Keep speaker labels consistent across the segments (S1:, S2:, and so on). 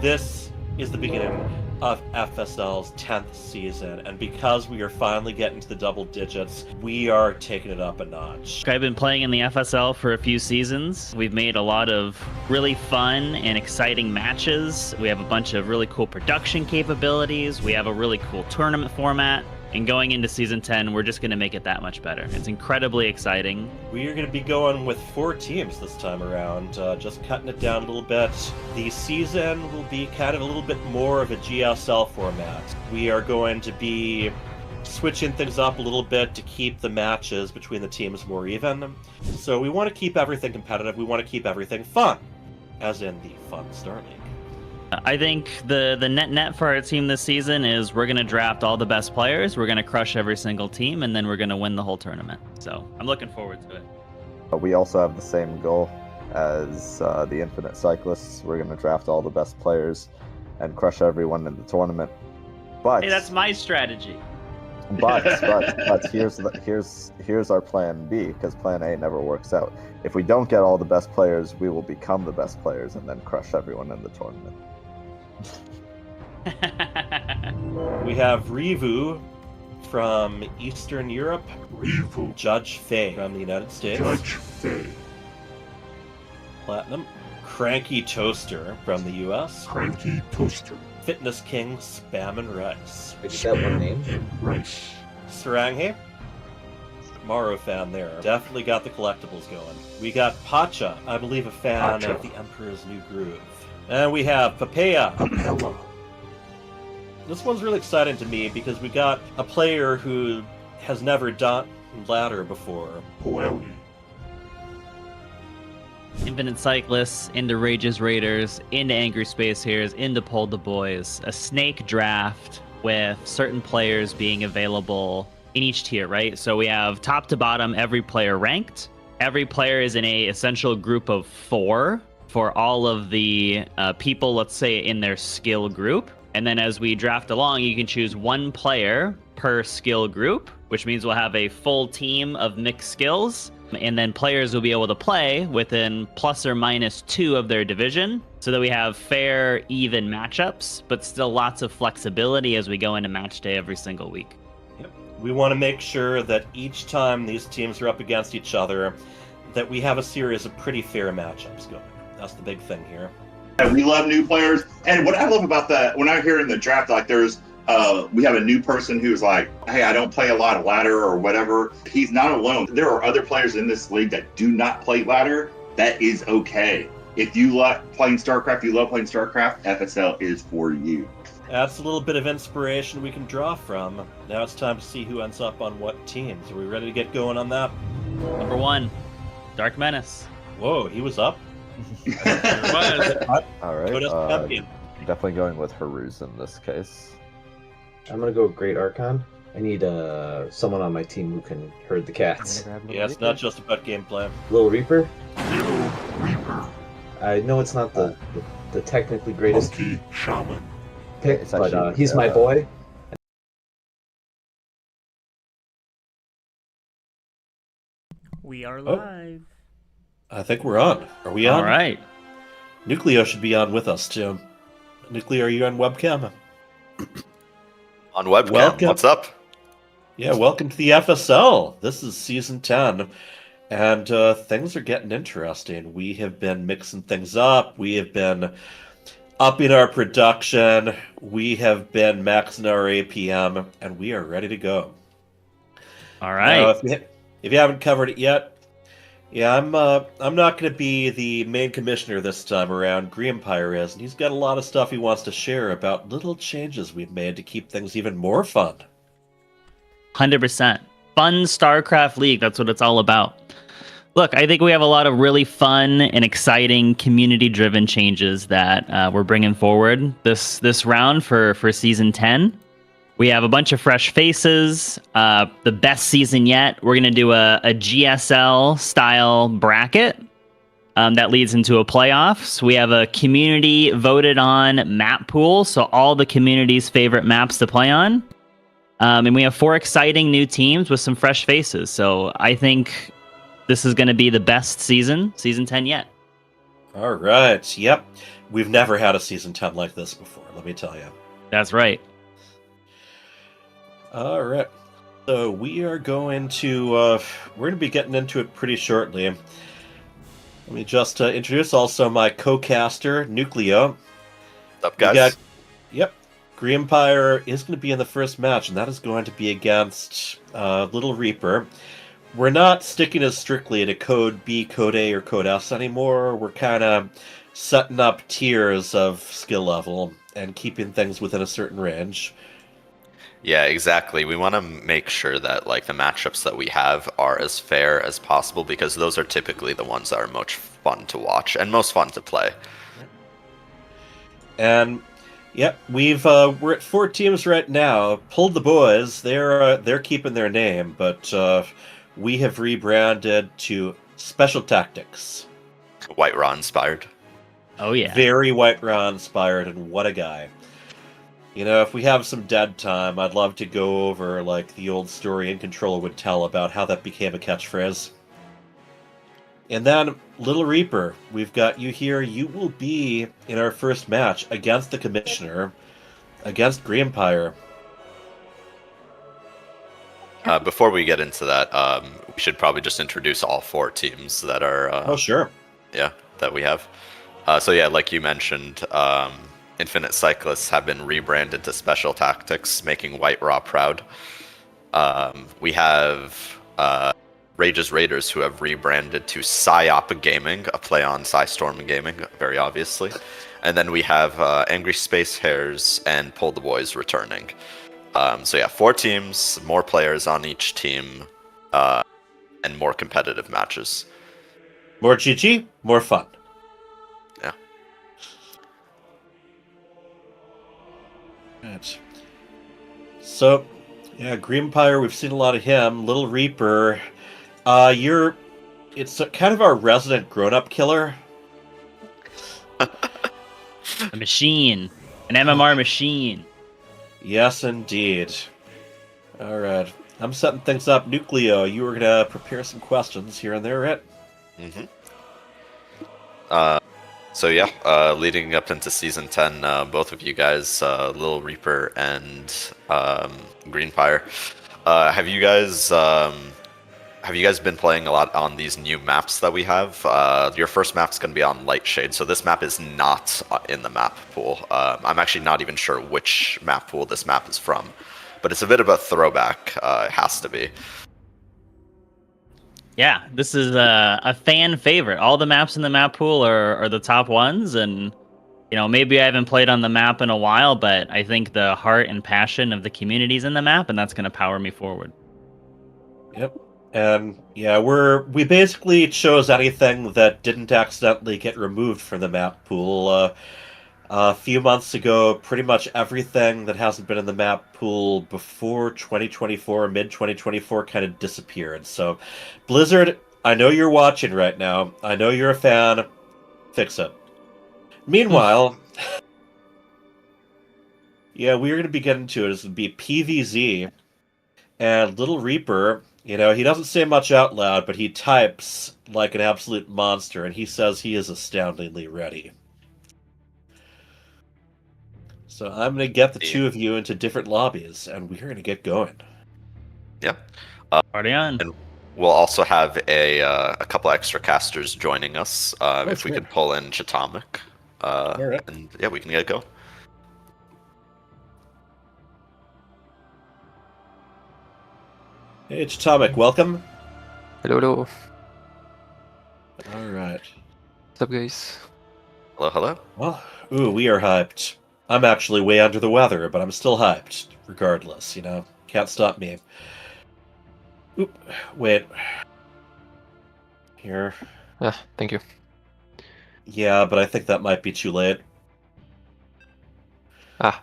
S1: This is the beginning of FSL's 10th season, and because we are finally getting to the double digits, we are taking it up a notch.
S2: I've been playing in the FSL for a few seasons. We've made a lot of really fun and exciting matches. We have a bunch of really cool production capabilities. We have a really cool tournament format. And going into Season 10, we're just going to make it that much better. It's incredibly exciting.
S1: We are going to be going with 4 teams this time around, just cutting it down a little bit. The season will be kind of a little bit more of a GSL format. We are going to be switching things up a little bit to keep the matches between the teams more even. So we want to keep everything competitive. We want to keep everything fun, as in the fun Star League.
S2: I think the net for our team this season is we're going to draft all the best players, we're going to crush every single team, and then we're going to win the whole tournament. So I'm looking forward to it.
S3: We also have the same goal as the Infinite Cyclists. We're going to draft all the best players and crush everyone in the tournament. But
S2: hey, that's my strategy.
S3: But here's our plan B, because plan A never works out. If we don't get all the best players, we will become the best players and then crush everyone in the tournament.
S1: We have Revu from Eastern Europe,
S4: Revu.
S1: JudgeFae from the United States,
S4: JudgeFae.
S1: Platinum, Cranky Toaster from the US,
S4: Cranky Toaster.
S1: Fitness King Spam and Rice,
S5: I just that one name.
S4: And Rice.
S1: Saranghe, Maro fan there, definitely got the collectibles going. We got Pacha, I believe a fan
S4: Pacha.
S1: of the Emperor's New Groove. And we have Papella.
S4: Papella.
S1: This one's really exciting to me because we got a player who has never done ladder before.
S4: Poeli.
S2: Infinite Cyclists, into Rages Raiders, into Angry Space Heroes, into PulledTheBoys. A snake draft with certain players being available in each tier, right? So we have top to bottom, every player ranked. Every player is in a essential group of 4 for all of the people, let's say, in their skill group. And then as we draft along, you can choose 1 player per skill group, which means we'll have a full team of mixed skills. And then players will be able to play within plus or minus 2 of their division, so that we have fair, even matchups, but still lots of flexibility as we go into match day every single week.
S1: Yep. We want to make sure that each time these teams are up against each other, that we have a series of pretty fair matchups going. That's the big thing here.
S6: And we love new players. And what I love about that, when I hear in the draft, like there's, we have a new person who's like, hey, I don't play a lot of ladder or whatever. He's not alone. There are other players in this league that do not play ladder. That is okay. If you like playing StarCraft, you love playing StarCraft, FSL is for you.
S1: That's a little bit of inspiration we can draw from. Now it's time to see who ends up on what teams. Are we ready to get going on that?
S2: Number 1, Dark Menace.
S1: Whoa, he was up.
S3: All right.
S1: Go to champion.
S3: Definitely going with Haruz in this case.
S5: I'm gonna go with Great Archon. I need someone on my team who can herd the cats.
S1: Yeah, it's not just about gameplay.
S5: LittleReaper.
S4: LittleReaper.
S5: I know it's not the technically greatest
S4: MonkeyShaman.
S5: pick,
S3: It's
S5: but
S3: actually,
S5: he's my boy.
S7: We are live.
S1: I think we're on. Are we on?
S2: All right.
S1: Nucleo should be on with us, too. Nucleo, are you on webcam?
S8: On webcam,
S1: Welcome.
S8: what's up?
S1: Yeah, welcome to the FSL. This is Season 10, and things are getting interesting. We have been mixing things up. We have been upping our production. We have been maxing our APM, and we are ready to go.
S2: All right.
S1: Now, if you haven't covered it yet, yeah, I'm not going to be the main commissioner this time around. Greeempire is, and he's got a lot of stuff he wants to share about little changes we've made to keep things even more fun.
S2: 100%. Fun StarCraft League, that's what it's all about. Look, I think we have a lot of really fun and exciting community-driven changes that we're bringing forward this round for Season 10. We have a bunch of fresh faces, the best season yet. We're going to do a GSL-style bracket that leads into a playoffs. We have a community-voted-on map pool, so all the community's favorite maps to play on. And we have 4 exciting new teams with some fresh faces. So I think this is going to be the best season 10 yet.
S1: All right. Yep. We've never had a season 10 like this before, let me tell you.
S2: That's right.
S1: All right. So we are going to we're going to be getting into it pretty shortly. Let me just introduce also my co-caster, Nucleo.
S8: What's up, guys?
S1: Yep. Greeempire is going to be in the first match, and that is going to be against LittleReaper. We're not sticking as strictly to Code B, Code A, or Code S anymore. We're kind of setting up tiers of skill level and keeping things within a certain range.
S8: Yeah, exactly. We want to make sure that like the matchups that we have are as fair as possible, because those are typically the ones that are most fun to watch and most fun to play.
S1: And yep, we're at 4 teams right now. PulledTheBoys, they're keeping their name, but we have rebranded to SpecialTactics.
S8: White Raw inspired.
S2: Oh yeah.
S1: Very White Raw inspired, and what a guy. You know, if we have some dead time, I'd love to go over like the old story In Control would tell about how that became a catchphrase. And then, LittleReaper, we've got you here. You will be in our first match against the Commissioner, against Greeempire.
S8: Before we get into that, we should probably just introduce all 4 teams that are.
S1: Oh, sure.
S8: Yeah, that we have. So yeah, like you mentioned, Infinite Cyclists have been rebranded to SpecialTactics, making White Raw proud. We have Rage's Raiders, who have rebranded to Psyop Gaming, a play on Psystorm Gaming, very obviously. And then we have Angry Space Hares and PulledTheBoys returning. So yeah, 4 teams, more players on each team, and more competitive matches.
S1: More GG, more fun.
S8: Yeah.
S1: Right. So, yeah, Greeempire, we've seen a lot of him. LittleReaper, it's kind of our resident grown-up killer.
S2: A machine. An MMR machine.
S1: Yes, indeed. All right. I'm setting things up. Nucleo, you were going to prepare some questions here and there, right?
S8: Mm-hmm. So yeah, leading up into Season 10, both of you guys, LittleReaper and Greeempire, have you guys been playing a lot on these new maps that we have? Your first map's going to be on Lightshade, so this map is not in the map pool. I'm actually not even sure which map pool this map is from, but it's a bit of a throwback. It has to be.
S2: Yeah, this is a fan favorite. All the maps in the map pool are the top ones, and you know, maybe I haven't played on the map in a while, but I think the heart and passion of the community's in the map, and that's going to power me forward.
S1: Yep. And yeah, we basically chose anything that didn't accidentally get removed from the map pool. A few months ago, pretty much everything that hasn't been in the map pool before 2024, mid-2024, kind of disappeared. So, Blizzard, I know you're watching right now. I know you're a fan. Fix it. Meanwhile, yeah, we're going to be getting to it. This would be PVZ. And LittleReaper, you know, he doesn't say much out loud, but he types like an absolute monster, and he says he is astoundingly ready. So I'm going to get the 2 of you into different lobbies, and we're going to get going.
S8: Yeah.
S2: Party on.
S8: And we'll also have a couple extra casters joining us, if we could pull in ChiefPwn.
S1: Right.
S8: And yeah, we can get it going.
S1: Hey, ChiefPwn, welcome.
S9: Hello, hello.
S1: All right.
S9: What's up, guys?
S8: Hello, hello.
S1: Well, ooh, we are hyped. I'm actually way under the weather, but I'm still hyped, regardless, you know? Can't stop me. Oop, wait. Here.
S9: Ah, thank you.
S1: Yeah, but I think that might be too late.
S9: Ah.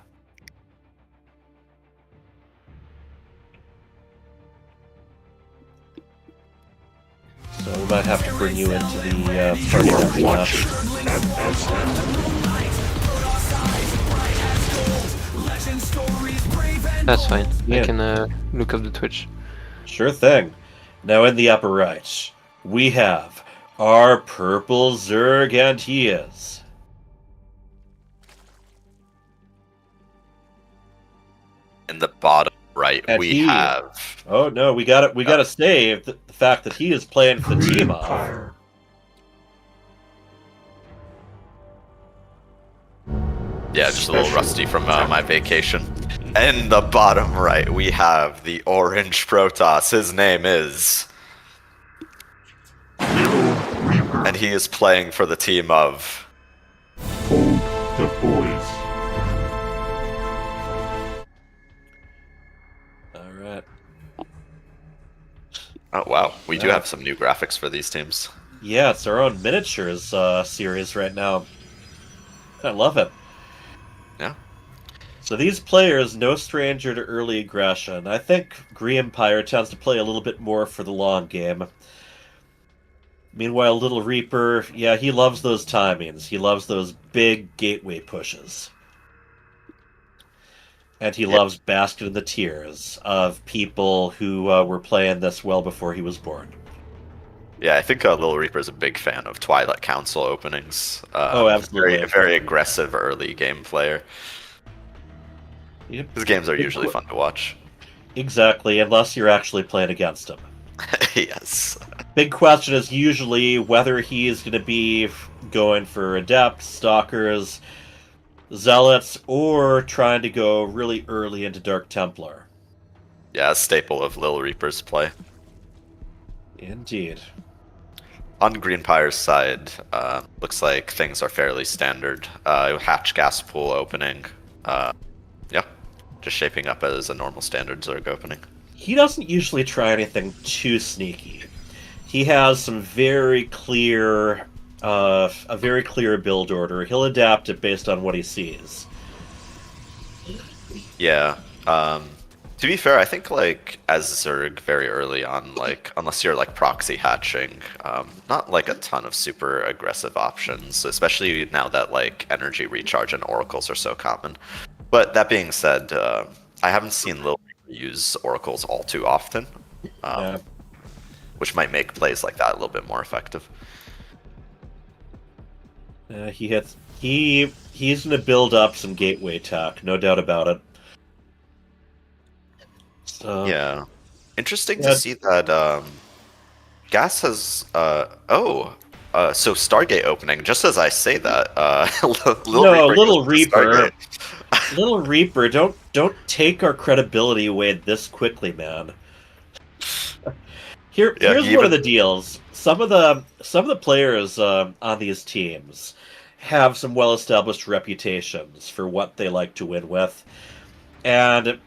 S1: So we might have to bring you into the party after that.
S9: That's fine.
S1: Yeah.
S9: I can look up the Twitch.
S1: Sure thing. Now in the upper right, we have are purple Zerg, and he is.
S8: In the bottom right,
S1: And
S8: we have.
S1: Oh no, we got it. We got to save the fact that he is playing for the team off.
S4: Greeempire.
S8: Yeah, just a little rusty from my vacation. In the bottom right, we have the orange Protoss. His name is.
S4: LittleReaper.
S8: And he is playing for the team of.
S4: PulledTheBoys.
S1: All right.
S8: Oh wow, we do
S1: Yeah.
S8: have some new graphics for these teams.
S1: Yeah, it's our own miniatures series right now. I love it.
S8: Yeah.
S1: So these players, no stranger to early aggression. I think Greeempire tends to play a little bit more for the long game. Meanwhile, LittleReaper, yeah, he loves those timings. He loves those big gateway pushes. And he loves basking in the tears of people who were playing this well before he was born.
S8: Yeah, I think LittleReaper is a big fan of Twilight Council openings.
S1: Oh, absolutely.
S8: Very aggressive early game player.
S1: Yep.
S8: His games are usually fun to watch.
S1: Exactly, unless you're actually playing against him.
S8: Yes.
S1: Big question is usually whether he is going to be going for Adepts, Stalkers, Zealots, or trying to go really early into Dark Templar.
S8: Yeah, a staple of LittleReaper's play.
S1: Indeed.
S8: On Greenempire's side, looks like things are fairly standard. Hatch gas pool opening. Yeah, just shaping up as a normal standard Zerg opening.
S1: He doesn't usually try anything too sneaky. He has some very clear, a very clear build order. He'll adapt it based on what he sees.
S8: Yeah. To be fair, I think like as Zerg very early on, like unless you're like proxy hatching, not like a ton of super aggressive options, especially now that like energy recharge and oracles are so common. But that being said, I haven't seen Lil use oracles all too often, which might make plays like that a little bit more effective.
S1: He's going to build up some gateway tech, no doubt about it. So,
S8: yeah, interesting to see that Gas has so Stargate opening. Just as I say that,
S1: LittleReaper, LittleReaper, don't take our credibility away this quickly, man. Here's one of the deals. Some of the players on these teams have some well-established reputations for what they like to win with, and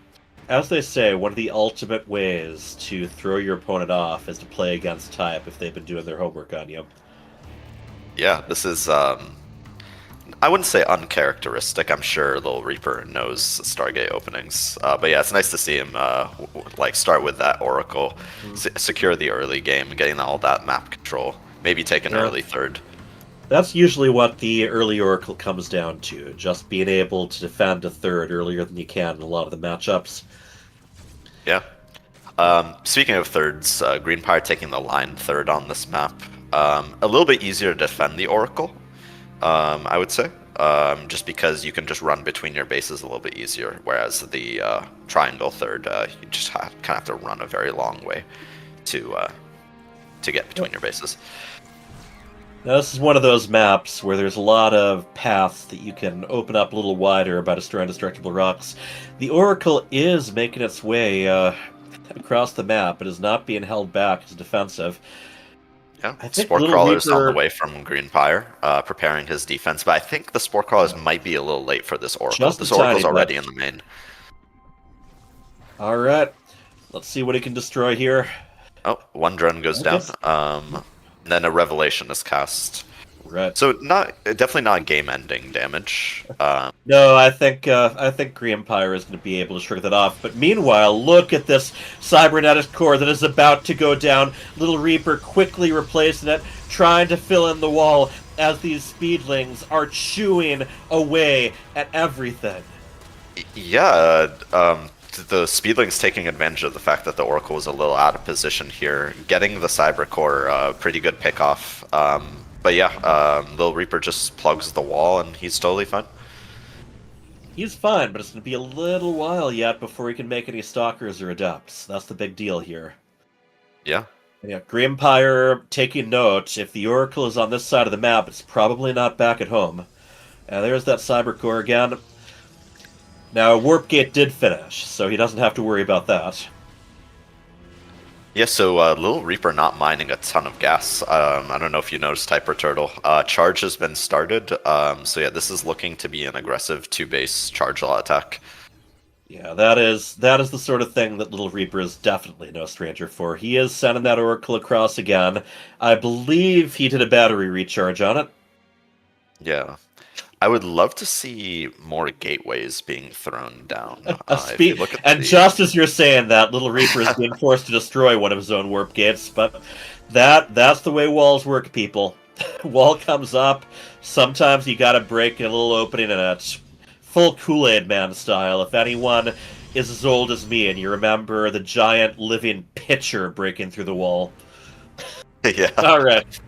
S1: as they say, one of the ultimate ways to throw your opponent off is to play against type if they've been doing their homework on you.
S8: Yeah, this is, I wouldn't say uncharacteristic. I'm sure LittleReaper knows Stargate openings. But yeah, it's nice to see him, like, start with that Oracle, secure the early game, getting all that map control, maybe take an early third.
S1: That's usually what the early Oracle comes down to, just being able to defend a third earlier than you can in a lot of the matchups.
S8: Yeah. Speaking of thirds, Greenempire taking the line third on this map. A little bit easier to defend the Oracle, I would say, just because you can just run between your bases a little bit easier, whereas the triangle third, you just kind of have to run a very long way to get between your bases.
S1: Now, this is one of those maps where there's a lot of paths that you can open up a little wider by destroying destructible rocks. The Oracle is making its way across the map. It is not being held back as defensive.
S8: Yeah, Spore Crawler's on the way from Greenempire, preparing his defense, but I think the Spore Crawlers might be a little late for this Oracle. This Oracle's already in the main.
S1: Alright, let's see what he can destroy here.
S8: Oh, one drone goes down. And then a Revelation is cast.
S1: Right.
S8: So definitely not game-ending damage.
S1: No, I think Greeempire is going to be able to shrug that off. But meanwhile, look at this cybernetic core that is about to go down. LittleReaper quickly replacing it, trying to fill in the wall as these speedlings are chewing away at everything.
S8: Yeah, the Speedling's taking advantage of the fact that the Oracle was a little out of position here, getting the Cyber Core, pretty good pickoff. But yeah, LittleReaper just plugs the wall and he's totally fine.
S1: He's fine, but it's going to be a little while yet before he can make any Stalkers or Adepts. That's the big deal here.
S8: Yeah.
S1: Yeah, Greeempire taking note. If the Oracle is on this side of the map, it's probably not back at home. There's that Cyber Core again. Now, Warp Gate did finish, so he doesn't have to worry about that.
S8: Yeah, so LittleReaper not mining a ton of gas. I don't know if you noticed, Hyper Turtle. Charge has been started, so yeah, this is looking to be an aggressive 2-base charge law attack.
S1: Yeah, that is the sort of thing that LittleReaper is definitely no stranger for. He is sending that Oracle across again. I believe he did a battery recharge on it.
S8: Yeah. I would love to see more gateways being thrown down.
S1: Just as you're saying that, LittleReaper is being forced to destroy one of his own warp gates, but that's the way walls work, people. Wall comes up, sometimes you gotta break a little opening in it. Full Kool-Aid Man style. If anyone is as old as me and you remember the giant living pitcher breaking through the wall.
S8: Yeah.
S1: Alright.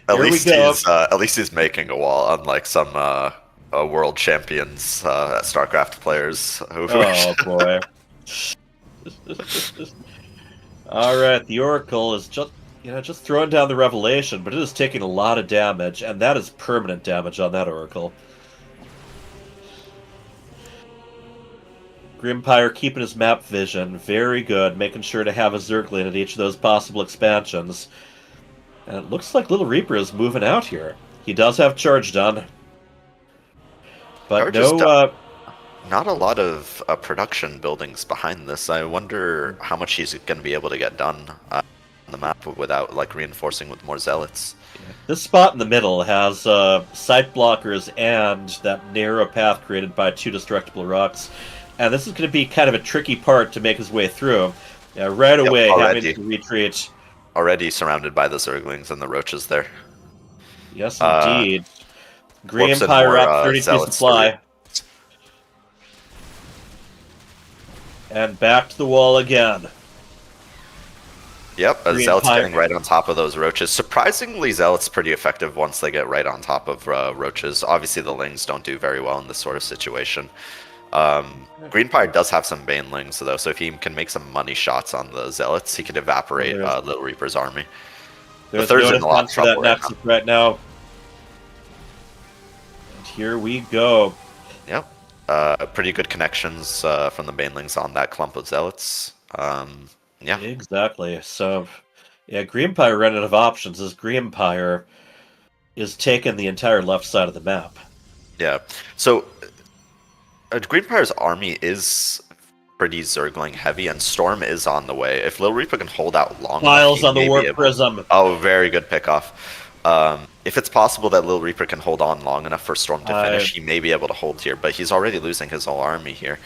S8: At least he's making a wall, unlike some world champions StarCraft players.
S1: Oh boy! All right, the Oracle is just throwing down the Revelation, but it is taking a lot of damage, and that is permanent damage on that Oracle. Greeempire keeping his map vision very good, making sure to have a Zergling at each of those possible expansions. And it looks like LittleReaper is moving out here. He does have charge done. But
S8: not a lot of production buildings behind this. I wonder how much he's going to be able to get done on the map without reinforcing with more zealots.
S1: Yeah. This spot in the middle has sight blockers and that narrow path created by 2 destructible rocks. And this is going to be kind of a tricky part to make his way through. Right away, having to retreat.
S8: Already surrounded by the Zerglings and the Roaches there.
S1: Yes, indeed. Greeempire up 32 supply. And back to the wall again.
S8: Yep, Zealot's getting right on top of those Roaches. Surprisingly, Zealot's pretty effective once they get right on top of Roaches. Obviously, the Lings don't do very well in this sort of situation. Greeempire does have some Banelings, though, so if he can make some money shots on the Zealots, he could evaporate LittleReaper's army.
S1: The third's in a lot of trouble right now. And here we go.
S8: Yep. Pretty good connections from the Banelings on that clump of Zealots. Yeah.
S1: Exactly. So, yeah, Greeempire ran out of options as Greeempire is taking the entire left side of the map.
S8: Yeah. So, Greempire's army is pretty Zergling heavy, and Storm is on the way. If LittleReaper can hold out long
S1: Miles on the Warp Prism.
S8: Oh, very good pickoff. If it's possible that LittleReaper can hold on long enough for Storm to finish, he may be able to hold here, but he's already losing his whole army here.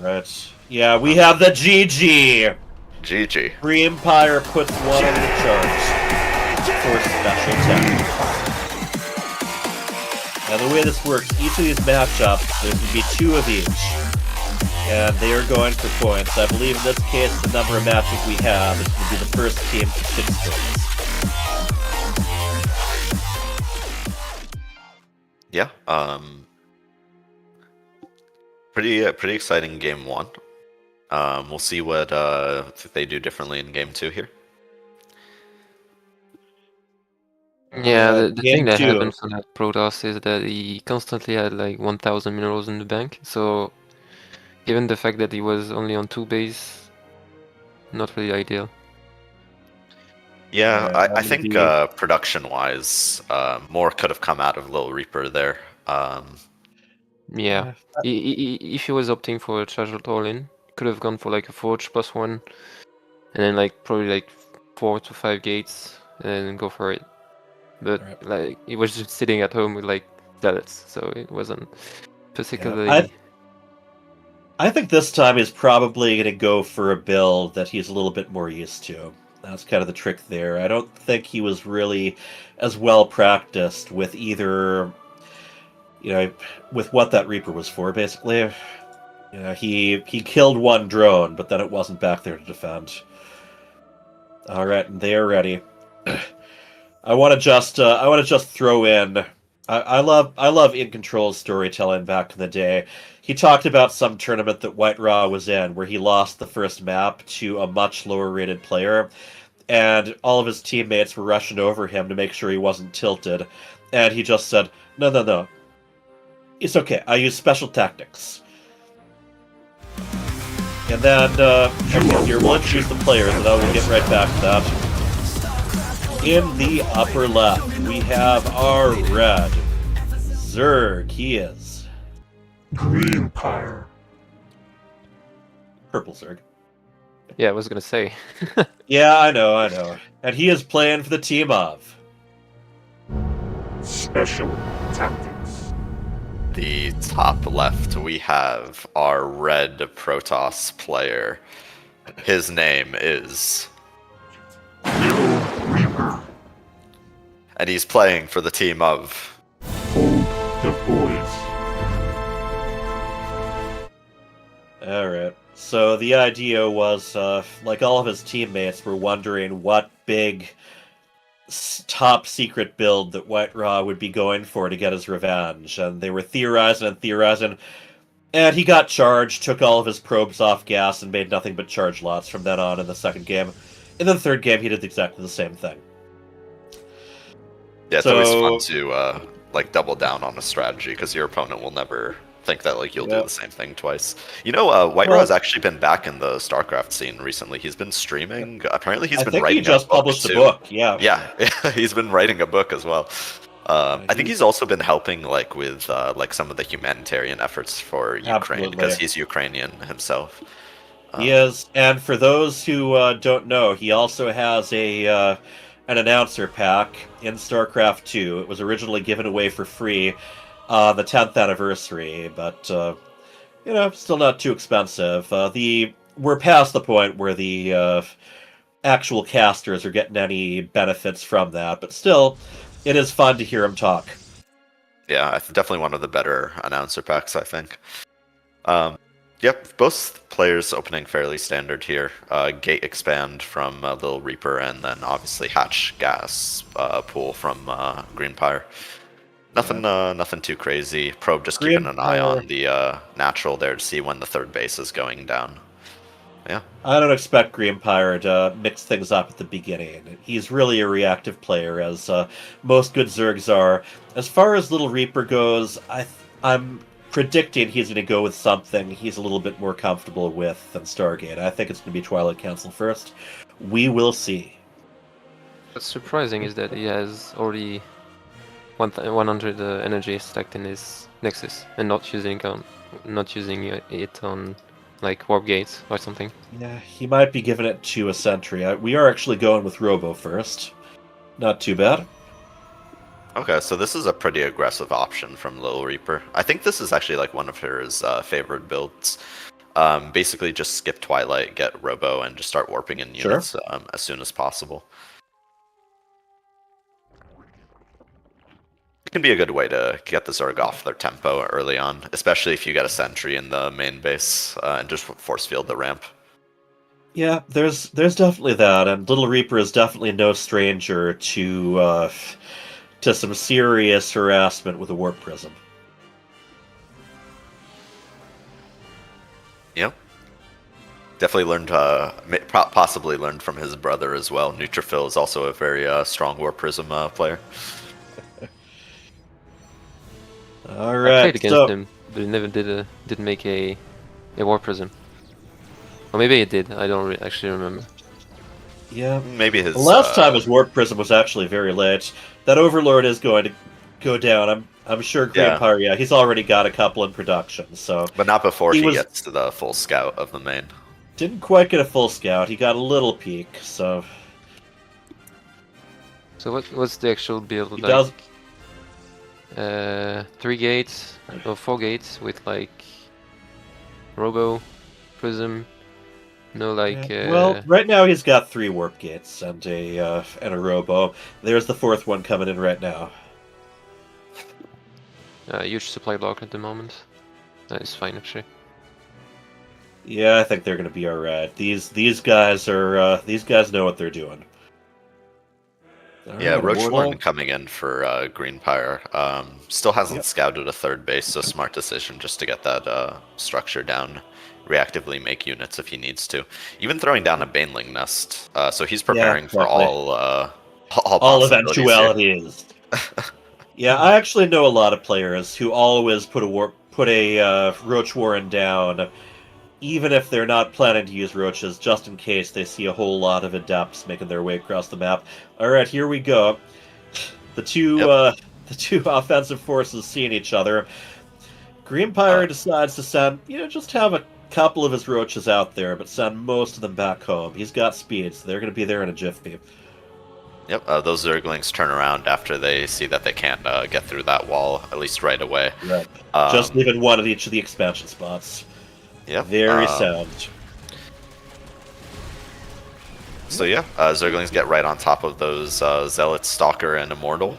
S1: Right. Yeah, we have the GG.
S8: GG.
S1: Greeempire puts one on the charge for SpecialTactics. Now the way this works, each of these matchups, there can be 2 of each. And they are going for points. I believe in this case, the number of matches we have is going to be the first team to 6 points.
S8: Yeah, pretty exciting game 1. We'll see what they do differently in game 2 here.
S9: Yeah, the thing that happened for that Protoss is that he constantly had 1,000 minerals in the bank, so given the fact that he was only on 2 base, not really ideal.
S8: Yeah, I think production-wise, more could have come out of LittleReaper there.
S9: Yeah, if he was opting for a charge all-in, could have gone for a Forge +1, and then probably 4 to 5 gates, and then go for it. But he was just sitting at home with zealots, so it wasn't particularly.
S1: Yeah, I think this time he's probably going to go for a build that he's a little bit more used to. That's kind of the trick there. I don't think he was really as well practiced with either, with what that Reaper was for, basically. He killed one drone, but then it wasn't back there to defend. All right, and they are ready. I want to just throw in. I love In Control's storytelling back in the day. He talked about some tournament that White Raw was in where he lost the first map to a much lower rated player, and all of his teammates were rushing over him to make sure he wasn't tilted, and he just said, "No, it's okay. I use special tactics." And then, here, we'll introduce the players, and I will get right back to that. In the upper left, we have our red Zerg. He is
S4: Greeempire.
S1: purple Zerg.
S9: Yeah, I was gonna say.
S1: Yeah, I know. And he is playing for the team of
S4: SpecialTactics.
S8: The top left, we have our red Protoss player. His name is
S4: LittleReaper.
S8: and he's playing for the team of
S4: PulledTheBoys.
S1: Alright, so the idea was, like all of his teammates were wondering what big top secret build that White Raw would be going for to get his revenge, and they were theorizing, and he got charged, took all of his probes off gas, and made nothing but charge lots from then on in the second game. In the third game, he did exactly the same thing.
S8: Yeah, it's always fun to like double down on a strategy because your opponent will never think that like you'll do the same thing twice. You know, White Raw has actually been back in the StarCraft scene recently. He's been streaming. Apparently, he's been writing.
S1: He just published a book. Yeah.
S8: Yeah, he's been writing a book as well. I think he's also been helping like with like some of the humanitarian efforts for Ukraine because he's Ukrainian himself.
S1: He is, and for those who don't know, he also has an announcer pack in StarCraft II. It was originally given away for free on the 10th anniversary, but still not too expensive. We're past the point where the actual casters are getting any benefits from that, but still, it is fun to hear him talk.
S8: Yeah, definitely one of the better announcer packs, I think. Yep, both players opening fairly standard here. Gate expand from LittleReaper, and then obviously hatch gas pool from Greeempire. Nothing too crazy. Probe just keeping an eye on the natural there to see when the third base is going down. Yeah. I
S1: don't expect Greeempire to mix things up at the beginning. He's really a reactive player, as most good Zergs are. As far as LittleReaper goes, I'm predicting he's going to go with something he's a little bit more comfortable with than Stargate. I think it's going to be Twilight Council first. We will see.
S9: What's surprising is that he has already 100 energy stacked in his Nexus and not using it on like warp gates or something.
S1: Yeah, he might be giving it to a sentry. We are actually going with Robo first. Not too bad.
S8: Okay, so this is a pretty aggressive option from LittleReaper. I think this is actually like one of his favorite builds. Basically just skip Twilight, get Robo, and just start warping in units as soon as possible. It can be a good way to get the Zerg off their tempo early on, especially if you get a sentry in the main base and just force field the ramp.
S1: Yeah, there's definitely that, and LittleReaper is definitely no stranger to some serious harassment with a warp prism.
S8: Yep. Definitely learned, possibly learned from his brother as well. Neutrophil is also a very strong warp prism player.
S1: All right.
S9: I played against him, but he never didn't make a warp prism. Or maybe it did. I don't actually remember.
S1: Yeah,
S8: maybe his.
S1: The last time his warp prism was actually very late. That Overlord is going to go down. I'm sure Greeempire. Yeah, he's already got a couple in production. So,
S8: but not before he gets to the full scout of the main.
S1: Didn't quite get a full scout. He got a little peek. So.
S9: So what's the actual build
S1: he
S9: like? 3 gates or 4 gates with like Robo, Prism. No, like.
S1: Well, right now he's got 3 warp gates and a Robo. There's the 4th one coming in right now.
S9: Huge supply block at the moment. That is fine, actually.
S1: Yeah, I think they're going to be all right. These guys are these guys know what they're doing. All
S8: Yeah,
S1: right,
S8: Roach
S1: Immortal.
S8: Warren coming in for Greeempire. Still hasn't
S1: Yep.
S8: scouted a third base, so smart decision just to get that structure down. Reactively make units if he needs to. Even throwing down a Baneling nest. So he's preparing for
S1: exactly.
S8: all possibilities here.
S1: eventualities. Yeah, I actually know a lot of players who always put a Roach Warren down, even if they're not planning to use roaches, just in case they see a whole lot of adepts making their way across the map. All right, here we go. The two offensive forces seeing each other. Greeempire decides to send, just have a couple of his roaches out there, but send most of them back home. He's got speed, so they're going to be there in a jiffy.
S8: Yep, those Zerglings turn around after they see that they can't get through that wall, at least right away.
S1: Right. Just leaving one at each of the expansion spots.
S8: Yep.
S1: Very sound.
S8: So yeah, Zerglings get right on top of those Zealots, Stalker, and Immortal.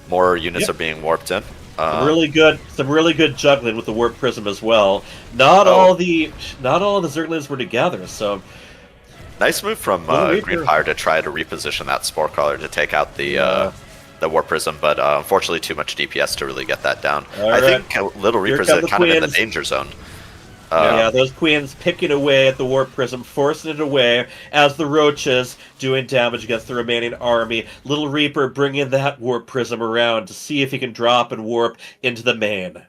S8: More units are being warped in.
S1: Some really good juggling with the Warp Prism as well. Not all the Zerglings were together, so
S8: nice move from Greeempire to try to reposition that Spore Crawler to take out the Warp Prism, but unfortunately too much DPS to really get that down. I think LittleReaper's kind of in the danger zone.
S1: Those queens picking away at the Warp Prism, forcing it away as the roaches doing damage against the remaining army. LittleReaper bringing that Warp Prism around to see if he can drop and warp into the main.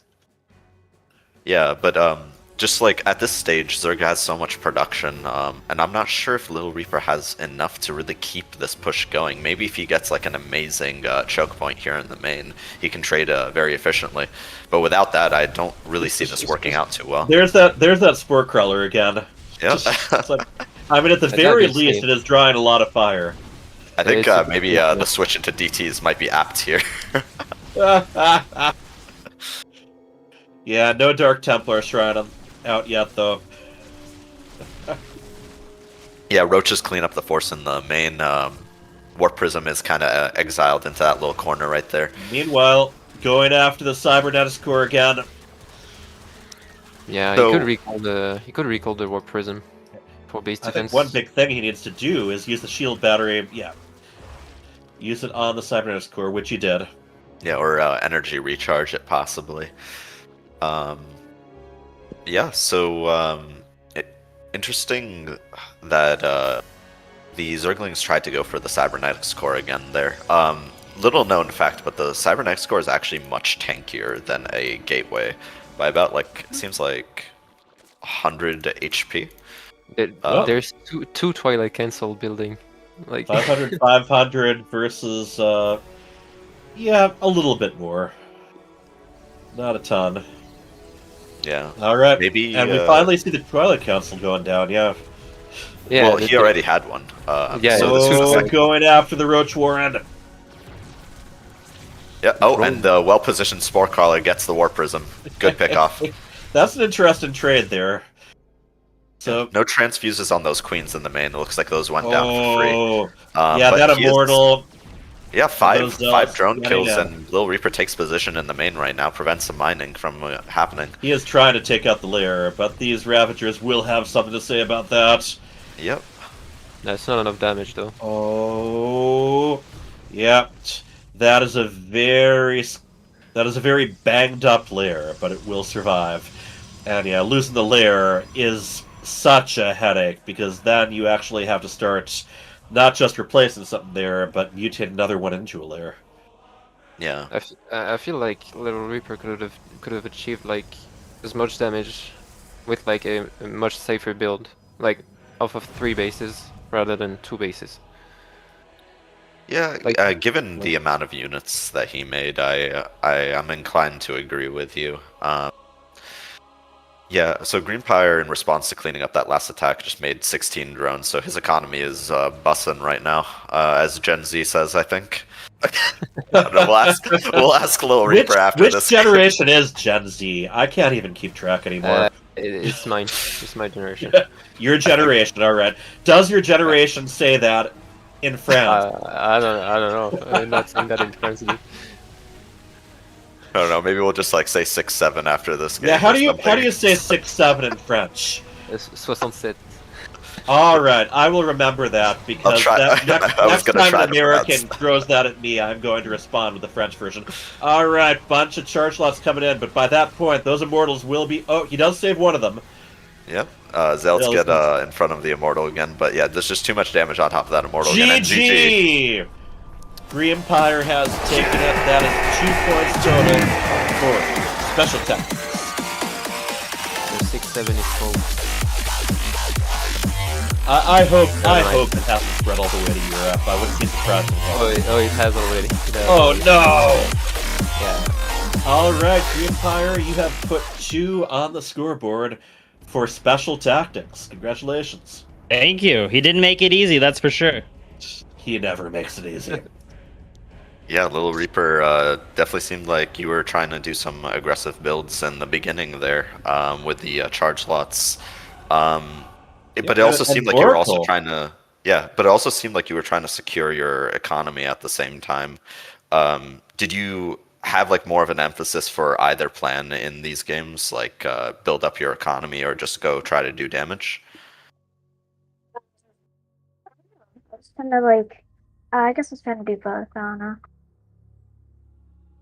S8: Yeah, but just like at this stage, Zerg has so much production, and I'm not sure if LittleReaper has enough to really keep this push going. Maybe if he gets like an amazing choke point here in the main, he can trade very efficiently. But without that, I don't really see this working out too well.
S1: There's that Spore Crawler again.
S8: Yeah.
S1: At the very least, it is drawing a lot of fire.
S8: I think maybe the switch into DTs might be apt here.
S1: Yeah, no Dark Templar Shrine out yet, though.
S8: Yeah, roaches clean up the force in the main. Warp Prism is kind of exiled into that little corner right there.
S1: Meanwhile, going after the Cybernetics core again.
S9: Yeah, so, he could recall the Warp Prism for base defense.
S1: I think one big thing he needs to do is use the shield battery. Yeah, use it on the Cybernetics core, which he did.
S8: Yeah, or energy recharge it possibly. Yeah, so interesting that the Zerglings tried to go for the Cybernetics core again there. Little known fact, but the Cybernetics core is actually much tankier than a Gateway by about seems like 100 HP.
S9: There's two Twilight Cancel building, like
S1: 500 versus a little bit more, not a ton.
S8: Yeah.
S1: All right.
S8: Maybe.
S1: And we finally see the Twilight Council going down. Yeah.
S8: Yeah. Well, he already had one.
S1: So going after the Roach Warren.
S8: Yeah. Oh, and the well-positioned Spore Crawler gets the Warp Prism. Good pickoff.
S1: That's an interesting trade there. So
S8: no transfuses on those queens in the main. It looks like those went down for free.
S1: That Immortal.
S8: Yeah, five drone kills, and LittleReaper takes position in the main right now, prevents the mining from happening.
S1: He is trying to take out the lair, but these Ravagers will have something to say about that.
S8: Yep.
S9: That's not enough damage, though.
S1: Oh, yep. That is a very banged up lair, but it will survive. And yeah, losing the lair is such a headache, because then you actually have to start not just replacing something there, but mutate another one into a lair.
S8: Yeah.
S9: I feel like LittleReaper could have achieved like as much damage with like a much safer build, like off of 3 bases rather than 2 bases.
S8: Yeah, given the amount of units that he made, I am inclined to agree with you. Yeah, so Greeempire, in response to cleaning up that last attack, just made 16 drones, so his economy is bussin' right now, as Gen Z says, I think. We'll ask LittleReaper after this.
S1: Which generation is Gen Z? I can't even keep track anymore.
S9: It's mine. It's my generation.
S1: Your generation, alright. Does your generation say that in France?
S9: I don't know. I'm not saying that in France.
S8: I don't know. Maybe we'll just like say 6-7 after this game.
S1: Yeah, how
S8: or
S1: do you
S8: something.
S1: say 6-7 in French?
S9: 67.
S1: All right, I will remember that because
S8: try- I was
S1: next
S8: gonna
S1: time
S8: try
S1: an
S8: to pronounce
S1: American throws that at me, I'm going to respond with the French version. All right, bunch of charge lots coming in, but by that point, those immortals will be. Oh, he does save one of them.
S8: Yep. Zelts get in front of the immortal again, but yeah, there's just too much damage on top of that immortal again. And GG!
S1: Greeempire has taken it. That is 2 points total for Special Tactics.
S9: The 6-7 is cold.
S1: I hope it hasn't spread all the way to Europe. I wouldn't be surprised.
S9: Oh, it has already.
S1: Oh no!
S9: Yeah.
S1: All right, Greeempire, you have put 2 on the scoreboard for Special Tactics. Congratulations.
S2: Thank you. He didn't make it easy, that's for sure.
S1: He never makes it easy.
S8: Yeah, LittleReaper definitely seemed like you were trying to do some aggressive builds in the beginning there with the charge lots. But it also seemed like you were also trying to, but it also seemed like you were trying to secure your economy at the same time. Did you have like more of an emphasis for either plan in these games, like build up your economy or just go try to do damage?
S10: It's kind of like, I guess I was trying to do both, I don't know.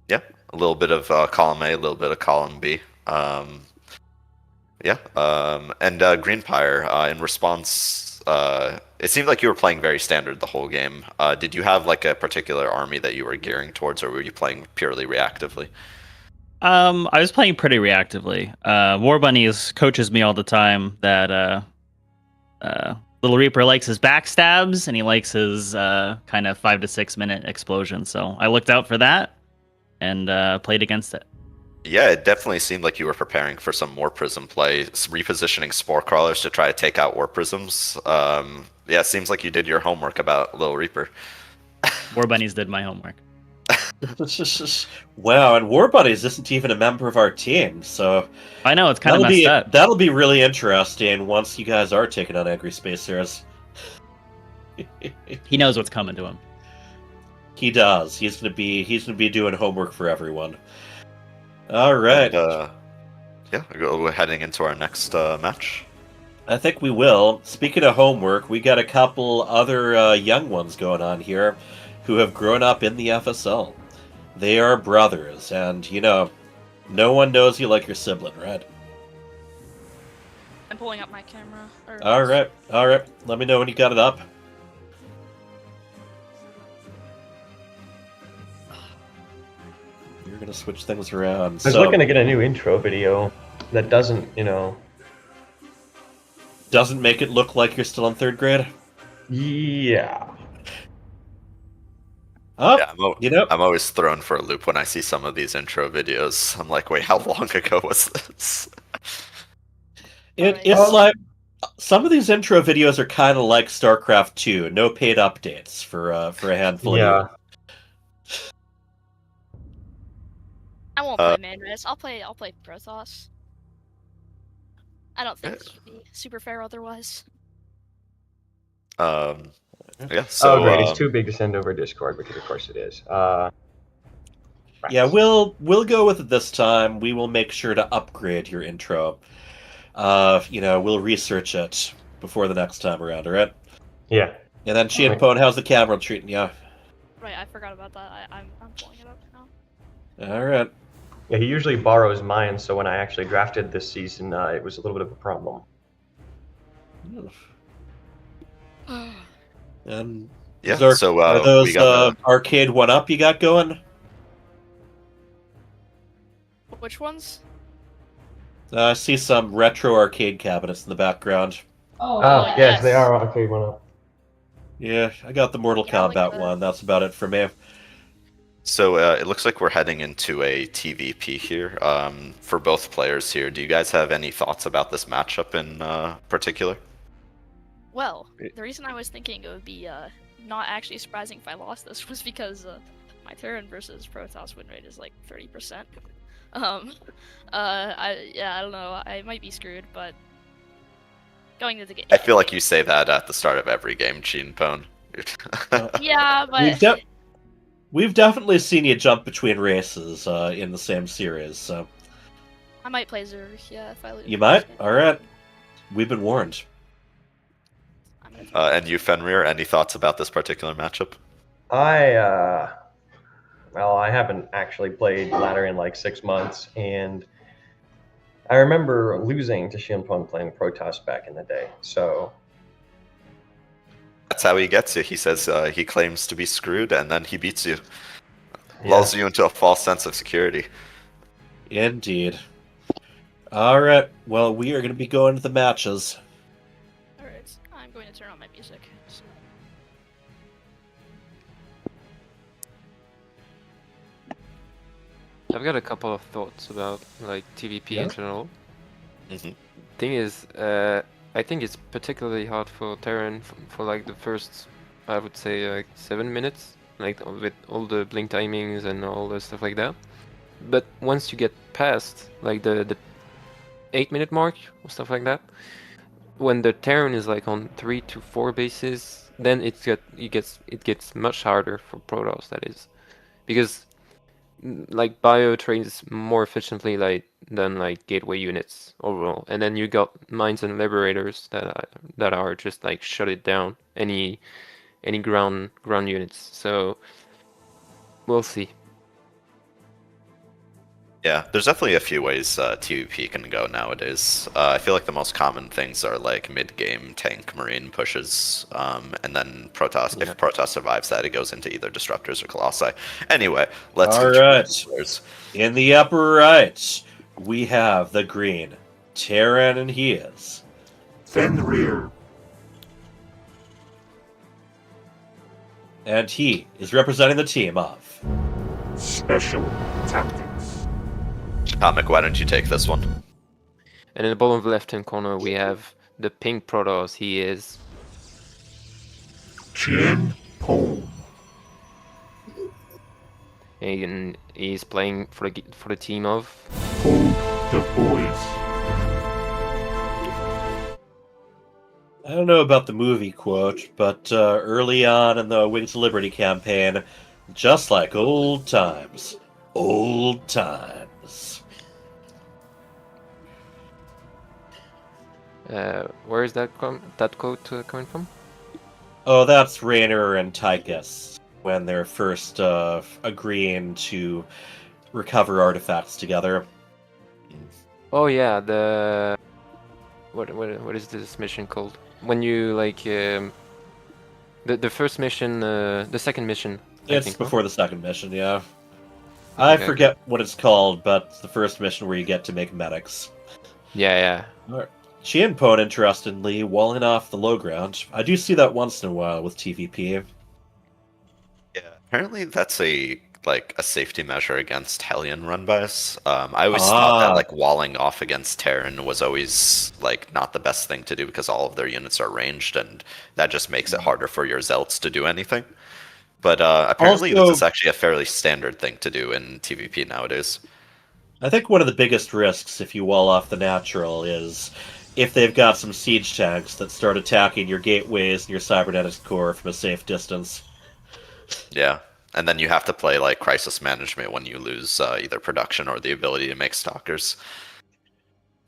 S8: Yeah, a little bit of column A, a little bit of column B. And Greeempire, in response, it seemed like you were playing very standard the whole game. Did you have like a particular army that you were gearing towards, or were you playing purely reactively?
S2: I was playing pretty reactively. War Bunnies coaches me all the time that LittleReaper likes his backstabs and he likes his kind of 5 to 6 minute explosions. So I looked out for that and played against it.
S8: Yeah, it definitely seemed like you were preparing for some War Prism play, repositioning Spore Crawlers to try to take out War Prisms. Yeah, it seems like you did your homework about LittleReaper.
S2: War Bunnies did my homework.
S1: Wow, and War Bunnies isn't even a member of our team, so...
S2: I know, it's kind of messed up.
S1: That'll be really interesting once you guys are taking on Angry SpecialTactics.
S2: He knows what's coming to him.
S1: He does. He's gonna be doing homework for everyone. All right.
S8: And, we're heading into our next match.
S1: I think we will. Speaking of homework, we got a couple other young ones going on here who have grown up in the FSL. They are brothers, and, you know, no one knows you like your sibling, right?
S11: I'm pulling up my camera.
S1: All right. Let me know when you got it up. You're going to switch things around.
S12: I was looking to get a new intro video that doesn't,
S1: Doesn't make it look like you're still in 3rd grade?
S12: Yeah.
S8: I'm always thrown for a loop when I see some of these intro videos. I'm like, wait, how long ago was this?
S1: It's like some of these intro videos are kind of like StarCraft II, no paid updates for a handful of years.
S11: I won't play Manris. I'll play Protoss. I don't think it should be super fair otherwise.
S8: So
S12: great, it's too big to send over Discord, because of course it is.
S1: Yeah, we'll go with it this time. We will make sure to upgrade your intro. We'll research it before the next time around, alright?
S12: Yeah.
S1: And then ChiefPwn, how's the camera treating you?
S11: Right, I forgot about that. I'm pulling it up now.
S1: Alright.
S12: Yeah, he usually borrows mine, so when I actually drafted this season, it was a little bit of a problem.
S1: And
S8: yeah,
S1: are those arcade 1-up you got going?
S11: Which ones?
S1: I see some retro arcade cabinets in the background.
S12: Yes, they are arcade 1-up.
S1: Yeah, I got the Mortal Kombat one. That's about it for me.
S8: So it looks like we're heading into a TVP here for both players here. Do you guys have any thoughts about this matchup in particular?
S11: Well, the reason I was thinking it would be not actually surprising if I lost this was because my Terran versus Protoss win rate is like 30%. I don't know. I might be screwed, but going to the game.
S8: I feel like you say that at the start of every game, ChiefPwn.
S11: Yeah, but
S1: We've definitely seen you jump between races in the same series, so...
S11: I might play Zerg, yeah, if I lose.
S1: You might? Alright. We've been warned.
S8: And you, Fenrir, any thoughts about this particular matchup?
S12: Well, I haven't actually played ladder in like 6 months, and I remember losing to ChiefPwn playing Protoss back in the day, so...
S8: That's how he gets you. He says he claims to be screwed, and then he beats you. Lulls you into a false sense of security.
S1: Indeed. Alright, well, we are going to be going to the matches.
S11: Alright, I'm going to turn on my music. So.
S9: I've got a couple of thoughts about like TVP in general. Thing is, I think it's particularly hard for Terran for like the first, I would say, like 7 minutes, like with all the blink timings and all the stuff like that. But once you get past like the 8-minute mark or stuff like that, when the Terran is like on 3 to 4 bases, then it gets much harder for Protoss. That is, because like bio trains more efficiently than like gateway units overall, and then you got mines and liberators that are just like shut it down any ground units. So we'll see.
S8: Yeah, there's definitely a few ways TVP can go nowadays. I feel like the most common things are like mid-game tank marine pushes, and then Protoss. If Protoss survives that, it goes into either disruptors or colossi. Anyway, let's.
S1: All right. In the upper right, we have the green Terran, and he is
S4: Fenrir.
S1: And he is representing the team of
S4: SpecialTactics.
S8: Comic, why don't you take this one?
S9: And in the bottom left-hand corner, we have the pink Protoss. He is
S4: ChiefPwn.
S9: And he's playing for the team of
S4: PulledTheBoys.
S1: I don't know about the movie quote, but early on in the Wings of Liberty campaign, just like old times. Old times.
S9: Where is that quote coming from?
S1: Oh, that's Raynor and Tychus when they're first agreeing to recover artifacts together.
S9: Oh yeah, what is this mission called? When you like the first mission, the second mission.
S1: It's before the second mission, yeah. I forget what it's called, but it's the first mission where you get to make medics.
S9: Yeah.
S1: Alright. ChiefPwn, interestingly, walling off the low ground. I do see that once in a while with TVP.
S8: Yeah, apparently that's a safety measure against Hellion run-bys. I always thought that like walling off against Terran was always like not the best thing to do because all of their units are ranged, and that just makes it harder for your Zelts to do anything. But apparently this is actually a fairly standard thing to do in TVP nowadays.
S1: I think one of the biggest risks if you wall off the natural is if they've got some siege tanks that start attacking your gateways and your cybernetics core from a safe distance.
S8: Yeah, and then you have to play like crisis management when you lose either production or the ability to make stalkers.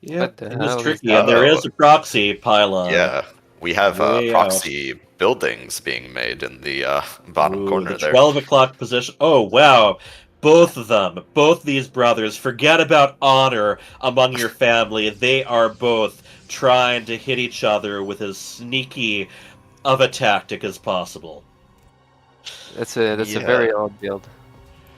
S1: Yeah, it's tricky, and there is a proxy pylon.
S8: Yeah, we have proxy buildings being made in the bottom corner there.
S1: 12 o'clock position. Oh, wow. Both of them, both these brothers, forget about honor among your family. They are both trying to hit each other with as sneaky of a tactic as possible.
S9: That's a very odd build.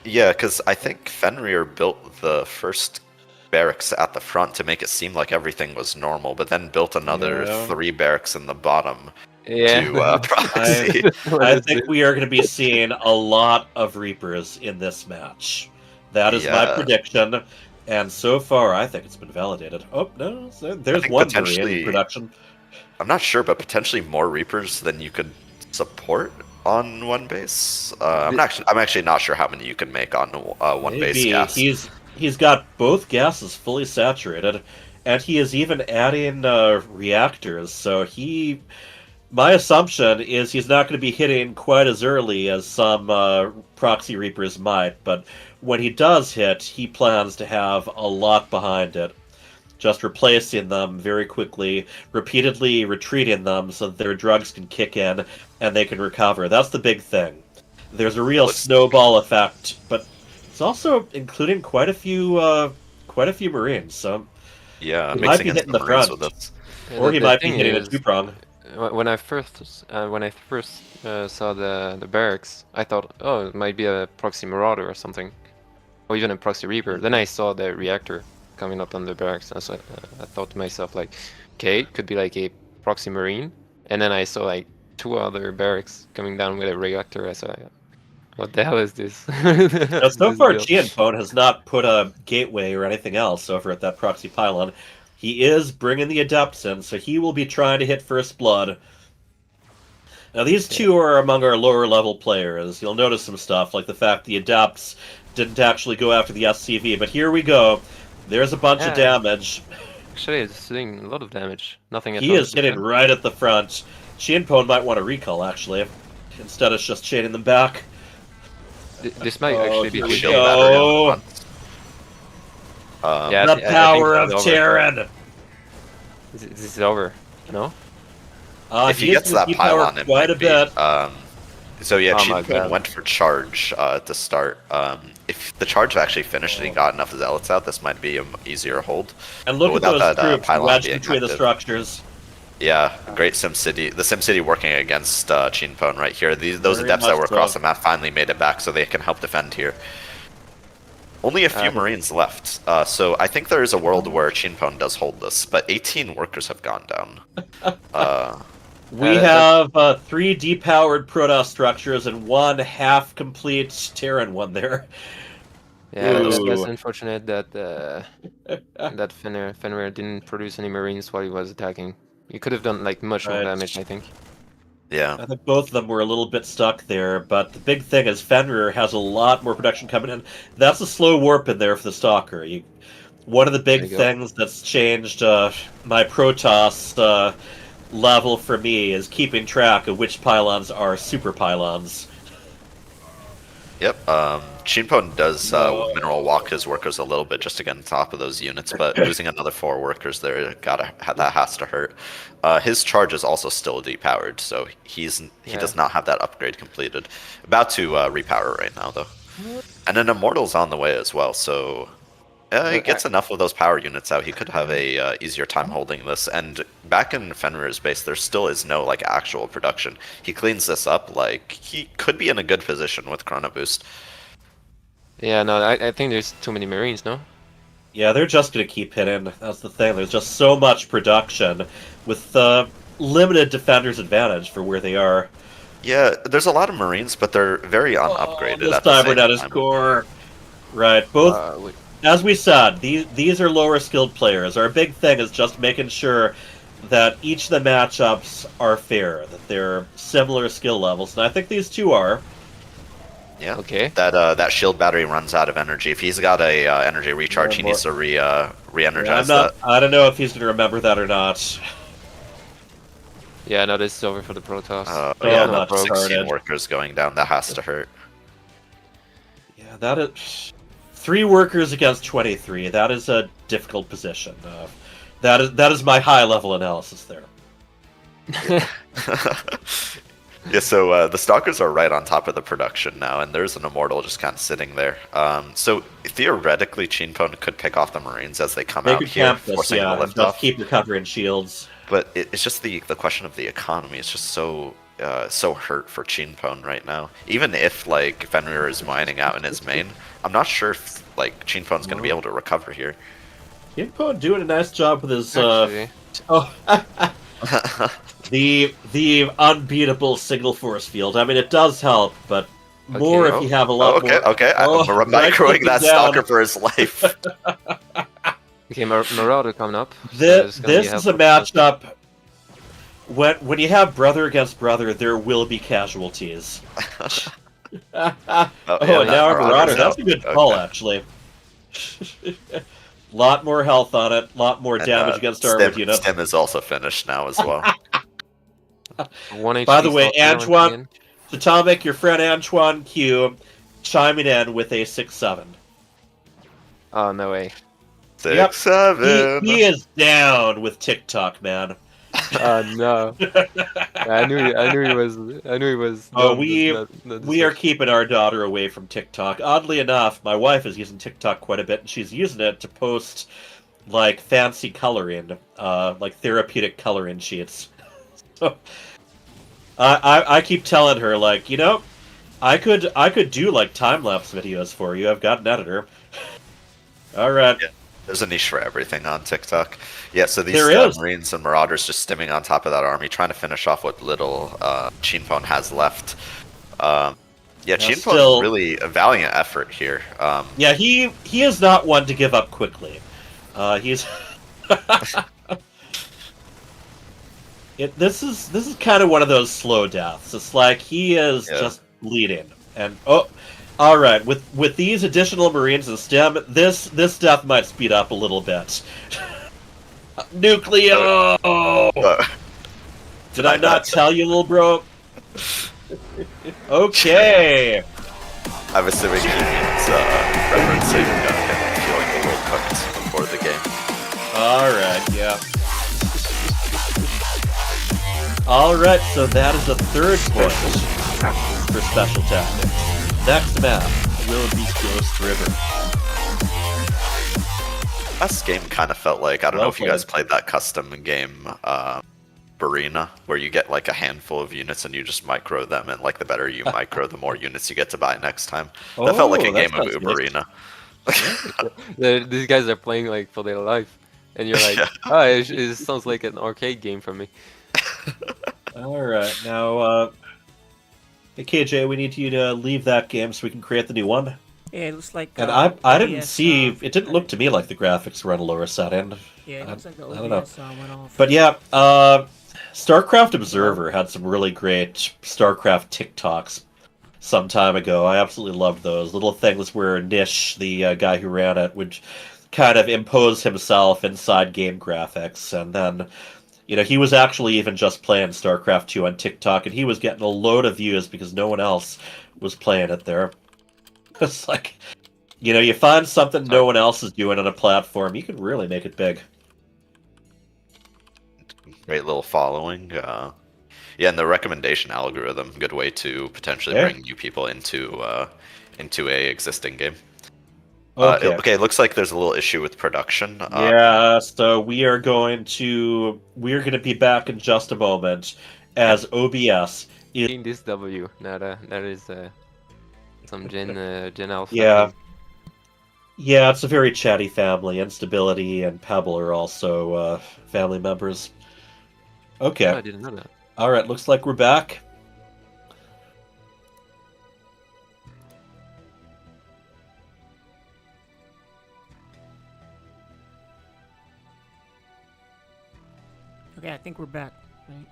S8: Yeah, because I think Fenrir built the first barracks at the front to make it seem like everything was normal, but then built another 3 barracks in the bottom. To proxy.
S1: I think we are going to be seeing a lot of Reapers in this match. That is my prediction, and so far I think it's been validated. Oh, no, there's one Marine in production.
S8: I'm not sure, but potentially more Reapers than you could support on one base. I'm actually not sure how many you can make on one base gas.
S1: He's got both gases fully saturated, and he is even adding reactors, so he My assumption is he's not going to be hitting quite as early as some proxy reapers might, but when he does hit, he plans to have a lot behind it. Just replacing them very quickly, repeatedly retreating them so that their drugs can kick in and they can recover. That's the big thing. There's a real snowball effect, but it's also including quite a few Marines. So
S8: yeah,
S1: he might be hitting the front, or he might be hitting a two-prong.
S9: When I first saw the barracks, I thought, oh, it might be a proxy marauder or something, or even a proxy reaper. Then I saw the reactor coming up on the barracks, and so I thought to myself, like, okay, it could be like a proxy marine. And then I saw like 2 other barracks coming down with a reactor. I saw, what the hell is this?
S1: Now, so far, ChiefPwn has not put a gateway or anything else over at that proxy pylon. He is bringing the adepts in, so he will be trying to hit first blood. Now, these two are among our lower level players. You'll notice some stuff, like the fact the adepts didn't actually go after the SCV, but here we go. There's a bunch of damage.
S9: Actually, it's doing a lot of damage. Nothing at all.
S1: He is hitting right at the front. ChiefPwn might want to recall, actually, instead of just chaining them back.
S9: This might actually be
S1: good. Oh, the power of Terran!
S9: This is over, no?
S8: If he gets that pylon, it
S1: quite
S8: might
S1: a bit.
S8: So yeah, ChiefPwn went for charge to start. If the charge actually finished and he got enough zealots out, this might be an easier hold.
S1: And look at those troops wedged between the structures.
S8: Yeah, great SimCity. The SimCity working against ChiefPwn right here. Those adepts that were across the map finally made it back, so they can help defend here. Only a few Marines left, so I think there is a world where ChiefPwn does hold this, but 18 workers have gone down.
S1: We have 3 depowered Protoss structures and 1 half-complete Terran one there.
S9: Yeah, it's unfortunate that that Fenrir didn't produce any Marines while he was attacking. He could have done like much more damage, I think.
S8: Yeah.
S1: I think both of them were a little bit stuck there, but the big thing is Fenrir has a lot more production coming in. That's a slow warp in there for the Stalker. One of the big things that's changed my Protoss level for me is keeping track of which pylons are super pylons.
S8: Yep, ChiefPwn does mineral walk his workers a little bit just to get on top of those units, but losing another 4 workers there, that has to hurt. His charge is also still depowered, so he does not have that upgrade completed. About to repower right now, though. And an Immortal's on the way as well, so he gets enough of those power units out, he could have a easier time holding this. And back in Fenrir's base, there still is no like actual production. He cleans this up, like he could be in a good position with Chrono Boost.
S9: Yeah, no, I think there's too many Marines, no?
S1: Yeah, they're just going to keep hitting. That's the thing. There's just so much production with limited defender's advantage for where they are.
S8: Yeah, there's a lot of Marines, but they're very unupgraded.
S1: This time we're not as core. Right, both. As we said, these are lower skilled players. Our big thing is just making sure that each of the matchups are fair, that they're similar skill levels, and I think these two are.
S8: Yeah. Okay. That shield battery runs out of energy. If he's got a energy recharge, he needs to re-energize that.
S1: I don't know if he's going to remember that or not.
S9: Yeah, no, this is over for the Protoss.
S8: Yeah, 16 workers going down. That has to hurt.
S1: Yeah, that is 3 workers against 23. That is a difficult position. That is my high level analysis there.
S8: Yeah, so the Stalkers are right on top of the production now, and there's an Immortal just kind of sitting there. So theoretically, ChiefPwn could pick off the Marines as they come out here, forcing the lift off.
S1: Keep recovering shields.
S8: But it's just the question of the economy. It's just so hurt for ChiefPwn right now. Even if like Fenrir is mining out in his main, I'm not sure if like ChiefPwn's going to be able to recover here.
S1: ChiefPwn doing a nice job with his the unbeatable single force field. I mean, it does help, but more if you have a lot more.
S8: Okay. I'm microing that Stalker for his life.
S9: Okay, Marauder coming up.
S1: This is a matchup. When you have brother against brother, there will be casualties. Now Marauder. That's a good call, actually. Lot more health on it. Lot more damage against armored units.
S8: Stim is also finished now as well.
S9: 1
S1: By the
S9: HP
S1: way,
S9: Salt Tower
S1: Antoine,
S9: again.
S1: Atomic, your friend Antoine Q, chiming in with a 6-7.
S9: Oh, no way.
S8: 6-7.
S1: He is down with TikTok, man.
S9: No. I knew he was.
S1: Oh,
S9: done,
S1: we
S9: but not this
S1: we are
S9: much.
S1: keeping our daughter away from TikTok. Oddly enough, my wife is using TikTok quite a bit, and she's using it to post like fancy coloring, like therapeutic coloring sheets. So I keep telling her, like, you know, I could do like time lapse videos for you. I've got an editor. All right.
S8: Yeah, there's a niche for everything on TikTok. Yeah, so these
S1: There is.
S8: Marines and Marauders just stimming on top of that army, trying to finish off what little ChiefPwn has left. Yeah, ChiefPwn
S1: still-
S8: is really a valiant effort here.
S1: Yeah, he is not one to give up quickly. He's this is kind of one of those slow deaths. It's like he is just bleeding, and all right. With these additional Marines and stem, this death might speed up a little bit. Nucleo! Did I not tell you, little bro? Okay.
S8: I'm assuming he means referencing him feeling a little cooked before the game.
S1: Alright, yeah. Alright, so that is a third point for Special Tactics. Next map will be Ghost River.
S8: Last game kind of felt like, I don't know if you guys played that custom game, Barina, where you get like a handful of units and you just micro them, and like the better you micro, the more units you get to buy next time. That felt like a game of Barina.
S9: These guys are playing like for their life, and you're like, oh, it sounds like an arcade game for me.
S1: Alright, now, hey KJ, we need you to leave that game so we can create the new one.
S7: Yeah, it looks like.
S1: And I didn't see. It didn't look to me like the graphics were on a lower setting.
S7: Yeah, it looks like the
S1: I don't know.
S7: OBS went off.
S1: But yeah, StarCraft Observer had some really great StarCraft TikToks some time ago. I absolutely loved those little things where Nish, the guy who ran it, would kind of impose himself inside game graphics, and then, you know, he was actually even just playing StarCraft 2 on TikTok, and he was getting a load of views because no one else was playing it there. It's like, you know, you find something no one else is doing on a platform, you can really make it big.
S8: Great little following. Yeah, and the recommendation algorithm, good way to potentially bring new people into a existing game. Okay, looks like there's a little issue with production.
S1: Yeah, so we are going to be back in just a moment as OBS is
S9: In this W, that is some Gen Alpha.
S1: Yeah. Yeah, it's a very chatty family. Instability and Pebble are also family members. Okay.
S9: Oh, I didn't know that.
S1: Alright, looks like we're back.
S7: Okay, I think we're back. Right?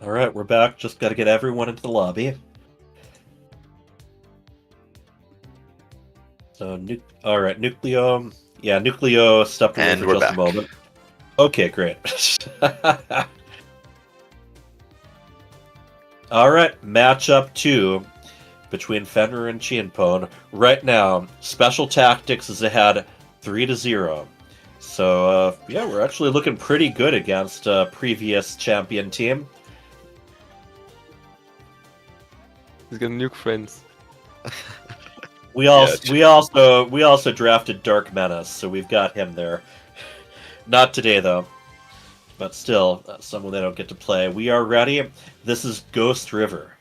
S1: Alright, we're back. Just gotta get everyone into the lobby. So, alright, Nucleo. Yeah, Nucleo stepped away for just a moment. Okay, great. Alright, matchup 2 between Fenrir and ChiefPwn. Right now, Special Tactics is ahead 3-0. So, yeah, we're actually looking pretty good against a previous champion team.
S9: He's got nuke friends.
S1: We also drafted Dark Menace, so we've got him there. Not today though, but still someone they don't get to play. We are ready. This is Ghost River,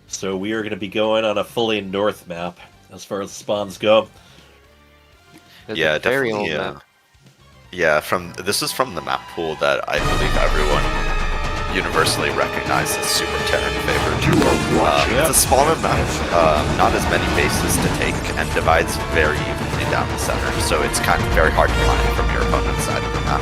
S1: so we are going to be going on a fully north map as far as spawns go.
S8: Yeah, definitely. Yeah, this is from the map pool that I believe everyone universally recognizes Super Terran favored. It's a smaller map, not as many bases to take, and divides very evenly down the center, so it's kind of very hard to climb from your opponent's side of the map.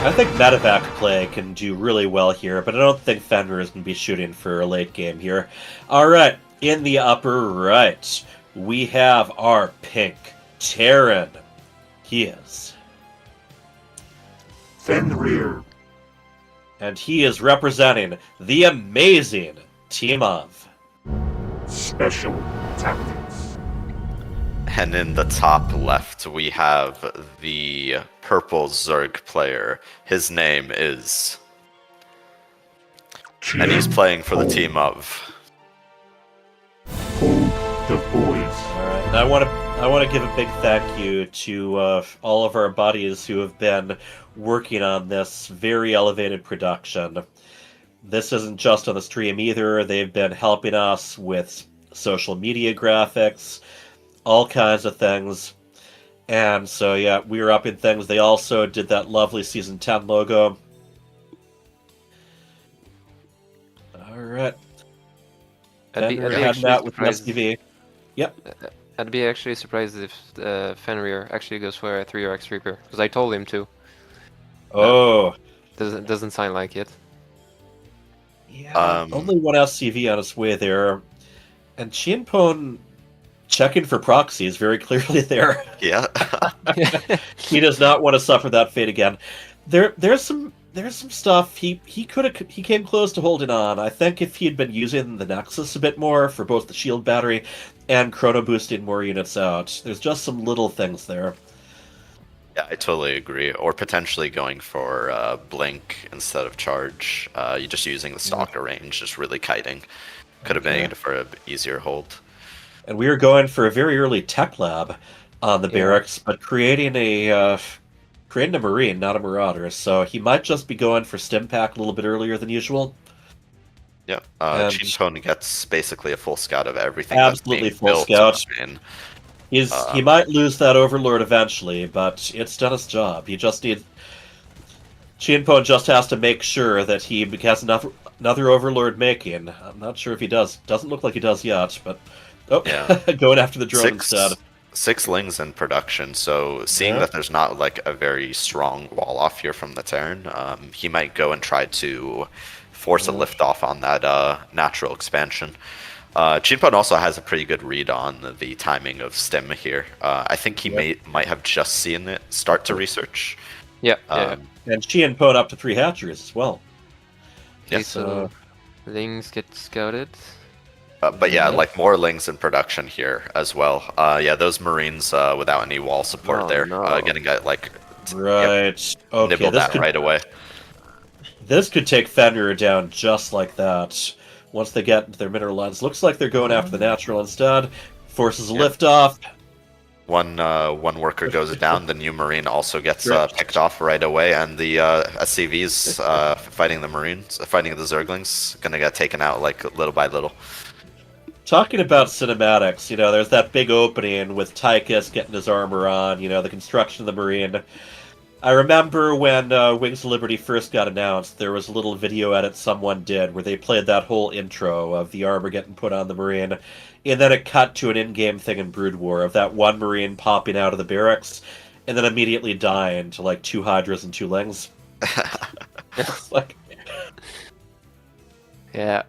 S1: I think medevac play can do really well here, but I don't think Fenrir is going to be shooting for a late game here. Alright, in the upper right, we have our pink Terran. He is
S4: Fenrir.
S1: And he is representing the amazing team of
S4: SpecialTactics.
S8: And in the top left, we have the purple Zerg player. His name is... And he's playing for the team of...
S4: PulledTheBoys.
S1: Alright, and I want to give a big thank you to all of our buddies who have been working on this very elevated production. This isn't just on the stream either. They've been helping us with social media graphics, all kinds of things. And so, yeah, we were up in things. They also did that lovely Season 10 logo. Alright.
S9: I'd be
S1: Heading
S9: actually
S1: out with
S9: surprised.
S1: SCV. Yep.
S9: I'd be actually surprised if Fenrir actually goes for a 3RX Reaper, because I told him to.
S1: Oh.
S9: Doesn't sound like it.
S1: Yeah, only one SCV on its way there. And ChiefPwn checking for proxies very clearly there.
S8: Yeah.
S1: He does not want to suffer that fate again. There's some stuff he came close to holding on. I think if he'd been using the Nexus a bit more for both the shield battery and chrono boosting more units out, there's just some little things there.
S8: Yeah, I totally agree. Or potentially going for Blink instead of Charge. You're just using the Stalker range, just really kiting. Could have been for an easier hold.
S1: And we were going for a very early tech lab on the barracks, but creating a Marine, not a Marauder. So he might just be going for Stim Pack a little bit earlier than usual.
S8: Yeah, ChiefPwn gets basically a full scout of everything.
S1: Absolutely
S8: that's being
S1: full
S8: built
S1: scout.
S8: in.
S1: He might lose that Overlord eventually, but it's done its job. He just needs... ChiefPwn just has to make sure that he has another Overlord making. I'm not sure if he does. Doesn't look like he does yet, but... Oh, yeah. Going after the drone instead.
S8: 6 Lings in production, so seeing that there's not like a very strong wall off here from the Terran, he might go and try to force a lift off on that natural expansion. ChiefPwn also has a pretty good read on the timing of Stim here. I think he might have just seen it start to research.
S9: Yeah.
S1: And ChiefPwn up to 3 hatcheries as well.
S9: Okay, so Lings get scouted.
S8: But yeah, like more Lings in production here as well. Yeah, those Marines without any wall support getting like nibbled that right away.
S1: This could take Fenrir down just like that. Once they get into their mineral lines, looks like they're going after the natural instead. Forces a lift off.
S8: One worker goes down. The new Marine also gets picked off right away, and the SCVs fighting the Marines, fighting the Zerglings, gonna get taken out like little by little.
S1: Talking about cinematics, there's that big opening with Tychus getting his armor on, the construction of the Marine. I remember when Wings of Liberty first got announced, there was a little video edit someone did where they played that whole intro of the armor getting put on the Marine, and then it cut to an in-game thing in Brood War of that one Marine popping out of the barracks, and then immediately dying to like 2 Hydras and 2 Lings.
S9: Yeah.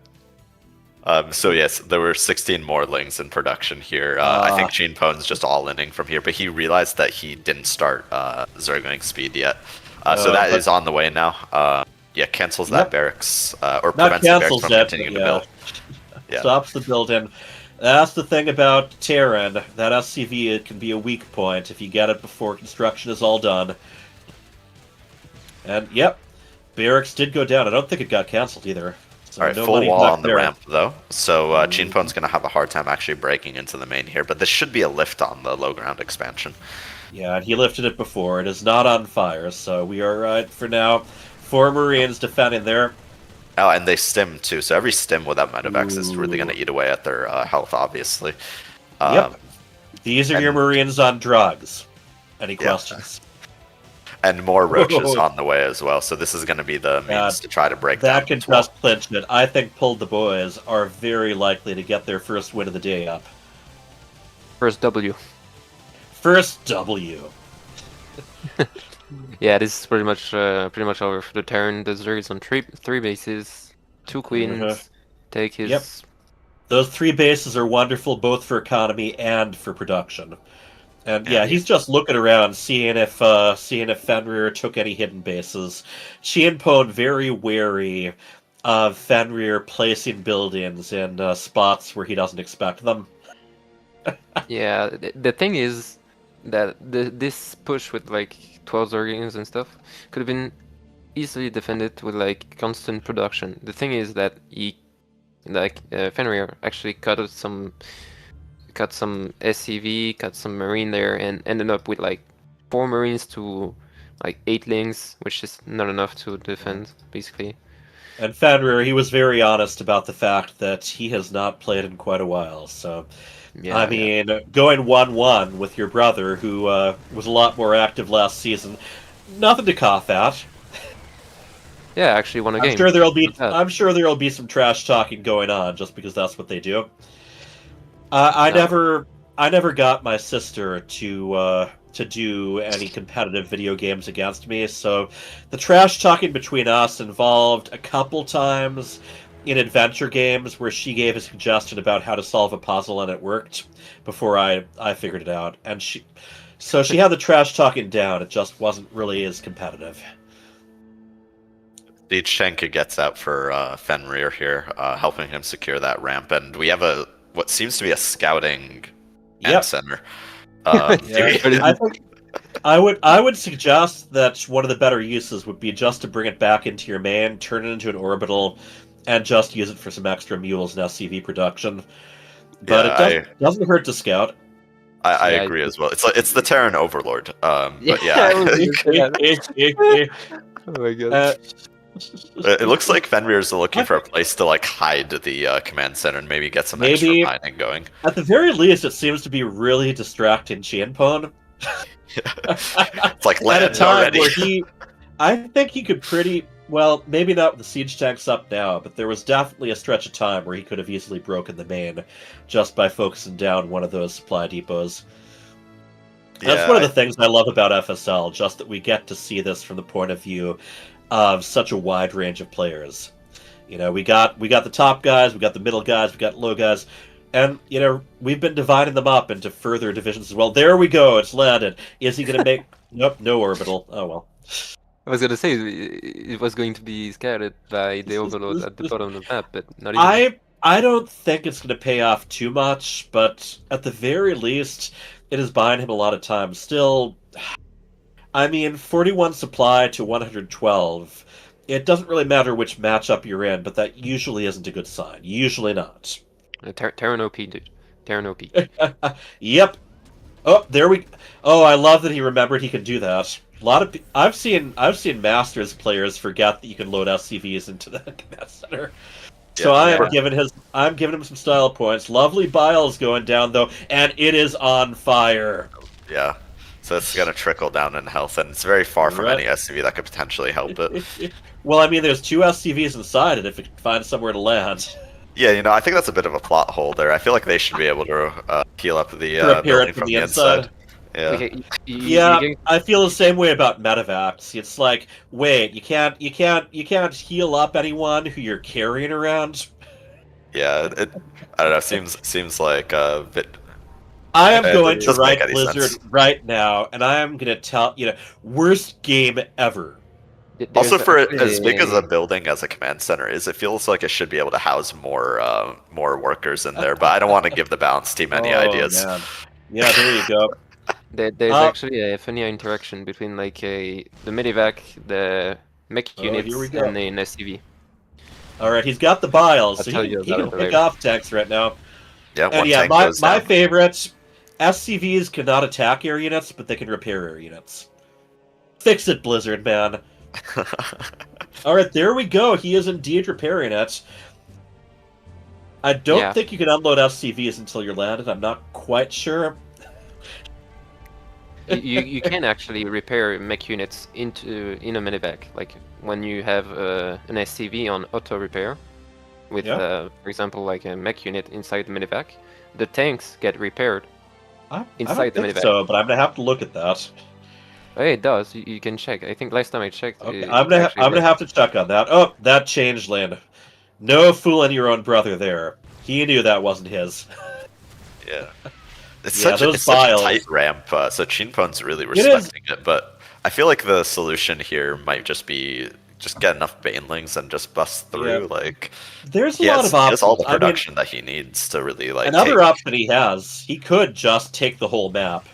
S8: So yes, there were 16 more Lings in production here. I think ChiefPwn's just all-inning from here, but he realized that he didn't start Zergling speed yet. So that is on the way now. Cancels that barracks, or prevents the barracks from continuing to build.
S1: Stops the build-in. That's the thing about Terran. That SCV, it can be a weak point if you get it before construction is all done. And, barracks did go down. I don't think it got cancelled either. So
S8: Alright, full wall on the ramp, though. So ChiefPwn's going to have a hard time actually breaking into the main here, but this should be a lift on the low ground expansion.
S1: Yeah, and he lifted it before. It is not on fire, so we are right for now. 4 Marines defending there.
S8: Oh, and they stim, too, so every stim without medevacs is really going to eat away at their health, obviously.
S1: These are your Marines on drugs. Any questions?
S8: And more roaches on the way as well. So this is going to be the means to try to break
S1: that
S8: down
S1: can just clinch it. I think PulledTheBoys are very likely to get their first win of the day up.
S9: First W.
S1: First W.
S9: Yeah, this is pretty much over for the Terran. There's on three bases, 2 queens. Take his.
S1: Yep. Those 3 bases are wonderful both for economy and for production. And yeah, he's just looking around, seeing if Fenrir took any hidden bases. ChiefPwn very wary of Fenrir placing buildings in spots where he doesn't expect them.
S9: Yeah, the thing is that this push with like 12 Zerglings and stuff could have been easily defended with like constant production. The thing is that Fenrir actually cut some SCV, cut some Marine there, and ended up with like 4 Marines to like 8 Lings, which is not enough to defend, basically.
S1: And Fenrir, he was very honest about the fact that he has not played in quite a while, so...
S9: Yeah,
S1: I mean, going 1-1 with your brother, who was a lot more active last season, nothing to cough at.
S9: Yeah, actually won a game.
S1: I'm sure there'll be some trash talking going on, just because that's what they do. I never got my sister to do any competitive video games against me, so the trash talking between us involved a couple times in adventure games where she gave a suggestion about how to solve a puzzle and it worked before I figured it out. And she had the trash talking down, it just wasn't really as competitive.
S8: Shenka gets out for Fenrir here, helping him secure that ramp, and we have what seems to be a scouting end center.
S1: I think I would suggest that one of the better uses would be just to bring it back into your main, turn it into an orbital, and just use it for some extra mules and SCV production. But it doesn't hurt to scout.
S8: I agree as well. It's the Terran Overlord. But yeah.
S9: Oh my god.
S8: It looks like Fenrir's looking for a place to like hide the command center and maybe get some extra mining going.
S1: At the very least, it seems to be really distracting ChiefPwn.
S8: It's like land already.
S1: I think he could well, maybe not with the siege tanks up now, but there was definitely a stretch of time where he could have easily broken the main just by focusing down one of those supply depots. That's one of the things I love about FSL, just that we get to see this from the point of view of such a wide range of players. You know, we got the top guys, we got the middle guys, we got low guys, and you know, we've been dividing them up into further divisions as well. There we go, it's landed. Is he gonna make nope, no orbital. Oh well.
S9: I was gonna say it was going to be scattered by the overload at the bottom of the map, but not even.
S1: I don't think it's gonna pay off too much, but at the very least, it is buying him a lot of time. Still, I mean, 41 supply to 112. It doesn't really matter which matchup you're in, but that usually isn't a good sign. Usually not.
S9: Terran OP, dude. Terran OP.
S1: Yep. Oh, there we. Oh, I love that he remembered he could do that. A lot of I've seen Masters players forget that you can load SCVs into the command center. So I'm giving him some style points. Lovely Bile's going down though, and it is on fire.
S8: Yeah. So it's gonna trickle down in health, and it's very far from any SCV that could potentially help it.
S1: Well, I mean, there's 2 SCVs inside it if it can find somewhere to land.
S8: Yeah, you know, I think that's a bit of a plot hole there. I feel like they should be able to heal up the building from the inside. Yeah.
S9: Okay,
S1: I feel the same way about medevacs. It's like, wait, you can't heal up anyone who you're carrying around.
S8: Yeah, I don't know. Seems like a bit.
S1: I am going to write Blizzard right now, and I am going to tell worst game ever.
S8: Also, for as big as a building as a command center is, it feels like it should be able to house more workers in there. But I don't want to give the balance team any ideas.
S1: Man. Yeah, there you go.
S9: There's actually a funny interaction between like the medevac, the mech units, and an SCV.
S1: All right, he's got the biles, so he can pick off tanks right now.
S8: Yeah,
S1: and yeah, my favorite, SCVs cannot attack air units, but they can repair air units. Fix it, Blizzard, man. All right, there we go. He is indeed repairing it. I don't think you can unload SCVs until you're landed. I'm not quite sure.
S9: You can actually repair mech units in a medevac. Like when you have an SCV on auto repair, with for example like a mech unit inside the medevac, the tanks get repaired inside the medevac.
S1: So, but I'm gonna have to look at that.
S9: Hey, it does. You can check. I think last time I checked.
S1: Okay, I'm gonna have to check on that. Oh, that changed land. No fooling your own brother there. He knew that wasn't his.
S8: Yeah. It's such a tight ramp, so ChiefPwn's really respecting it, but I feel like the solution here might just be get enough banelings and just bust through. Like,
S1: there's a lot of options.
S8: He has all the production that he needs to really like.
S1: Another option he has, he could just take the whole map.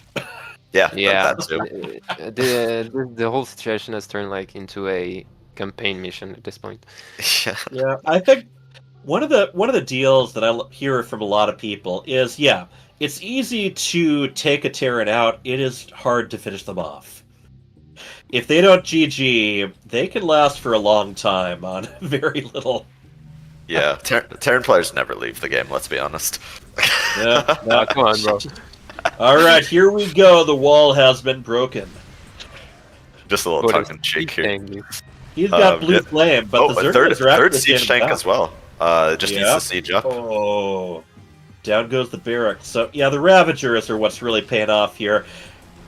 S8: Yeah.
S9: The whole situation has turned like into a campaign mission at this point.
S1: Yeah, I think one of the deals that I hear from a lot of people is, it's easy to take a Terran out. It is hard to finish them off. If they don't GG, they can last for a long time on very little.
S8: Yeah, Terran players never leave the game, let's be honest.
S1: Yeah,
S9: no, come on, bro.
S1: Alright, here we go. The wall has been broken.
S8: Just a little tongue-in-cheek here.
S1: He's got blue flame, but the Zergos are
S8: third siege tank as well. It just needs to siege up.
S1: Oh. Down goes the barracks. So, yeah, the Ravagers are what's really paying off here.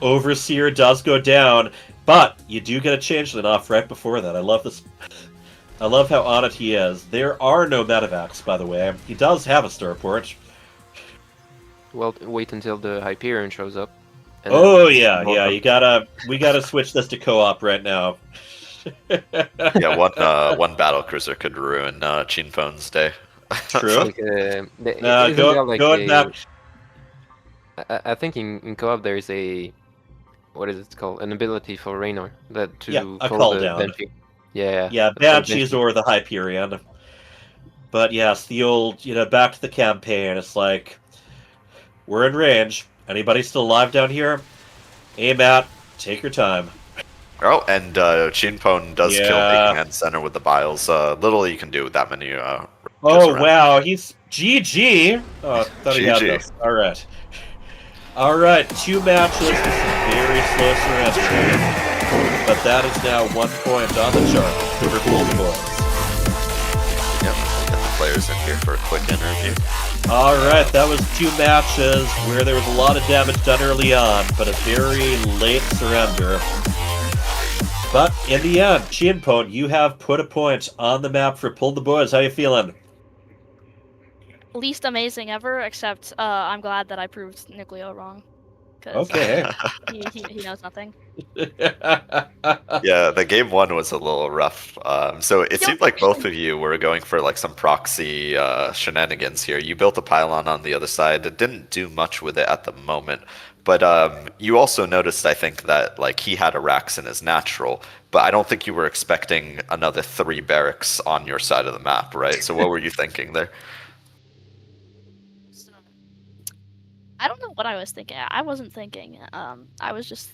S1: Overseer does go down, but you do get a changeling off right before that. I love this. I love how on it he is. There are no medevacs, by the way. He does have a starport.
S9: Well, wait until the Hyperion shows up.
S1: Oh, yeah. We gotta switch this to co-op right now.
S8: Yeah, one battle cruiser could ruin ChiefPwn's day.
S1: True.
S9: Going back. I think in co-op there is what is it called? An ability for Raynor to
S1: call down.
S9: Banshee. Yeah.
S1: Yeah, Banshees or the Hyperion. But yes, the old, back to the campaign. It's like, we're in range. Anybody still alive down here? Aim at. Take your time.
S8: Oh, and ChiefPwn does kill the command center with the biles. Little you can do with that many.
S1: Wow, he's GG. Oh, thought he had this. All right, 2 matches. This is very slow surrender, but that is now 1 point on the chart for PulledTheBoys.
S8: Yep, get the players in here for a quick interview.
S1: All right, that was 2 matches where there was a lot of damage done early on, but a very late surrender. But in the end, ChiefPwn, you have put a point on the map for PulledTheBoys. How you feeling?
S11: Least amazing ever, except I'm glad that I proved Nucleo wrong.
S1: Okay.
S11: He knows nothing.
S8: Yeah, the game 1 was a little rough. So it seemed like both of you were going for like some proxy shenanigans here. You built a pylon on the other side. It didn't do much with it at the moment. But you also noticed, I think, that like he had a Rax in his natural, but I don't think you were expecting another 3 barracks on your side of the map, right? So what were you thinking there?
S11: I don't know what I was thinking. I wasn't thinking. I was just.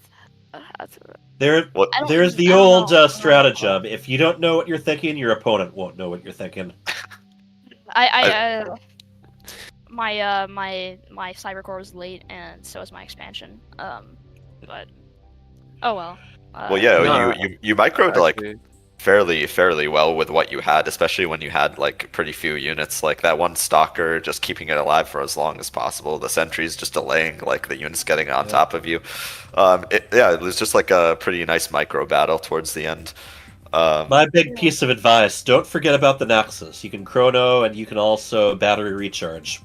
S1: There's the old stratagem. If you don't know what you're thinking, your opponent won't know what you're thinking.
S11: My Cybercore was late, and so was my expansion. But oh well.
S8: Well, yeah, you microed like fairly well with what you had, especially when you had like pretty few units, like that one stalker just keeping it alive for as long as possible, the sentries just delaying like the units getting on top of you. It was just like a pretty nice micro battle towards the end.
S1: My big piece of advice: don't forget about the Nexus. You can chrono, and you can also battery recharge.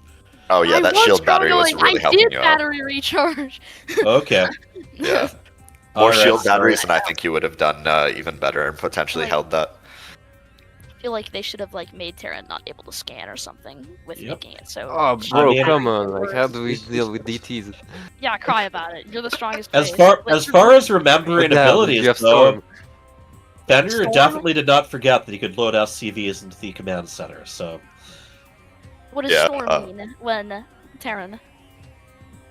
S8: Oh yeah, that shield battery was really helping you out.
S11: Battery recharge.
S1: Okay.
S8: Yeah. More shield batteries, and I think you would have done even better and potentially held that.
S11: I feel like they should have like made Terran not able to scan or something with making it so.
S9: Oh, bro, come on! Like, how do we deal with DTs?
S11: Yeah, cry about it. You're the strongest.
S1: As far as remembering abilities, though, Fenrir definitely did not forget that he could load SCVs into the command center. So.
S11: What does Storm mean when Terran?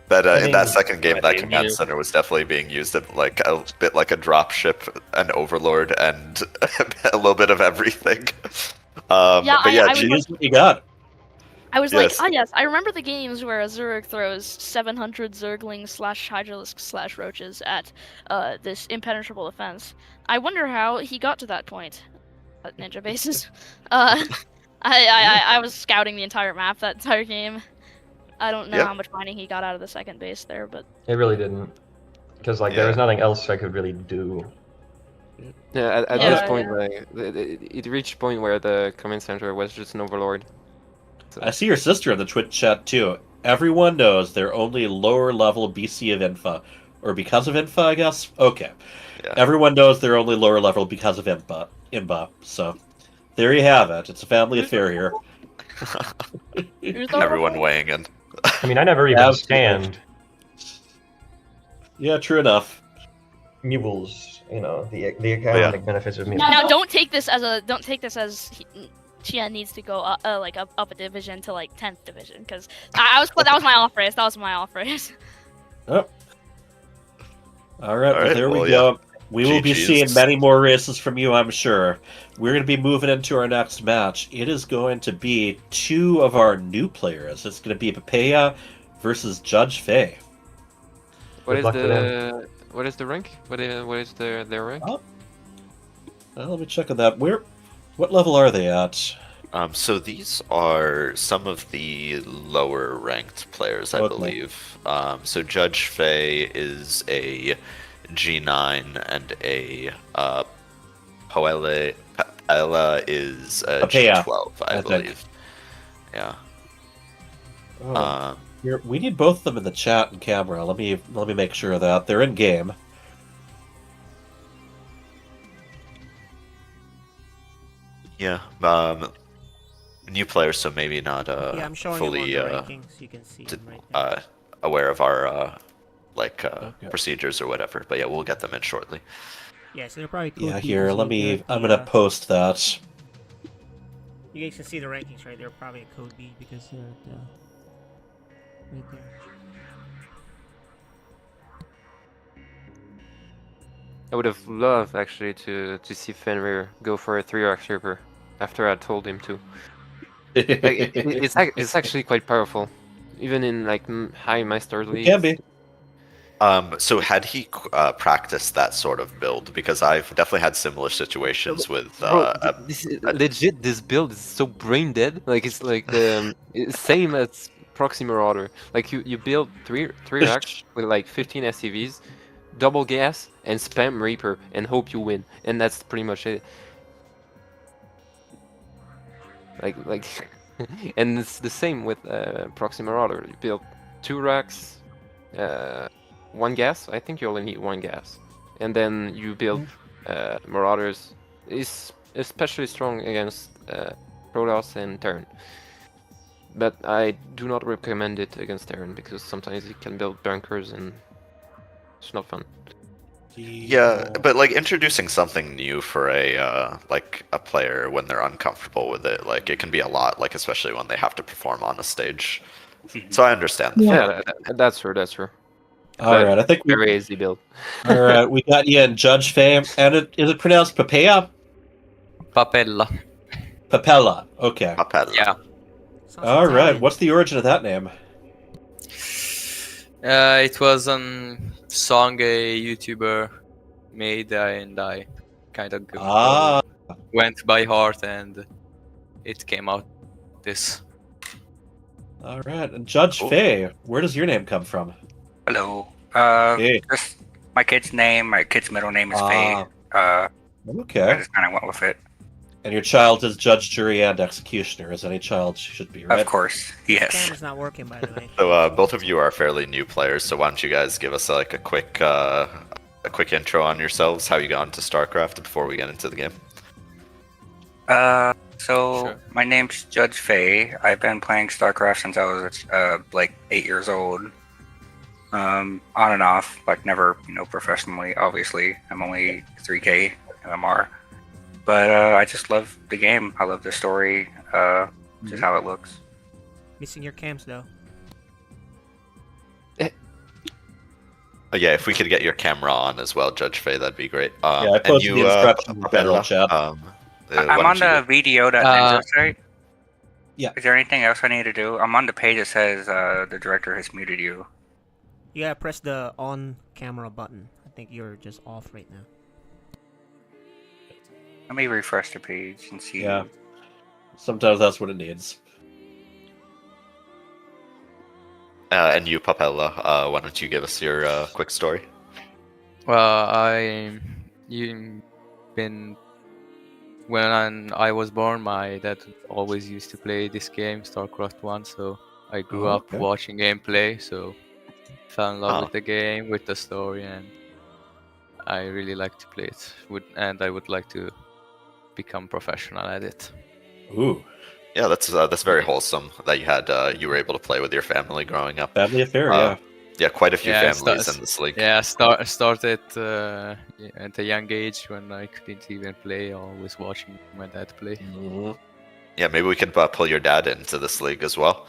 S8: That in that second game, that command center was definitely being used as like a bit like a dropship, an overlord, and a little bit of everything. But yeah,
S1: what you got.
S11: I was
S8: Yes.
S11: like, yes, I remember the games where a Zurich throws 700 Zerglings / Hydralisks / Roaches at this impenetrable defense. I wonder how he got to that point at Ninja Bases. I was scouting the entire map that entire game. I don't know how much mining he got out of the second base there, but...
S12: It really didn't. Because, like, there was nothing else I could really do.
S9: Yeah, at this point, like, it reached a point where the command center was just an overlord. So.
S1: I see your sister in the Twitch chat too. Everyone knows they're only lower level BC of Infa. Or because of Infa, I guess? Okay. Yeah. Everyone knows they're only lower level because of Imba. So, there you have it. It's a family affair here.
S8: Everyone weighing in.
S12: I mean, I never even scanned.
S1: Yeah, true enough.
S12: Mules, you know, the economic benefits of mules.
S11: Now, don't take this as Chia needs to go up a division to like 10th division, because that was my off race.
S1: Oh. All right, well, there we go. We will be seeing many more races from you, I'm sure. We're going to be moving into our next match. It is going to be 2 of our new players. It's going to be Papella versus JudgeFae.
S9: What is the rank? What is their rank?
S1: Oh. Well, let me check on that. What level are they at?
S8: So these are some of the lower ranked players, I believe. So JudgeFae is a G9 and a Papella is a G12, I believe. Yeah.
S1: Oh. We need both of them in the chat and camera. Let me make sure of that they're in game.
S8: Yeah. New players, so maybe not
S7: I'm showing
S8: fully
S7: them on the rankings. You can see them right there.
S8: Aware of our procedures or whatever. But yeah, we'll get them in shortly.
S7: Yeah, so they're probably cool.
S1: Yeah, here, I'm gonna post that.
S7: You guys can see the rankings right there. Probably a code B because they're right there.
S9: I would have loved actually to see Fenrir go for a 3-arc Reaper after I told him to. It's actually quite powerful, even in like high master leagues.
S1: It can be.
S8: So had he practiced that sort of build? Because I've definitely had similar situations with.
S9: Legit, this build is so brain dead. Like it's like the same as Proxy Marauder. Like you build three racks with like 15 SCVs, double gas, and spam Reaper and hope you win, and that's pretty much it. Like, and it's the same with Proxy Marauder. You build 2 racks. 1 gas. I think you only need 1 gas, and then you build Marauders. Is especially strong against Protoss and Terran, but I do not recommend it against Terran because sometimes you can build bunkers and it's not fun.
S8: Yeah, but like introducing something new for a player when they're uncomfortable with it, like it can be a lot. Like especially when they have to perform on a stage. So I understand.
S9: That's true.
S1: All right, I think
S9: very easy build.
S1: All right, we got you in JudgeFae, and is it pronounced Papella?
S13: Papella.
S1: Papella. Okay.
S8: Papella.
S13: Yeah.
S1: All right. What's the origin of that name?
S13: It was a song a YouTuber made, and I kind of went by heart, and it came out this.
S1: All right, and JudgeFae, where does your name come from?
S14: Hello. Just my kid's name. My kid's middle name is Faye.
S1: Okay.
S14: I just kind of went with it.
S1: And your child is judge, jury, and executioner, as any child should be, right?
S14: Of course, yes.
S7: This camera's not working, by the way.
S8: So both of you are fairly new players, so why don't you guys give us like a quick intro on yourselves, how you got into StarCraft before we get into the game?
S14: So my name's JudgeFae. I've been playing StarCraft since I was like 8 years old. On and off, like never, professionally. Obviously, I'm only 3K MMR, but I just love the game. I love the story, just how it looks.
S7: Missing your cams though.
S8: Yeah, if we could get your camera on as well, JudgeFae, that'd be great.
S1: I posted the instructions in the general chat.
S14: I'm on the video that Ninja site.
S1: Yeah.
S14: Is there anything else I need to do? I'm on the page that says the director has muted you.
S7: You gotta press the on camera button. I think you're just off right now.
S14: Let me refresh the page and see.
S1: Yeah. Sometimes that's what it needs.
S8: And you, Papella, why don't you give us your quick story?
S13: Well, when I was born, my dad always used to play this game, StarCraft 1, so I grew up watching gameplay, so fell in love with the game, with the story, and I really like to play it. And I would like to become professional at it.
S1: Ooh.
S8: Yeah, that's very wholesome that you were able to play with your family growing up.
S1: Family affair, yeah.
S8: Yeah, quite a few families in this league.
S13: Yeah, started at a young age when I couldn't even play. Always watching my dad play.
S1: Mm-hmm.
S8: Yeah, maybe we could pull your dad into this league as well.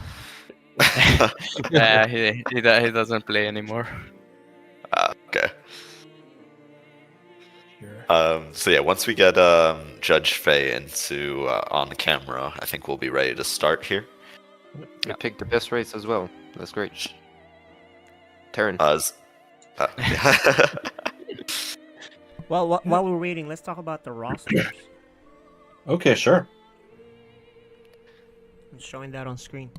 S13: Yeah, he doesn't play anymore.
S8: Okay. So yeah, once we get JudgeFae into on camera, I think we'll be ready to start here.
S9: You picked the best race as well. That's great. Terran.
S7: Well, while we're waiting, let's talk about the rosters.
S1: Okay, sure.
S7: I'm showing that on screen.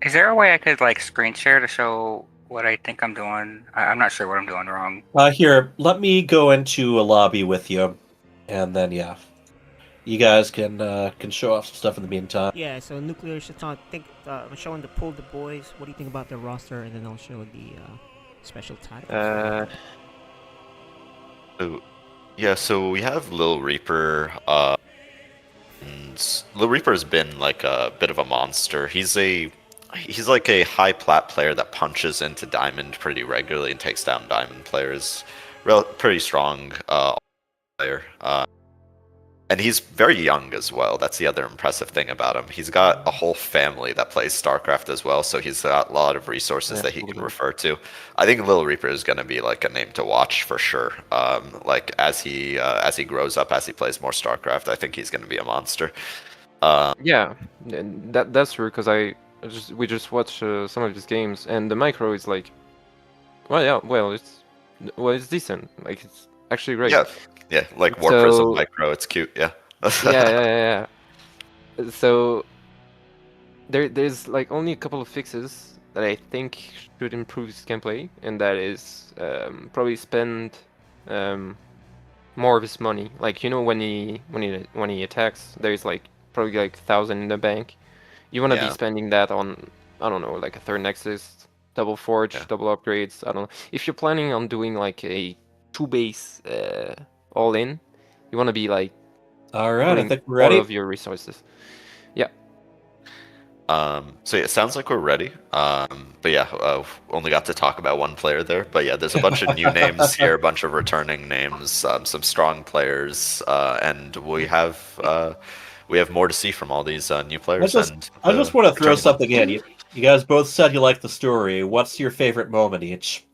S14: Is there a way I could like screen share to show what I think I'm doing? I'm not sure what I'm doing wrong.
S1: Here, let me go into a lobby with you, and then yeah, you guys can show off some stuff in the meantime.
S7: Yeah, so Nuclear Shaitan, I'm showing the PulledTheBoys. What do you think about the roster? And then I'll show the SpecialTactics.
S8: Yeah, so we have LittleReaper. And LittleReaper has been like a bit of a monster. He's like a high plat player that punches into diamond pretty regularly and takes down diamond players. Pretty strong player. And he's very young as well. That's the other impressive thing about him. He's got a whole family that plays StarCraft as well, so he's got a lot of resources that he can refer to. I think LittleReaper is going to be like a name to watch for sure. Like as he grows up, as he plays more StarCraft, I think he's going to be a monster.
S9: Yeah, that's true because we just watched some of his games, and the micro is like, it's decent. Like it's actually great.
S8: Yeah, like War Prism micro, it's cute. Yeah.
S9: yeah. So there's like only a couple of fixes that I think should improve his gameplay, and that is probably spend more of his money. Like when he attacks, there's like probably like 1,000 in the bank. You want to be spending that on, I don't know, like a third Nexus, double Forge, double upgrades. I don't know. If you're planning on doing like a 2-base all in, you want to be like,
S1: all right, I think we're ready.
S9: All of your resources. Yeah.
S8: So yeah, it sounds like we're ready. But yeah, only got to talk about one player there. But yeah, there's a bunch of new names here, a bunch of returning names, some strong players, and we have more to see from all these new players.
S1: I just want to throw something in. You guys both said you liked the story. What's your favorite moment each?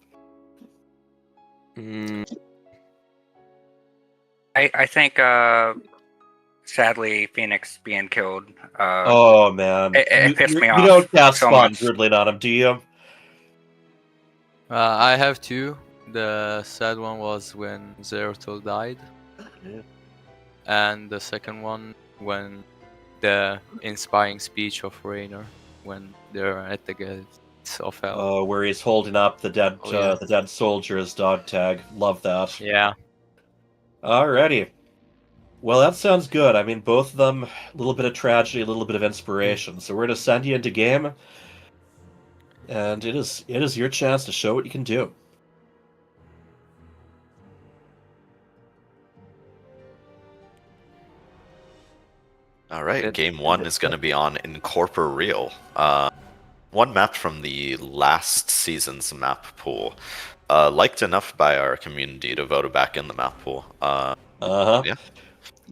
S14: I think, sadly, Phoenix being killed.
S1: Oh man,
S14: it pissed me off.
S1: You don't cast
S14: so
S1: Spawn
S14: much.
S1: brutally on him, do you?
S13: I have two. The sad one was when Zeratul died, and the second one when the inspiring speech of Raynor when they're at the gates of hell.
S1: Oh, where he's holding up the dead soldier's dog tag. Love that.
S13: Yeah.
S1: Alrighty. Well, that sounds good. I mean, both of them, a little bit of tragedy, a little bit of inspiration. So we're going to send you into game, and it is your chance to show what you can do.
S8: All right, game one is going to be on Incorporeal. One map from the last season's map pool. Liked enough by our community to vote it back in the map pool.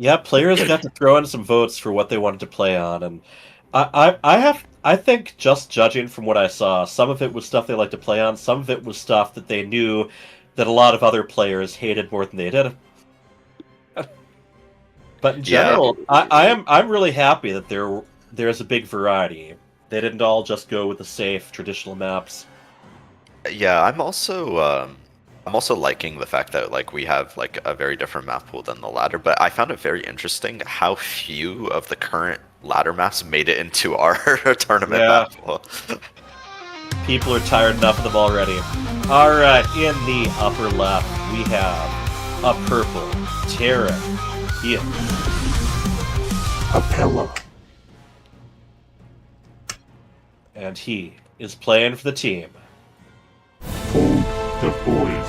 S1: Yeah, players got to throw in some votes for what they wanted to play on, and I think just judging from what I saw, some of it was stuff they liked to play on, some of it was stuff that they knew that a lot of other players hated more than they did. But in general, I'm really happy that there's a big variety. They didn't all just go with the safe traditional maps.
S8: Yeah, I'm also liking the fact that like we have like a very different map pool than the ladder, but I found it very interesting how few of the current ladder maps made it into our tournament map pool.
S1: People are tired enough of them already. Alright, in the upper left, we have a purple Terran. Yeah.
S4: Papella.
S1: And he is playing for the team.
S4: PulledTheBoys.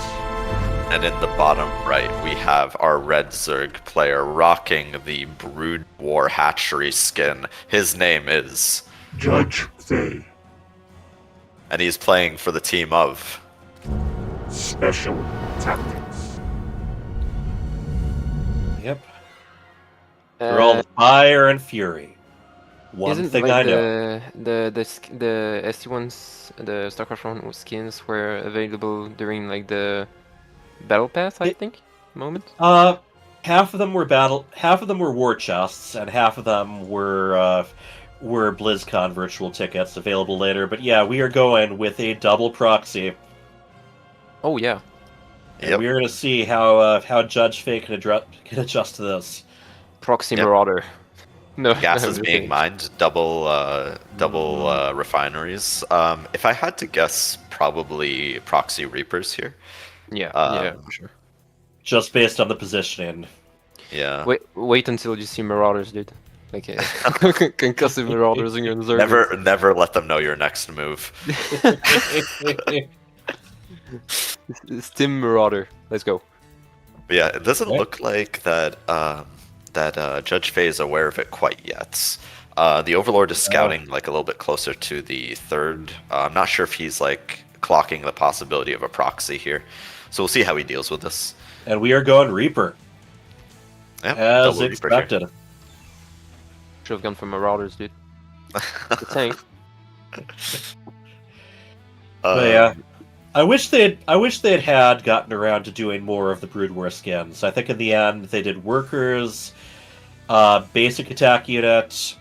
S8: And in the bottom right, we have our red Zerg player rocking the Brood War Hatchery skin. His name is
S4: JudgeFae.
S8: And he's playing for the team of
S4: SpecialTactics.
S1: Yep. They're all fire and fury. One
S9: Isn't
S1: thing
S9: like
S1: I know.
S9: the ST1s, the StarCraft 1 skins were available during like the battle pass, I think, moment.
S1: Half of them were war chests, and half of them were BlizzCon virtual tickets available later. But yeah, we are going with a double proxy.
S9: Oh yeah.
S1: And we're going to see how JudgeFae can adjust to this.
S9: Proxy Marauder. No,
S8: gas is being mined, double refineries. If I had to guess, probably proxy reapers here.
S9: Yeah, for sure.
S1: Just based on the positioning.
S8: Yeah.
S9: Wait until you see marauders, dude. Okay. Concussive marauders in your Zerg.
S8: Never let them know your next move.
S9: Stim marauder. Let's go.
S8: But yeah, it doesn't look like that. That JudgeFae is aware of it quite yet. The Overlord is scouting like a little bit closer to the third. I'm not sure if he's like clocking the possibility of a proxy here, so we'll see how he deals with this.
S1: And we are going Reaper, as expected.
S9: Should have gone for Marauders, dude. The tank.
S1: But yeah, I wish they had gotten around to doing more of the Brood War skins. I think in the end they did workers, basic attack unit,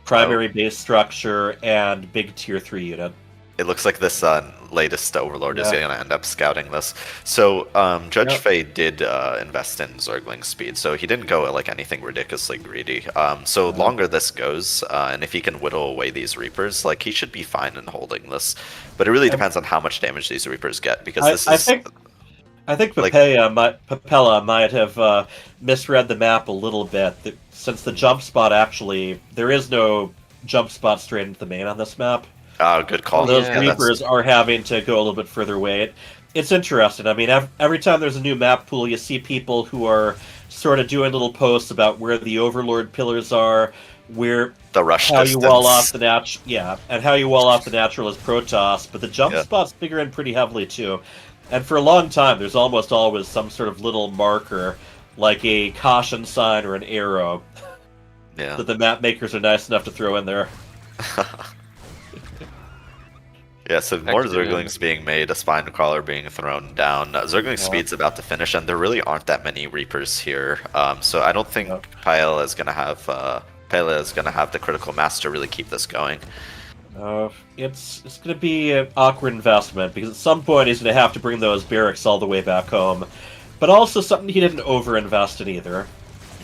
S1: primary base structure, and big tier 3 unit.
S8: It looks like this latest Overlord is going to end up scouting this. So JudgeFae did invest in Zergling speed, so he didn't go like anything ridiculously greedy. So longer this goes, and if he can whittle away these Reapers, like he should be fine in holding this. But it really depends on how much damage these Reapers get, because I think
S1: Papella might have misread the map a little bit. Since the jump spot there is no jump spot straight into the main on this map.
S8: Good call.
S1: Those Reapers are having to go a little bit further away. It's interesting. I mean, every time there's a new map pool, you see people who are sort of doing little posts about where the Overlord pillars are, where
S8: the rush
S1: how
S8: distance.
S1: You wall off the and how you wall off the natural as Protoss. But the jump spots figure in pretty heavily too. And for a long time, there's almost always some sort of little marker, like a caution sign or an arrow, that the map makers are nice enough to throw in there.
S8: Yeah, so more Zerglings being made, a Spine Crawler being thrown down. Zergling speed's about to finish, and there really aren't that many Reapers here. So I don't think Papella is going to have the critical mass to really keep this going.
S1: It's going to be an awkward investment, because at some point he's going to have to bring those barracks all the way back home. But also something he didn't overinvest in either.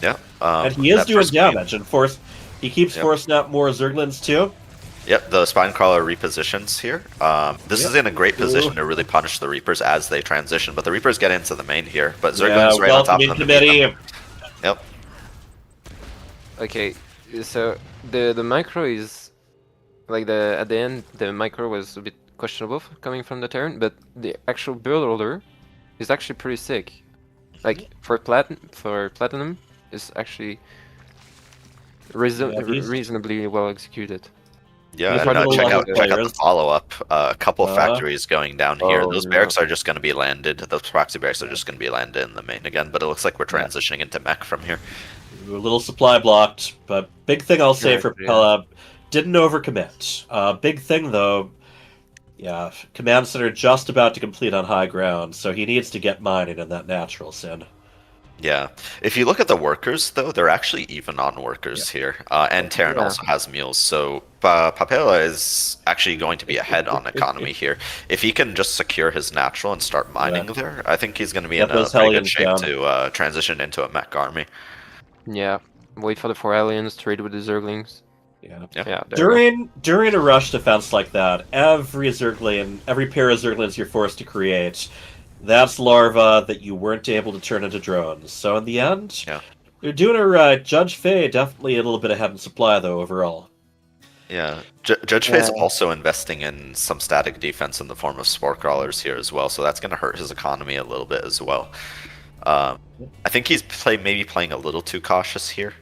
S8: Yeah.
S1: And he is doing damage, and he keeps forcing out more Zerglings too.
S8: Yep, the Spine Crawler repositions here. This is in a great position to really punish the Reapers as they transition, but the Reapers get into the main here. But Zergling's right on top of them. Yep.
S9: Okay, so the micro is like at the end the micro was a bit questionable coming from the Terran, but the actual build order is actually pretty sick. Like for platinum, is actually reasonably well executed.
S8: Yeah, and check out the follow-up. A couple factories going down here. Those barracks are just going to be landed. Those proxy barracks are just going to be landed in the main again, but it looks like we're transitioning into mech from here.
S1: A little supply blocked, but big thing I'll say for Papella, didn't overcommit. Big thing though, command center just about to complete on high ground, so he needs to get mining in that natural sin.
S8: Yeah. If you look at the workers, though, they're actually even on workers here. And Terran also has mules. So Papella is actually going to be ahead on economy here. If he can just secure his natural and start mining there, I think he's going to be in a pretty good shape to transition into a mech army.
S9: Yeah. Wait for the 4 aliens, trade with the Zerglings.
S1: Yeah. During a rush defense like that, every Zergling, every pair of Zerglings you're forced to create, that's larva that you weren't able to turn into drones. So in the end, you're doing it right. JudgeFae definitely a little bit ahead in supply though overall.
S8: Yeah, JudgeFae is also investing in some static defense in the form of spore crawlers here as well, so that's going to hurt his economy a little bit as well. I think he's maybe playing a little too cautious here,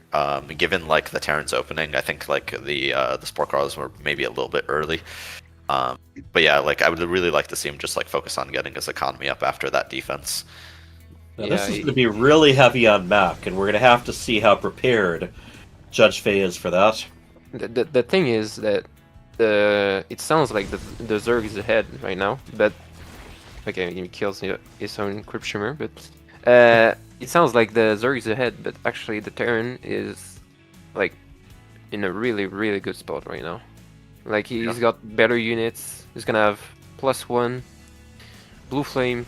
S8: given like the Terran's opening. I think like the spore crawlers were maybe a little bit early. But yeah, like I would really like to see him just like focus on getting his economy up after that defense.
S1: Now, this is going to be really heavy on mech, and we're going to have to see how prepared JudgeFae is for that.
S9: The thing is that it sounds like the Zerg is ahead right now, but okay, he kills his own Crypt Shimmer, but it sounds like the Zerg is ahead, but actually the Terran is like in a really good spot right now. Like he's got better units. He's gonna have +1 blue flame.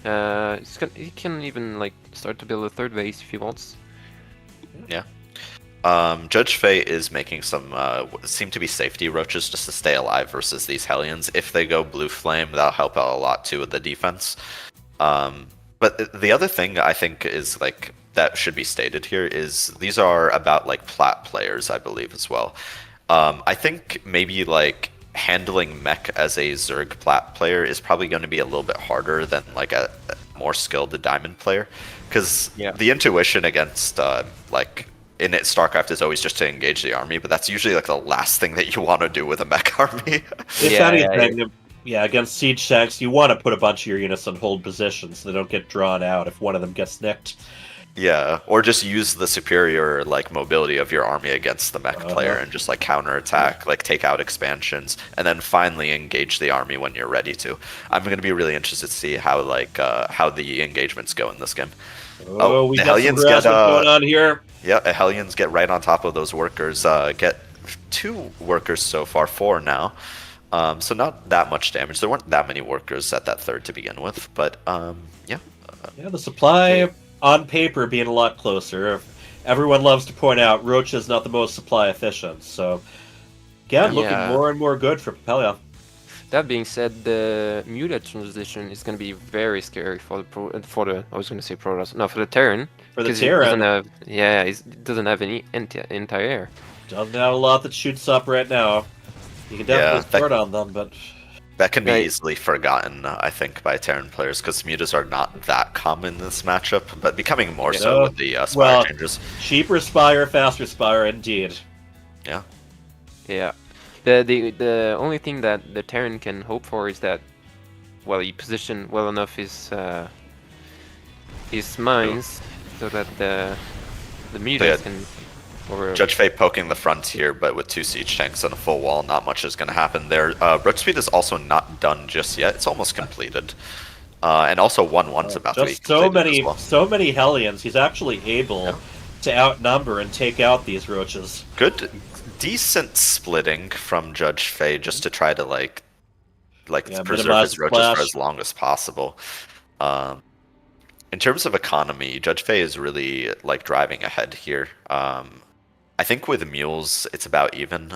S9: He can even like start to build a 3rd base if he wants.
S8: Yeah. JudgeFae is making some seem to be safety roaches just to stay alive versus these Hellions. If they go blue flame, that'll help out a lot too with the defense. But the other thing I think is like that should be stated here is these are about like plat players, I believe, as well. I think maybe like handling mech as a Zerg plat player is probably going to be a little bit harder than like a more skilled diamond player, because the intuition against like in StarCraft is always just to engage the army, but that's usually like the last thing that you want to do with a mech army.
S1: If anything, against siege tanks, you want to put a bunch of your units on hold positions so they don't get drawn out if one of them gets nicked.
S8: Yeah, or just use the superior like mobility of your army against the mech player and just like counterattack, like take out expansions, and then finally engage the army when you're ready to. I'm going to be really interested to see how like how the engagements go in this game.
S1: We got some harassment going on here.
S8: Yeah, the Hellions get right on top of those workers. Get 2 workers so far, 4 now. So not that much damage. There weren't that many workers at that 3rd to begin with, but yeah.
S1: Yeah, the supply on paper being a lot closer. Everyone loves to point out Roach is not the most supply efficient, so again, looking more and more good for Papella.
S9: That being said, the muted transition is going to be very scary for the I was going to say Protoss. No, for the Terran.
S1: For the Terran.
S9: It doesn't have any anti-air.
S1: Doesn't have a lot that shoots up right now. You can definitely start on them, but
S8: that can be easily forgotten, I think, by Terran players, because mutas are not that common in this matchup, but becoming more so with the Spire changes.
S1: Cheaper Spire, faster Spire, indeed.
S8: Yeah.
S9: Yeah. The only thing that the Terran can hope for is that, well, he positioned well enough his mines so that the mutas can.
S8: JudgeFae poking the front here, but with 2 siege tanks and a full wall, not much is going to happen there. Roach speed is also not done just yet; it's almost completed, and also 1-1's about to be completed as well.
S1: So many Hellions, he's actually able to outnumber and take out these roaches.
S8: Good, decent splitting from JudgeFae just to try to like preserve his roaches for as long as possible. In terms of economy, JudgeFae is really like driving ahead here. I think with mules, it's about even.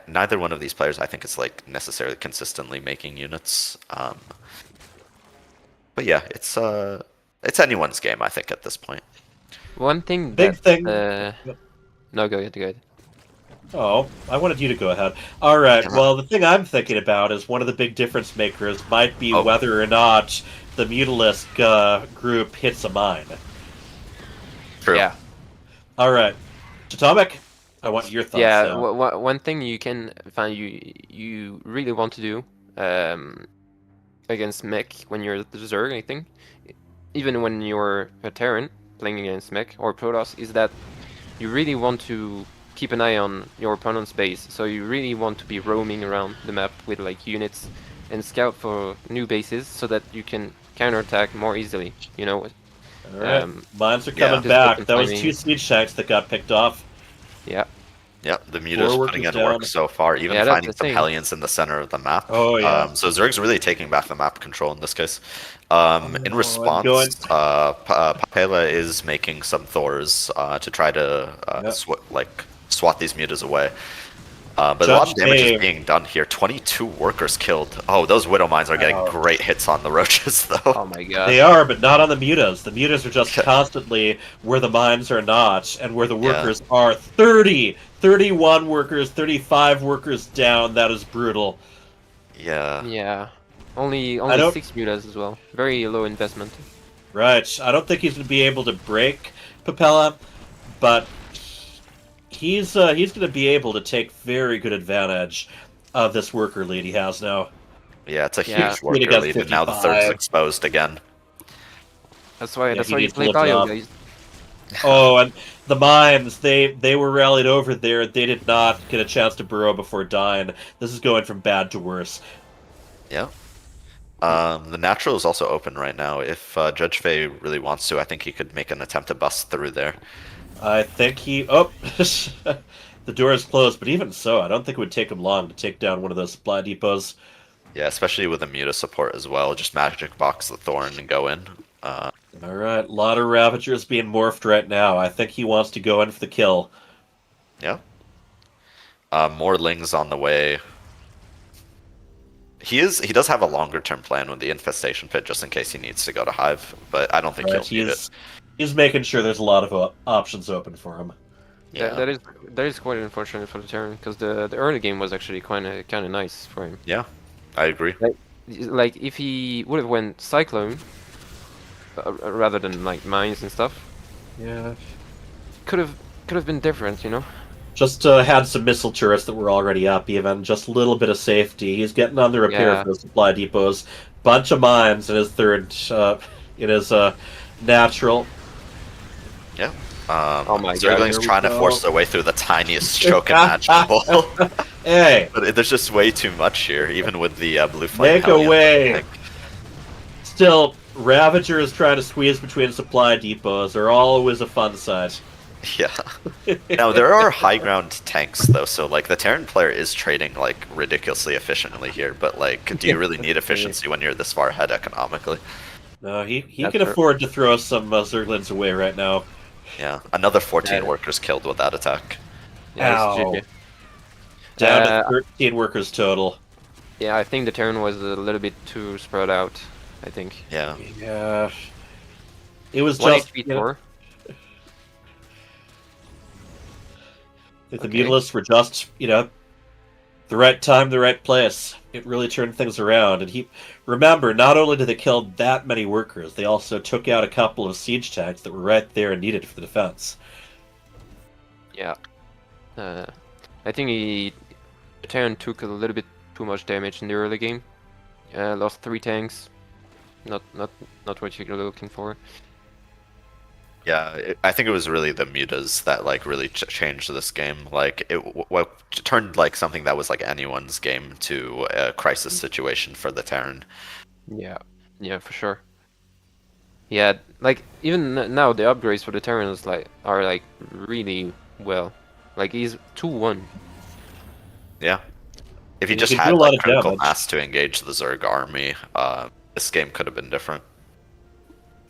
S8: Neither one of these players, I think, is like necessarily consistently making units. But yeah, it's anyone's game, I think, at this point.
S9: One thing. No, go ahead.
S1: Oh, I wanted you to go ahead. All right. Well, the thing I'm thinking about is one of the big difference makers might be whether or not the Mutalisk group hits a mine.
S8: True.
S9: Yeah.
S1: All right. Atomic, I want your thoughts.
S9: Yeah, one thing you can find you really want to do against mech when you're the Zerg, I think, even when you're a Terran playing against mech or Protoss, is that you really want to keep an eye on your opponent's base. So you really want to be roaming around the map with like units and scout for new bases so that you can counterattack more easily. You know.
S1: All right, mines are coming back. That was 2 siege tanks that got picked off.
S9: Yeah.
S8: Yeah, the Muta's putting in work so far, even finding some Hellions in the center of the map.
S1: Oh, yeah.
S8: So Zerg's really taking back the map control in this case. In response, Papella is making some Thors to try to swat these Mutas away. But a lot of damage is being done here. 22 workers killed. Oh, those Widow Mines are getting great hits on the Roaches, though.
S9: Oh my god.
S1: They are, but not on the Mutas. The Mutas are just constantly where the mines are not, and where the workers are. 31 workers, 35 workers down. That is brutal.
S8: Yeah.
S9: Yeah. Only 6 Mutas as well. Very low investment.
S1: Right. I don't think he's going to be able to break Papella, but he's going to be able to take very good advantage of this worker lead he has now.
S8: Yeah, it's a huge worker lead, and now the third's exposed again.
S9: That's why you play Bio, guys.
S1: Oh, and the mines, they were rallied over there. They did not get a chance to burrow before dying. This is going from bad to worse.
S8: Yeah. The natural is also open right now. If JudgeFae really wants to, I think he could make an attempt to bust through there.
S1: I think he... Oh! The door is closed, but even so, I don't think it would take him long to take down one of those supply depots.
S8: Yeah, especially with the Muta support as well. Just magic box the Thorn and go in.
S1: Alright, a lot of Ravagers being morphed right now. I think he wants to go in for the kill.
S8: Yeah. More Lings on the way. He does have a longer term plan with the Infestation Pit just in case he needs to go to Hive, but I don't think he'll need it.
S1: He's making sure there's a lot of options open for him.
S9: Yeah, that is quite unfortunate for the Terran because the early game was actually kind of nice for him.
S8: Yeah, I agree.
S9: Like if he would have went Cyclone rather than like mines and stuff.
S1: Yeah.
S9: Could have been different, you know.
S1: Just had some missile turrets that were already up, even just a little bit of safety. He's getting on the repair for the supply depots. Bunch of mines in his third, in his natural.
S8: Yeah.
S9: Oh my god.
S8: Zergling's trying to force their way through the tiniest choke imaginable.
S1: Hey!
S8: But there's just way too much here, even with the blue flame.
S1: Make a way! Still, Ravagers trying to squeeze between supply depots are always a fun sight.
S8: Yeah. Now, there are high ground tanks, though, so, like, the Terran player is trading, like, ridiculously efficiently here, but, like, do you really need efficiency when you're this far ahead economically?
S1: No, he can afford to throw some Zerglings away right now.
S8: Yeah, another 14 workers killed with that attack.
S1: Yeah, down to 13 workers total.
S9: Yeah, I think the Terran was a little bit too spread out, I think.
S8: Yeah.
S1: Yeah. It was
S9: One
S1: just...
S9: HP
S1: The Mutalisks were just, the right time, the right place. It really turned things around. And remember, not only did they kill that many workers, they also took out a couple of siege tanks that were right there and needed for the defense.
S9: Yeah. I think the Terran took a little bit too much damage in the early game. Lost 3 tanks. Not what you're looking for.
S8: Yeah, I think it was really the Mutas that like really changed this game. Like it turned like something that was like anyone's game to a crisis situation for the Terran.
S9: Yeah, for sure. Yeah, like even now the upgrades for the Terrans are like really well. Like he's 2-1.
S8: Yeah, if you just had like critical mass to engage the Zerg army, this game could have been different.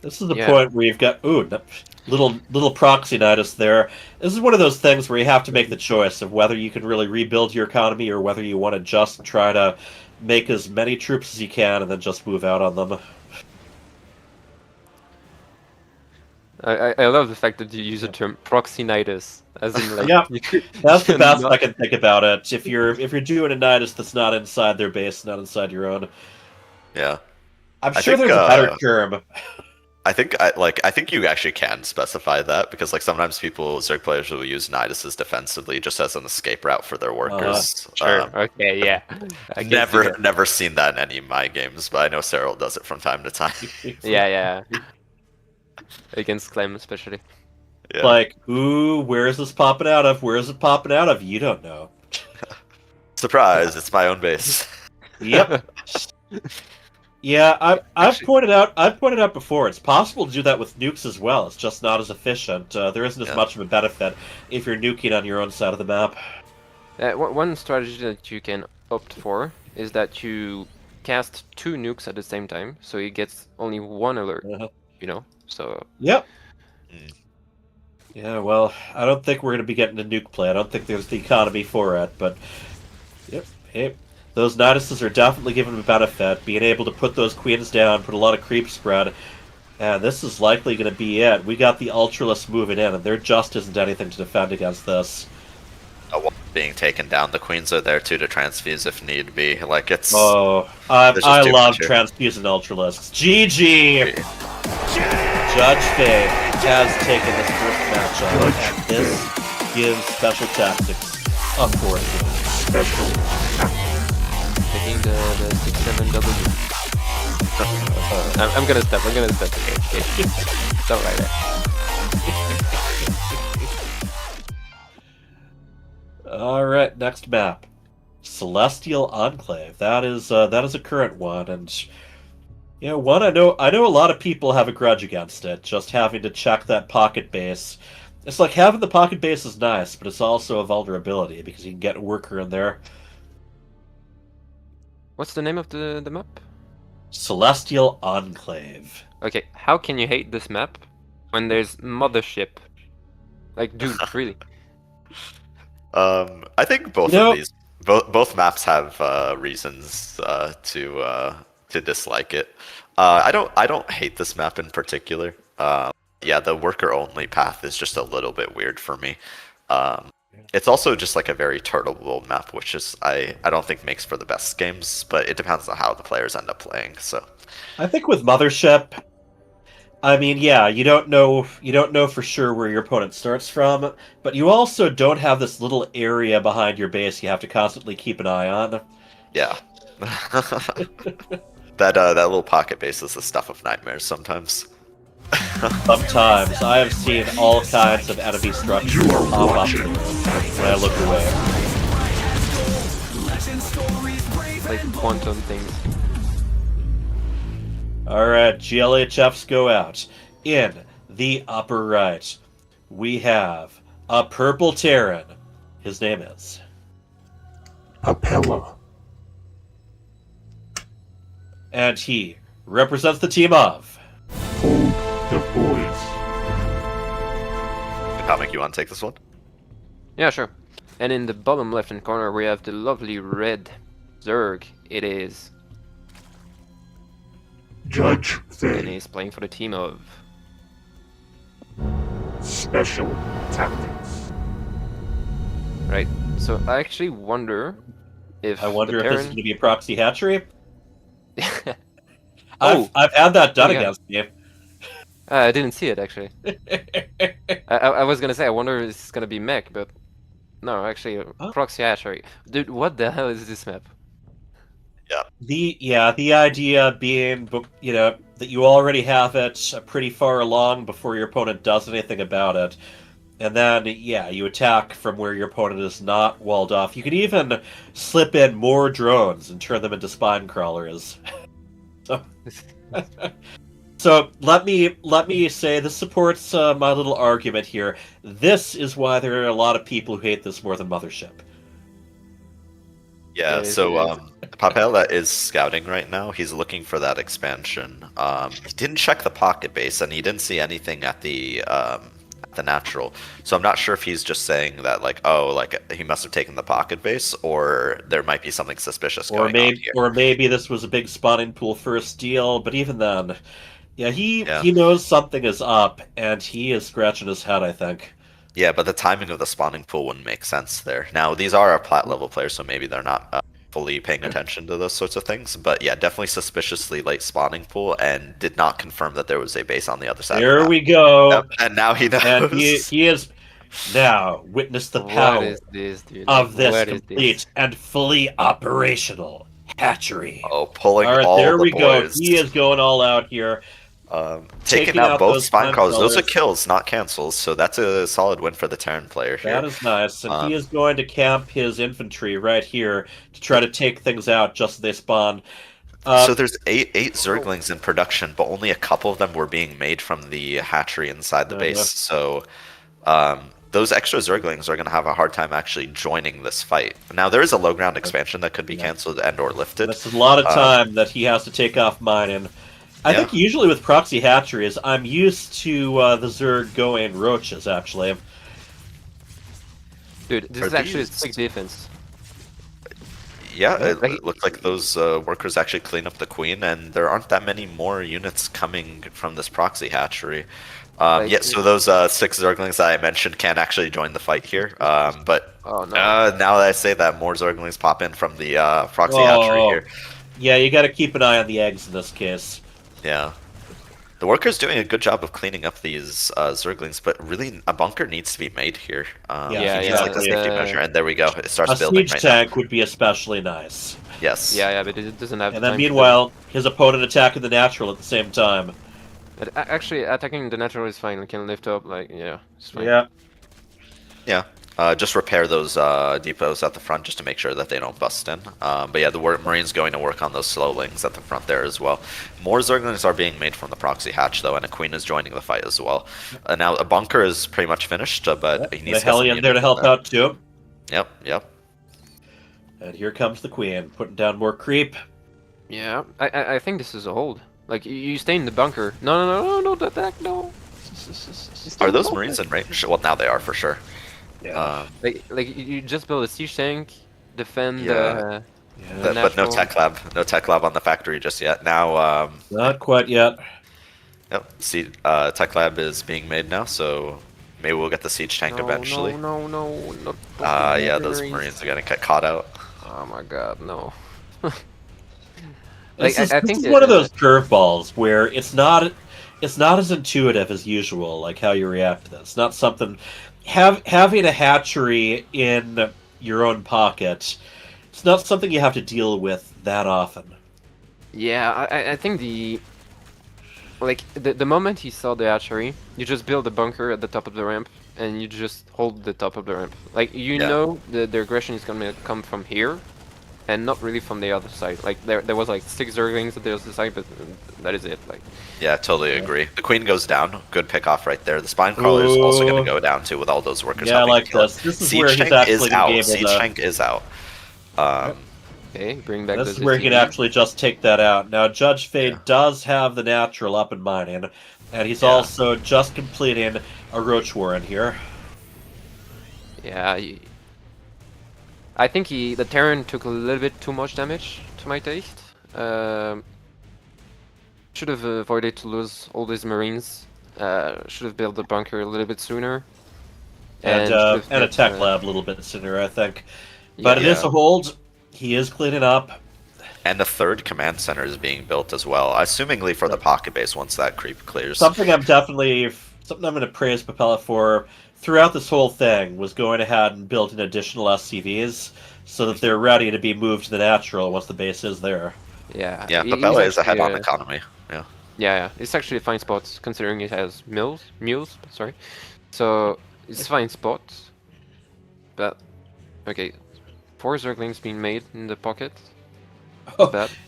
S1: This is the point where you've got little proxy Nidus there. This is one of those things where you have to make the choice of whether you can really rebuild your economy or whether you want to just try to make as many troops as you can and then just move out on them.
S9: I love the fact that you use the term proxy Nidus, as in like
S1: that's the best I can think about it. If you're doing a Nidus that's not inside their base, not inside your own.
S8: Yeah,
S1: I'm sure there's a better term.
S8: I think you actually can specify that because like sometimes Zerg players will use Niduses defensively just as an escape route for their workers.
S9: Sure. Okay. Yeah.
S8: Never seen that in any of my games, but I know Cyril does it from time to time.
S9: Yeah. Against Clem especially.
S8: Yeah.
S1: Like, ooh, where is this popping out of? Where is it popping out of? You don't know.
S8: Surprise! It's my own base.
S1: Yep. Yeah, I've pointed out before. It's possible to do that with nukes as well. It's just not as efficient. There isn't as much of a benefit if you're nuking on your own side of the map.
S9: One strategy that you can opt for is that you cast 2 nukes at the same time, so he gets only 1 alert. You know, so.
S1: Yep. Yeah, well, I don't think we're going to be getting a nuke play. I don't think there's the economy for it, but yep. Hey, those Niduses are definitely giving them a benefit. Being able to put those queens down, put a lot of creep spread, and this is likely going to be it. We got the Ultralists moving in, and there just isn't anything to defend against this.
S8: Being taken down, the queens are there too to transfuse if need be. Like it's.
S1: Oh, I love transfusing Ultralisks. GG. JudgeFae has taken this first matchup, and this gives SpecialTactics a 4th.
S9: Taking the 6-7 I'm gonna step. Okay. Don't write it.
S1: All right, next map, Celestial Enclave. That is a current one, and one I know a lot of people have a grudge against it. Just having to check that pocket base. It's like having the pocket base is nice, but it's also a vulnerability because you can get a worker in there.
S9: What's the name of the map?
S1: Celestial Enclave.
S9: Okay, how can you hate this map when there's Mothership? Like, dude, really?
S8: I think both of these, both maps have reasons to dislike it. I don't hate this map in particular. Yeah, the worker only path is just a little bit weird for me. It's also just like a very turtleable map, which is I don't think makes for the best games, but it depends on how the players end up playing. So
S1: I think with Mothership, I mean, yeah, you don't know for sure where your opponent starts from, but you also don't have this little area behind your base you have to constantly keep an eye on.
S8: Yeah. that little pocket base is the stuff of nightmares sometimes.
S1: Sometimes I have seen all kinds of enemy structures pop up when I look away.
S9: Like quantum things.
S1: Alright, GLHFs go out. In the upper right, we have a purple Terran. His name is
S4: Papella.
S1: And he represents the team of
S4: PulledTheBoys.
S8: Atomic, you want to take this one?
S9: Yeah, sure. And in the bottom left-hand corner, we have the lovely red Zerg. It is
S4: JudgeFae.
S9: And he's playing for the team of
S4: SpecialTactics.
S9: Right. So I actually wonder if
S1: if this is
S9: Terran...
S1: going to be a proxy hatchery. I've had that done against me.
S9: I didn't see it actually. I was gonna say I wonder if it's gonna be mech, but no, actually proxy hatchery. Dude, what the hell is this map?
S8: Yeah.
S1: The idea being, that you already have it pretty far along before your opponent does anything about it. And then, you attack from where your opponent is not walled off. You can even slip in more drones and turn them into spine crawlers. So let me say this supports my little argument here. This is why there are a lot of people who hate this more than Mothership.
S8: Yeah, so Papella is scouting right now. He's looking for that expansion. He didn't check the pocket base, and he didn't see anything at the natural. So I'm not sure if he's just saying that, he must have taken the pocket base, or there might be something suspicious going on here.
S1: Or maybe this was a big spawning pool for a steal, but even then, he knows something is up, and he is scratching his head, I think.
S8: Yeah, but the timing of the spawning pool wouldn't make sense there. Now, these are our plat level players, so maybe they're not fully paying attention to those sorts of things. But yeah, definitely suspiciously late spawning pool, and did not confirm that there was a base on the other side.
S1: There we go.
S8: And now he knows.
S1: And he is now witness the power of this complete and fully operational hatchery.
S8: Oh, pulling
S1: all right,
S8: all
S1: there
S8: the
S1: we go.
S8: boys.
S1: He is going all out here.
S8: Taking out both spine crawlers. Those are kills, not cancels, so that's a solid win for the Terran player here.
S1: That is nice, and he is going to camp his infantry right here to try to take things out just as they spawn.
S8: So there's eight Zerglings in production, but only a couple of them were being made from the hatchery inside the base. So those extra Zerglings are going to have a hard time actually joining this fight. Now, there is a low ground expansion that could be canceled and or lifted.
S1: This is a lot of time that he has to take off mining. I think usually with proxy hatcheries, I'm used to the Zerg going roaches, actually.
S9: Dude, this is actually a sick defense.
S8: Yeah, it looks like those workers actually clean up the queen, and there aren't that many more units coming from this proxy hatchery. So those 6 Zerglings that I mentioned can't actually join the fight here. But now that I say that, more Zerglings pop in from the proxy hatchery here.
S1: Yeah, you got to keep an eye on the eggs in this case.
S8: Yeah. The worker's doing a good job of cleaning up these Zerglings, but really a bunker needs to be made here. It's like a safety measure, and there we go. It starts building right now.
S1: A siege tank would be especially nice.
S8: Yes.
S9: Yeah, but it doesn't have.
S1: And then meanwhile, his opponent attacking the natural at the same time.
S9: But actually, attacking the natural is fine. We can lift up, it's fine.
S8: Yeah. Just repair those depots at the front just to make sure that they don't bust in. But yeah, the Marine's going to work on those slowlings at the front there as well. More Zerglings are being made from the proxy hatch though, and a queen is joining the fight as well. Now a bunker is pretty much finished, but he needs
S1: the Hellion there to help out too.
S8: Yep.
S1: And here comes the queen, putting down more creep.
S9: Yeah, I think this is a hold. Like, you stay in the bunker. No, attack, no.
S8: Are those Marines in range? Well, now they are for sure.
S1: Yeah.
S9: Like you just build a siege tank, defend.
S8: But no tech lab, on the factory just yet. Now,
S1: not quite yet.
S8: Yep. See, tech lab is being made now, so maybe we'll get the siege tank eventually.
S9: No.
S8: Yeah, those Marines are gonna get caught out.
S9: Oh my god, no.
S1: This is one of those curveballs where it's not as intuitive as usual, like how you react to this. It's not something. Having a hatchery in your own pocket, it's not something you have to deal with that often.
S9: Yeah, I think the moment he saw the hatchery, you just build a bunker at the top of the ramp, and you just hold the top of the ramp. Like, know the aggression is gonna come from here, and not really from the other side. Like, there was like 6 Zerglings at the other side, but that is it. Like.
S8: Yeah, totally agree. The queen goes down. Good pick off right there. The spine crawler is also going to go down too with all those workers.
S1: Yeah, I like this. This is where he's actually going to be able to.
S8: Siege tank is out.
S9: Okay, bring back.
S1: This is where he can actually just take that out. Now, JudgeFae does have the natural up and mining, and he's also just completing a roach warren here.
S9: Yeah, I think the Terran took a little bit too much damage to my taste. Should have avoided to lose all these Marines. Should have built the bunker a little bit sooner.
S1: And a tech lab a little bit sooner, I think. But it is a hold. He is cleaning up.
S8: And a 3rd command center is being built as well, assumingly for the pocket base once that creep clears.
S1: Something I'm going to praise Papella for throughout this whole thing was going ahead and building additional SCVs so that they're ready to be moved to the natural once the base is there.
S9: Yeah,
S8: Papella is ahead on economy.
S9: Yeah, it's actually a fine spot considering it has mules. Sorry, so it's a fine spot. But okay, 4 Zerglings being made in the pocket.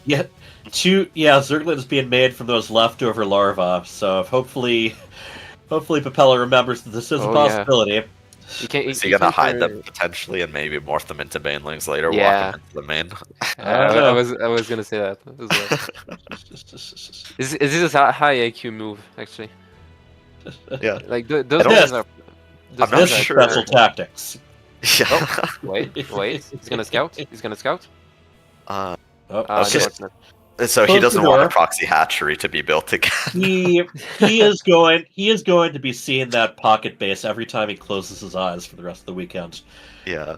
S1: Yeah, 2 Zerglings being made from those leftover larvae. So hopefully Papella remembers that this is a possibility.
S9: Yeah.
S8: Is he gonna hide them potentially and maybe morph them into banelings later? Walk them into the main.
S9: I was gonna say that. Is this a high IQ move actually?
S8: Yeah.
S9: Like those
S8: I'm not sure.
S1: SpecialTactics.
S8: Yeah.
S9: Oh, wait. He's gonna scout.
S8: So he doesn't want a proxy hatchery to be built again.
S1: he is going to be seeing that pocket base every time he closes his eyes for the rest of the weekend.
S8: Yeah.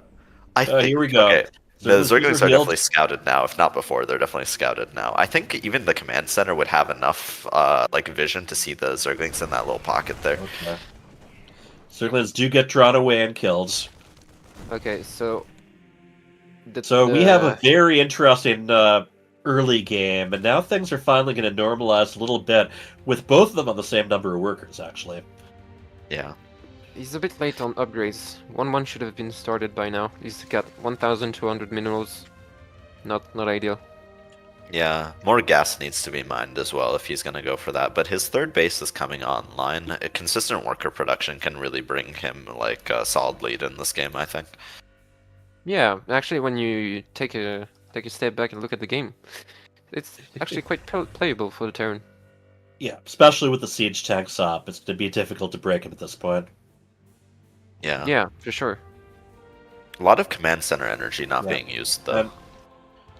S8: I think,
S1: here we go.
S8: Okay. The Zerglings are definitely scouted now. If not before, they're definitely scouted now. I think even the command center would have enough vision to see the Zerglings in that little pocket there.
S1: Okay. Zerglings do get drawn away and killed.
S9: Okay, so
S1: we have a very interesting early game, and now things are finally going to normalize a little bit with both of them on the same number of workers, actually.
S8: Yeah.
S9: He's a bit late on upgrades. 1-1 should have been started by now. He's got 1,200 minerals. Not ideal.
S8: Yeah, more gas needs to be mined as well if he's going to go for that. But his third base is coming online. A consistent worker production can really bring him like a solid lead in this game, I think.
S9: Yeah, actually, when you take a step back and look at the game, it's actually quite playable for the Terran.
S1: Yeah, especially with the siege tanks up, it's going to be difficult to break him at this point.
S8: Yeah.
S9: Yeah, for sure.
S8: A lot of command center energy not being used though.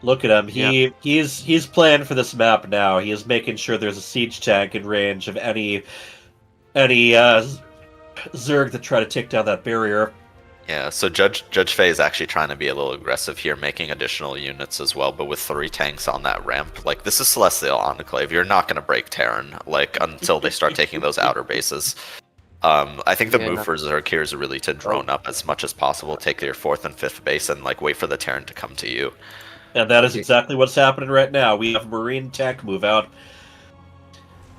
S1: Look at him. He's playing for this map now. He is making sure there's a siege tank in range of any Zerg that try to take down that barrier.
S8: Yeah, so JudgeFae is actually trying to be a little aggressive here, making additional units as well, but with 3 tanks on that ramp, like, this is Celestial Enclave. You're not going to break Terran, like, until they start taking those outer bases. I think the move for Zerg here is really to drone up as much as possible, take your 4th and 5th base, and, like, wait for the Terran to come to you.
S1: And that is exactly what's happening right now. We have Marine tank move out.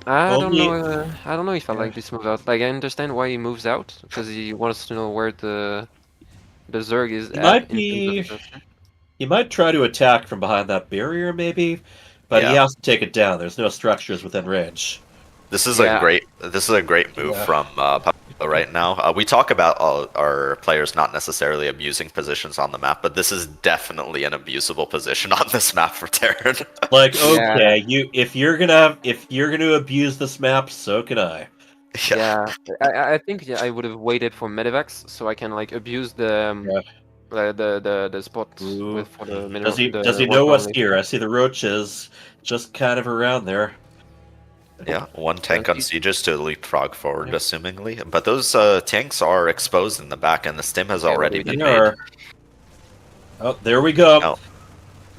S9: I don't know if I like this move out. Like, I understand why he moves out, because he wants to know where the Zerg is at.
S1: He might try to attack from behind that barrier, maybe, but he has to take it down. There's no structures within range.
S8: This is a great move from Papella right now. We talk about our players not necessarily abusing positions on the map, but this is definitely an abusable position on this map for Terran.
S1: Like, okay, if you're gonna abuse this map, so can I.
S9: Yeah, I think I would have waited for Medivacs so I can like abuse the spot for the mineral.
S1: Does he know what's here? I see the roaches just kind of around there.
S8: Yeah, 1 tank on sieges to leapfrog forward, assumingly. But those tanks are exposed in the back, and the stim has already been made.
S1: Oh, there we go.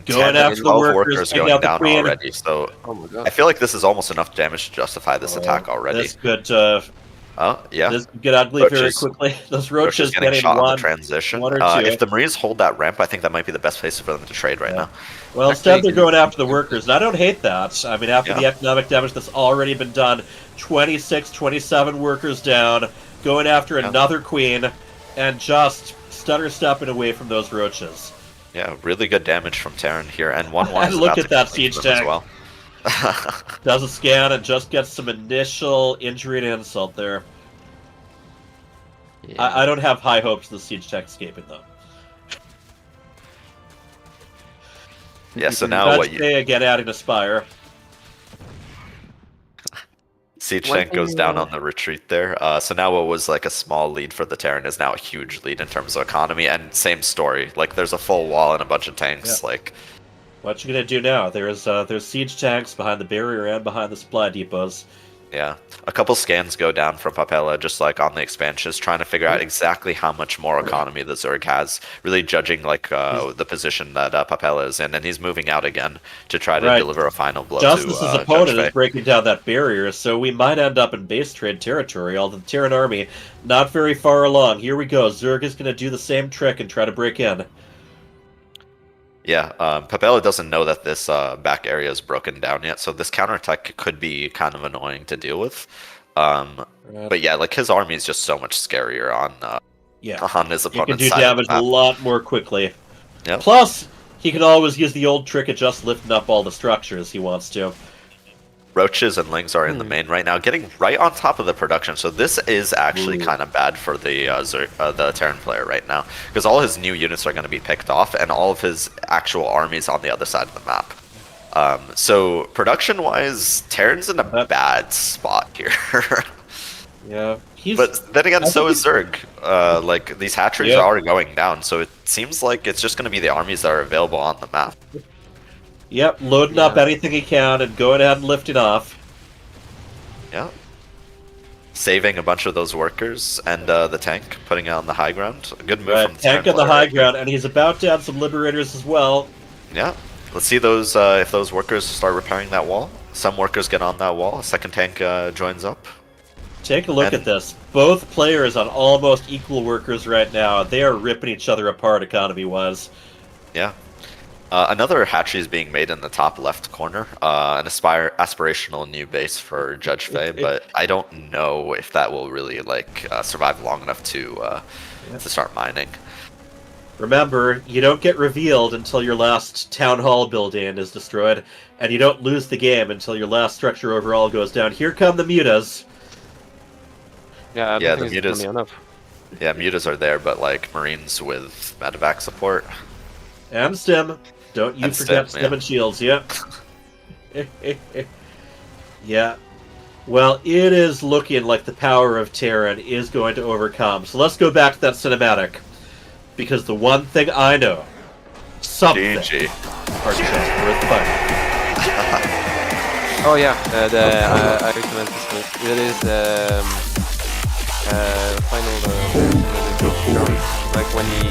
S1: Going after the workers
S8: going down already. So I feel like this is almost enough damage to justify this attack already.
S1: This could.
S8: This
S1: could get ugly very quickly. Those roaches
S8: getting shot on the transition.
S1: One or two.
S8: If the Marines hold that ramp, I think that might be the best place for them to trade right now.
S1: Well, instead they're going after the workers, and I don't hate that. I mean, after the economic damage that's already been done, 26, 27 workers down, going after another queen, and just stutter stepping away from those roaches.
S8: Yeah, really good damage from Terran here, and 1-1
S1: and
S8: is
S1: look
S8: about
S1: at that siege tank.
S8: as well.
S1: Does a scan and just gets some initial injury and insult there.
S9: Yeah.
S1: I don't have high hopes of the siege tank escaping, though.
S8: Yeah, so now what you...
S1: again adding a spire.
S8: Siege tank goes down on the retreat there. So now what was like a small lead for the Terran is now a huge lead in terms of economy, and same story. Like, there's a full wall and a bunch of tanks. Like,
S1: what you gonna do now? There's siege tanks behind the barrier and behind the supply depots.
S8: Yeah, a couple scans go down from Papella, just like on the expansions, trying to figure out exactly how much more economy the Zerg has, really judging like the position that Papella is in, and he's moving out again to try to deliver a final blow
S1: Justice's
S8: to
S1: opponent
S8: JudgeFae.
S1: is breaking down that barrier, so we might end up in base trade territory, although the Terran army not very far along. Here we go, Zerg is going to do the same trick and try to break in.
S8: Yeah, Papella doesn't know that this back area is broken down yet, so this counterattack could be kind of annoying to deal with. But yeah, like, his army is just so much scarier on his opponent's side.
S1: He can do damage a lot more quickly.
S8: Yep.
S1: Plus, he can always use the old trick of just lifting up all the structures he wants to.
S8: Roaches and Lings are in the main right now, getting right on top of the production. So this is actually kind of bad for the Terran player right now, because all his new units are going to be picked off, and all of his actual armies on the other side of the map. So production-wise, Terran's in a bad spot here.
S1: Yeah,
S8: but then again, so is Zerg. Like, these hatcheries are already going down, so it seems like it's just going to be the armies that are available on the map.
S1: Yep, loading up anything he can and going ahead and lifting off.
S8: Yeah. Saving a bunch of those workers and the tank, putting it on the high ground. A good move from the
S1: tank on the high ground, and he's about to add some liberators as well.
S8: Yeah. Let's see those if those workers start repairing that wall. Some workers get on that wall. A second tank joins up.
S1: Take a look at this. Both players on almost equal workers right now. They are ripping each other apart economy-wise.
S8: Yeah. Another hatchery is being made in the top left corner, an aspirational new base for JudgeFae, but I don't know if that will really like survive long enough to start mining.
S1: Remember, you don't get revealed until your last town hall building is destroyed, and you don't lose the game until your last structure overall goes down. Here come the mutas.
S9: Yeah, I don't think it's gonna be enough.
S8: Yeah, mutas are there, but like Marines with medevac support.
S1: And stim. Don't you forget stim and shields, yeah. Yeah. Well, it is looking like the power of Terran is going to overcome. So let's go back to that cinematic. Because the one thing I know, something are just worth fighting.
S9: Oh yeah, I recommend this one. It is final like when you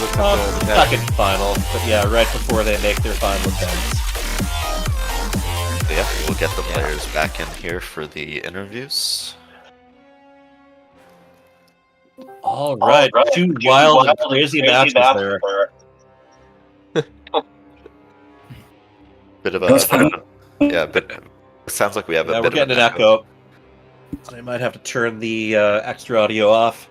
S9: look at the
S1: second final, but yeah, right before they make their final attempts.
S8: Yeah, we'll get the players back in here for the interviews.
S1: All right, two wild and crazy matches there.
S8: Bit of a yeah, but it sounds like we have a bit
S1: we're getting
S8: of
S1: an echo. I might have to turn the extra audio off.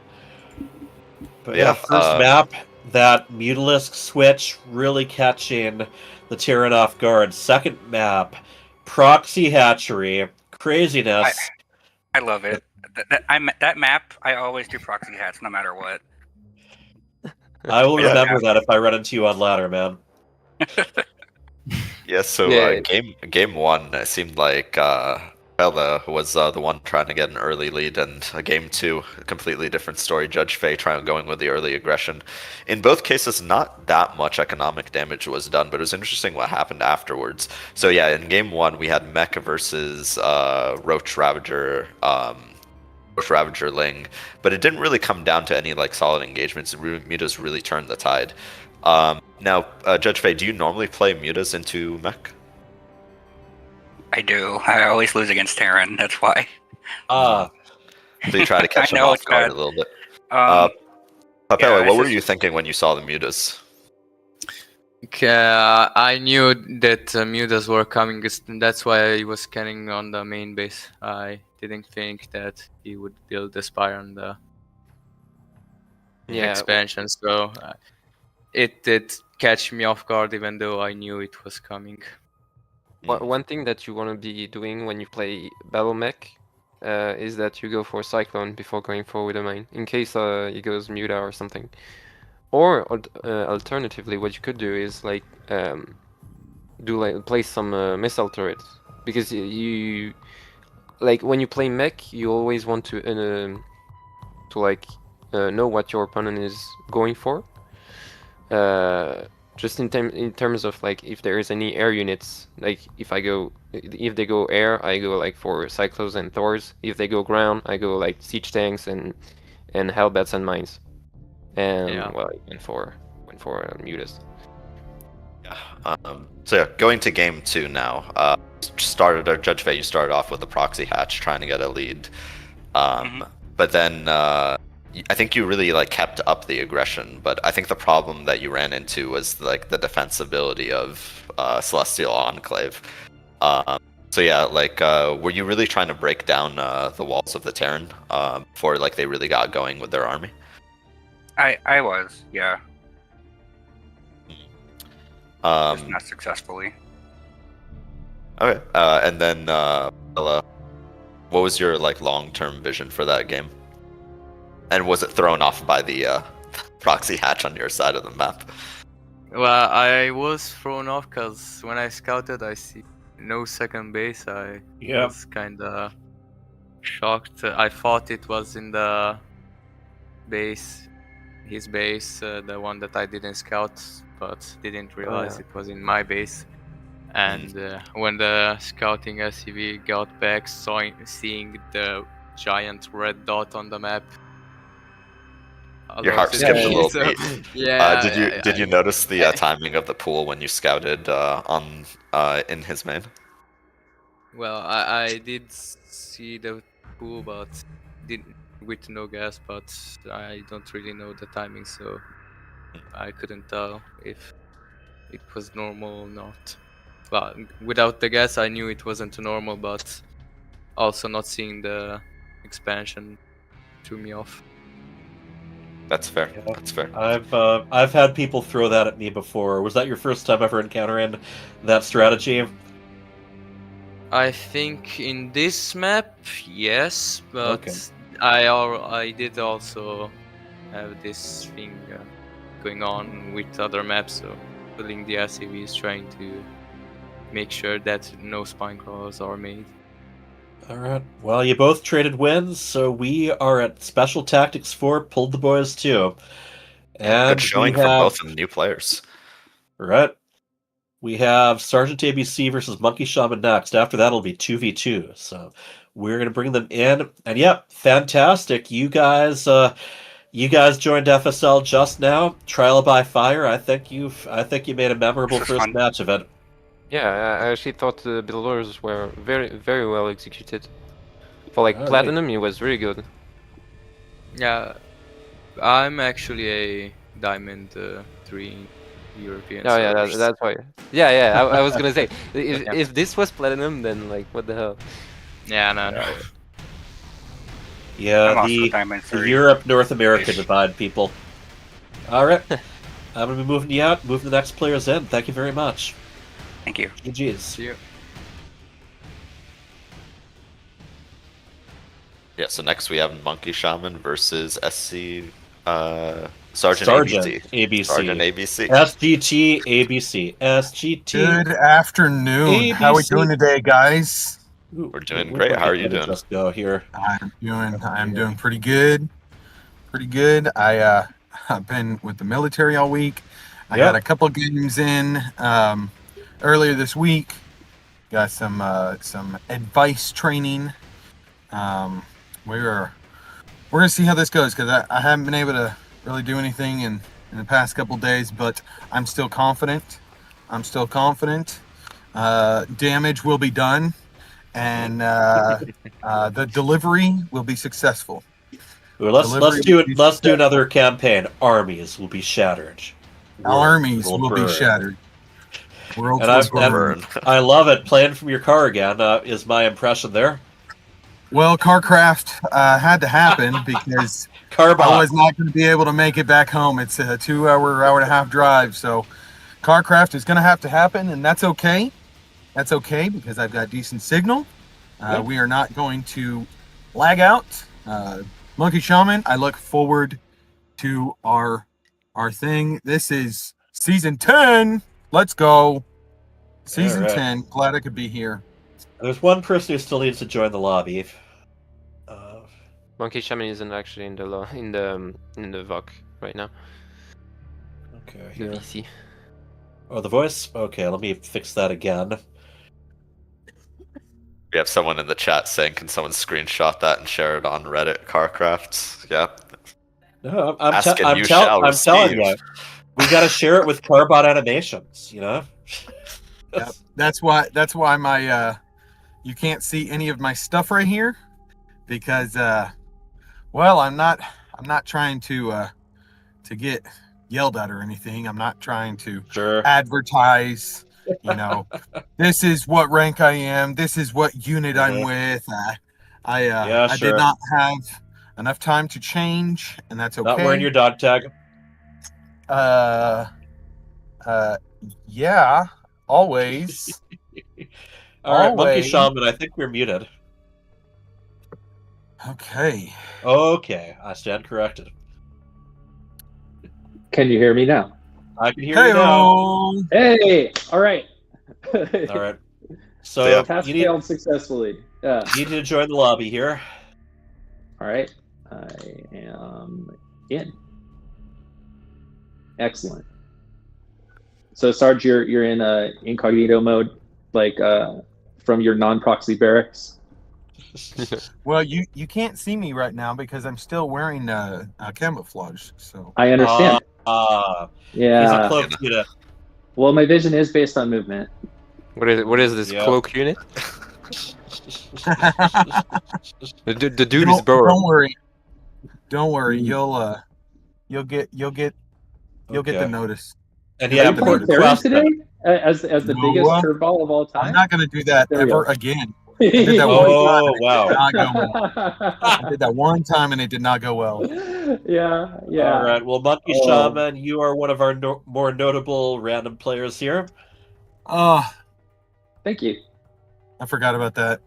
S1: But yeah, first map, that Mutalisk switch really catching the Terran off guard. Second map, Proxy Hatchery, craziness.
S14: I love it. That map, I always do proxy hats no matter what.
S1: I will remember that if I run into you on ladder, man.
S8: Yeah, so game one, it seemed like Papella was the one trying to get an early lead, and game two, a completely different story. JudgeFae going with the early aggression. In both cases, not that much economic damage was done, but it was interesting what happened afterwards. So yeah, in game one, we had Mecha versus Roach Ravager. Ravager Ling, but it didn't really come down to any like solid engagements. Mutas really turned the tide. Now, JudgeFae, do you normally play mutas into mech?
S14: I do. I always lose against Terran. That's why.
S8: So you try to catch them off guard a little bit. Papella, what were you thinking when you saw the mutas?
S13: I knew that mutas were coming. That's why I was scanning on the main base. I didn't think that he would build the spire on the expansion, so it did catch me off guard, even though I knew it was coming.
S9: One thing that you want to be doing when you play battle mech is that you go for Cyclone before going for Widow Mine, in case he goes Muta or something. Or alternatively, what you could do is like place some missile turrets, because you like when you play mech, you always want to know what your opponent is going for. Just in terms of like if there is any air units, like if they go air, I go like for Cyclones and Thors. If they go ground, I go like siege tanks and Hellbats and mines. And well, went for mutas.
S8: Yeah. So yeah, going to game two now. JudgeFae, you started off with the proxy hatch, trying to get a lead. But then I think you really like kept up the aggression. But I think the problem that you ran into was like the defensibility of Celestial Enclave. So yeah, like were you really trying to break down the walls of the Terran before like they really got going with their army?
S14: I was, yeah. Just not successfully.
S8: Okay, and then Papella, what was your like long-term vision for that game? And was it thrown off by the proxy hatch on your side of the map?
S13: Well, I was thrown off because when I scouted, I see no second base. I was kind of shocked. I thought it was in the base, his base, the one that I didn't scout, but didn't realize it was in my base. And when the scouting SCV got back, seeing the giant red dot on the map,
S8: your heart skipped a little beat.
S13: Yeah.
S8: Did you notice the timing of the pool when you scouted in his main?
S13: Well, I did see the pool, but didn't with no gas. But I don't really know the timing, so I couldn't tell if it was normal or not. But without the gas, I knew it wasn't normal. But also not seeing the expansion threw me off.
S8: That's fair. That's fair.
S1: I've had people throw that at me before. Was that your first time ever encountering that strategy?
S13: I think in this map, yes, but
S1: Okay.
S13: I did also have this thing going on with other maps, so pulling the SCVs, trying to make sure that no spine crawls are made.
S1: All right. Well, you both traded wins, so we are at SpecialTactics 4, PulledTheBoys 2. And
S8: Good showing
S1: we
S8: from
S1: have,
S8: both of the new players.
S1: right. We have SgtABC versus MonkeyShaman next. After that, it'll be 2v2. So we're going to bring them in. And yep, fantastic. You guys joined FSL just now. Trial by fire. I think you made a memorable first match of it.
S9: Yeah, I actually thought the builders were very, very well executed. For like
S1: All
S9: Platinum, it was really good.
S13: Yeah, I'm actually a Diamond 3 European.
S9: Oh yeah,
S13: servers.
S9: that's why. Yeah, I was gonna say, if,
S13: Yeah.
S9: if this was Platinum, then like, what the hell?
S13: Yeah, no.
S1: Yeah,
S14: I'm also
S1: the
S14: Diamond 3.
S1: Europe North America divide, people. All right, I'm gonna be moving you out. Moving the next players in. Thank you very much.
S14: Thank you.
S1: GG's.
S13: See you.
S8: Yeah, so next we have MonkeyShaman versus Sergeant ABC.
S1: ABC.
S8: Sergeant ABC.
S1: SgtABC. SGT.
S15: Good afternoon. How are we doing today, guys?
S8: We're doing great. How are you doing?
S1: Just go here.
S15: I'm doing pretty good. Pretty good. I've been with the military all week. I got a couple games in earlier this week. Got some advice training. We're gonna see how this goes because I haven't been able to really do anything in the past couple days, but I'm still confident. Damage will be done, and the delivery will be successful.
S1: Well, let's do another campaign. Armies will be shattered.
S15: Armies will be shattered. Worlds
S1: And
S15: will burn.
S1: I love it. Playing from your car again is my impression there.
S15: Well, Carcraft had to happen because I was not going to be able to make it back home. It's a 2-hour, hour-and-a-half drive, so Carcraft is going to have to happen, and that's okay. That's okay because I've got decent signal. We are not going to lag out. MonkeyShaman, I look forward to our thing. This is season 10. Let's go. Season 10. Glad I could be here.
S1: There's one person who still needs to join the lobby.
S9: MonkeyShaman isn't actually in the VOC right now.
S1: Okay.
S9: The VC.
S1: Oh, the voice? Okay, let me fix that again.
S8: We have someone in the chat saying, "Can someone screenshot that and share it on Reddit?" Carcraft. Yeah.
S1: No, I'm telling you, we got to share it with Carbot Animations. You know.
S15: Yep. That's why my you can't see any of my stuff right here because well, I'm not trying to get yelled at or anything. I'm not trying to advertise, you know, this is what rank I am, this is what unit I'm with. I did not have enough time to change, and that's okay.
S1: Not wearing your dog tag.
S15: Yeah, always.
S1: All right, MonkeyShaman, I think we're muted.
S15: Okay.
S1: Okay, I stand corrected.
S16: Can you hear me now?
S1: I can hear you now.
S16: Hey, all right.
S1: All right. So
S16: task failed successfully. Yeah.
S1: You need to join the lobby here.
S16: All right. I am in. Excellent. So Sarge, you're in incognito mode, like from your non-proxy barracks.
S15: Well, you can't see me right now because I'm still wearing camouflage. So
S16: I understand.
S1: Yeah. Cloak unit.
S16: Well, my vision is based on movement.
S9: What is this cloak unit? the dude is bored.
S15: Don't worry. You'll get the notice.
S1: And
S16: Are you preparing today as the biggest curveball of all time?
S15: I'm not going to do that ever again. did that one time.
S1: Oh, wow.
S15: It did not go well. I did that one time and it did not go well.
S16: Yeah.
S1: All right. Well, MonkeyShaman, you are one of our more notable random players here.
S16: Thank you.
S15: I forgot about that.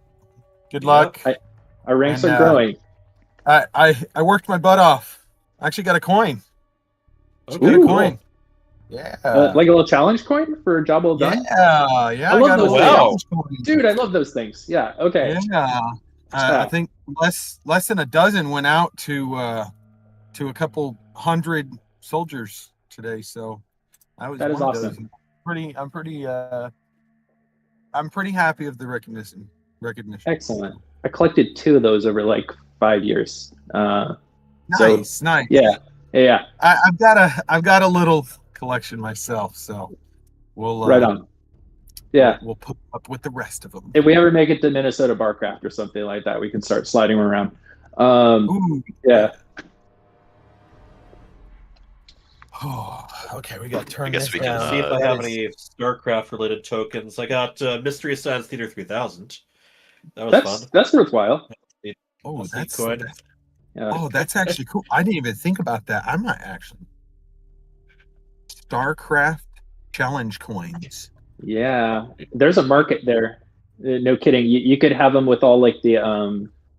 S15: Good luck.
S16: Our ranks are growing.
S15: I worked my butt off. I actually got a coin.
S16: Ooh.
S15: Got a coin. Yeah.
S16: Like a little challenge coin for a job well done?
S15: Yeah.
S16: I love those
S15: things.
S16: Dude, I love those things. Yeah, okay.
S15: Yeah. I think less than a dozen went out to a couple hundred soldiers today, so that is
S16: awesome.
S15: I'm pretty happy of the recognition.
S16: Excellent. I collected 2 of those over like 5 years.
S15: Nice.
S16: Yeah.
S15: I've got a little collection myself, so we'll
S16: right on. Yeah,
S15: we'll put up with the rest of them.
S16: If we ever make it to Minnesota Barcraft or something like that, we can start sliding them around.
S15: Ooh.
S16: Yeah.
S15: Oh, okay, we got to turn
S8: I guess
S15: this
S8: we
S15: down.
S8: can
S1: See if I have any StarCraft related tokens. I got Mystery Science Theater 3000. That was fun.
S16: That's worthwhile.
S15: Oh, that's
S1: cool.
S15: that's actually cool. I didn't even think about that. I might actually StarCraft challenge coins.
S16: Yeah, there's a market there. No kidding. You could have them with all like the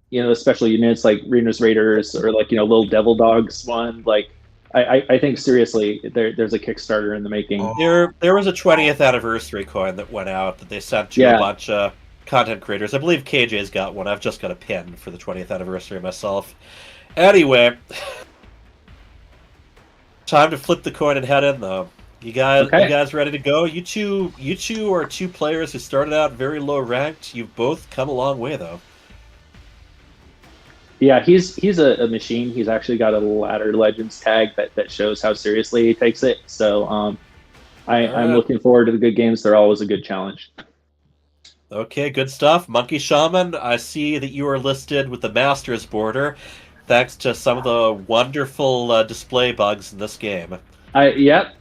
S16: the special units like Rena's Raiders or like little Devil Dogs one. Like I think seriously there's a Kickstarter in the making.
S1: There was a 20th anniversary coin that went out that they sent to a bunch of content creators. I believe KJ's got one. I've just got a pin for the 20th anniversary myself. Anyway, time to flip the coin and head in though. You guys ready to go? You two are 2 players who started out very low ranked. You've both come a long way though.
S16: Yeah, he's a machine. He's actually got a Ladder Legends tag that shows how seriously he takes it. So I'm looking forward to the good games. They're always a good challenge.
S1: Okay, good stuff. MonkeyShaman, I see that you are listed with the Masters border, thanks to some of the wonderful display bugs in this game.
S16: Yep.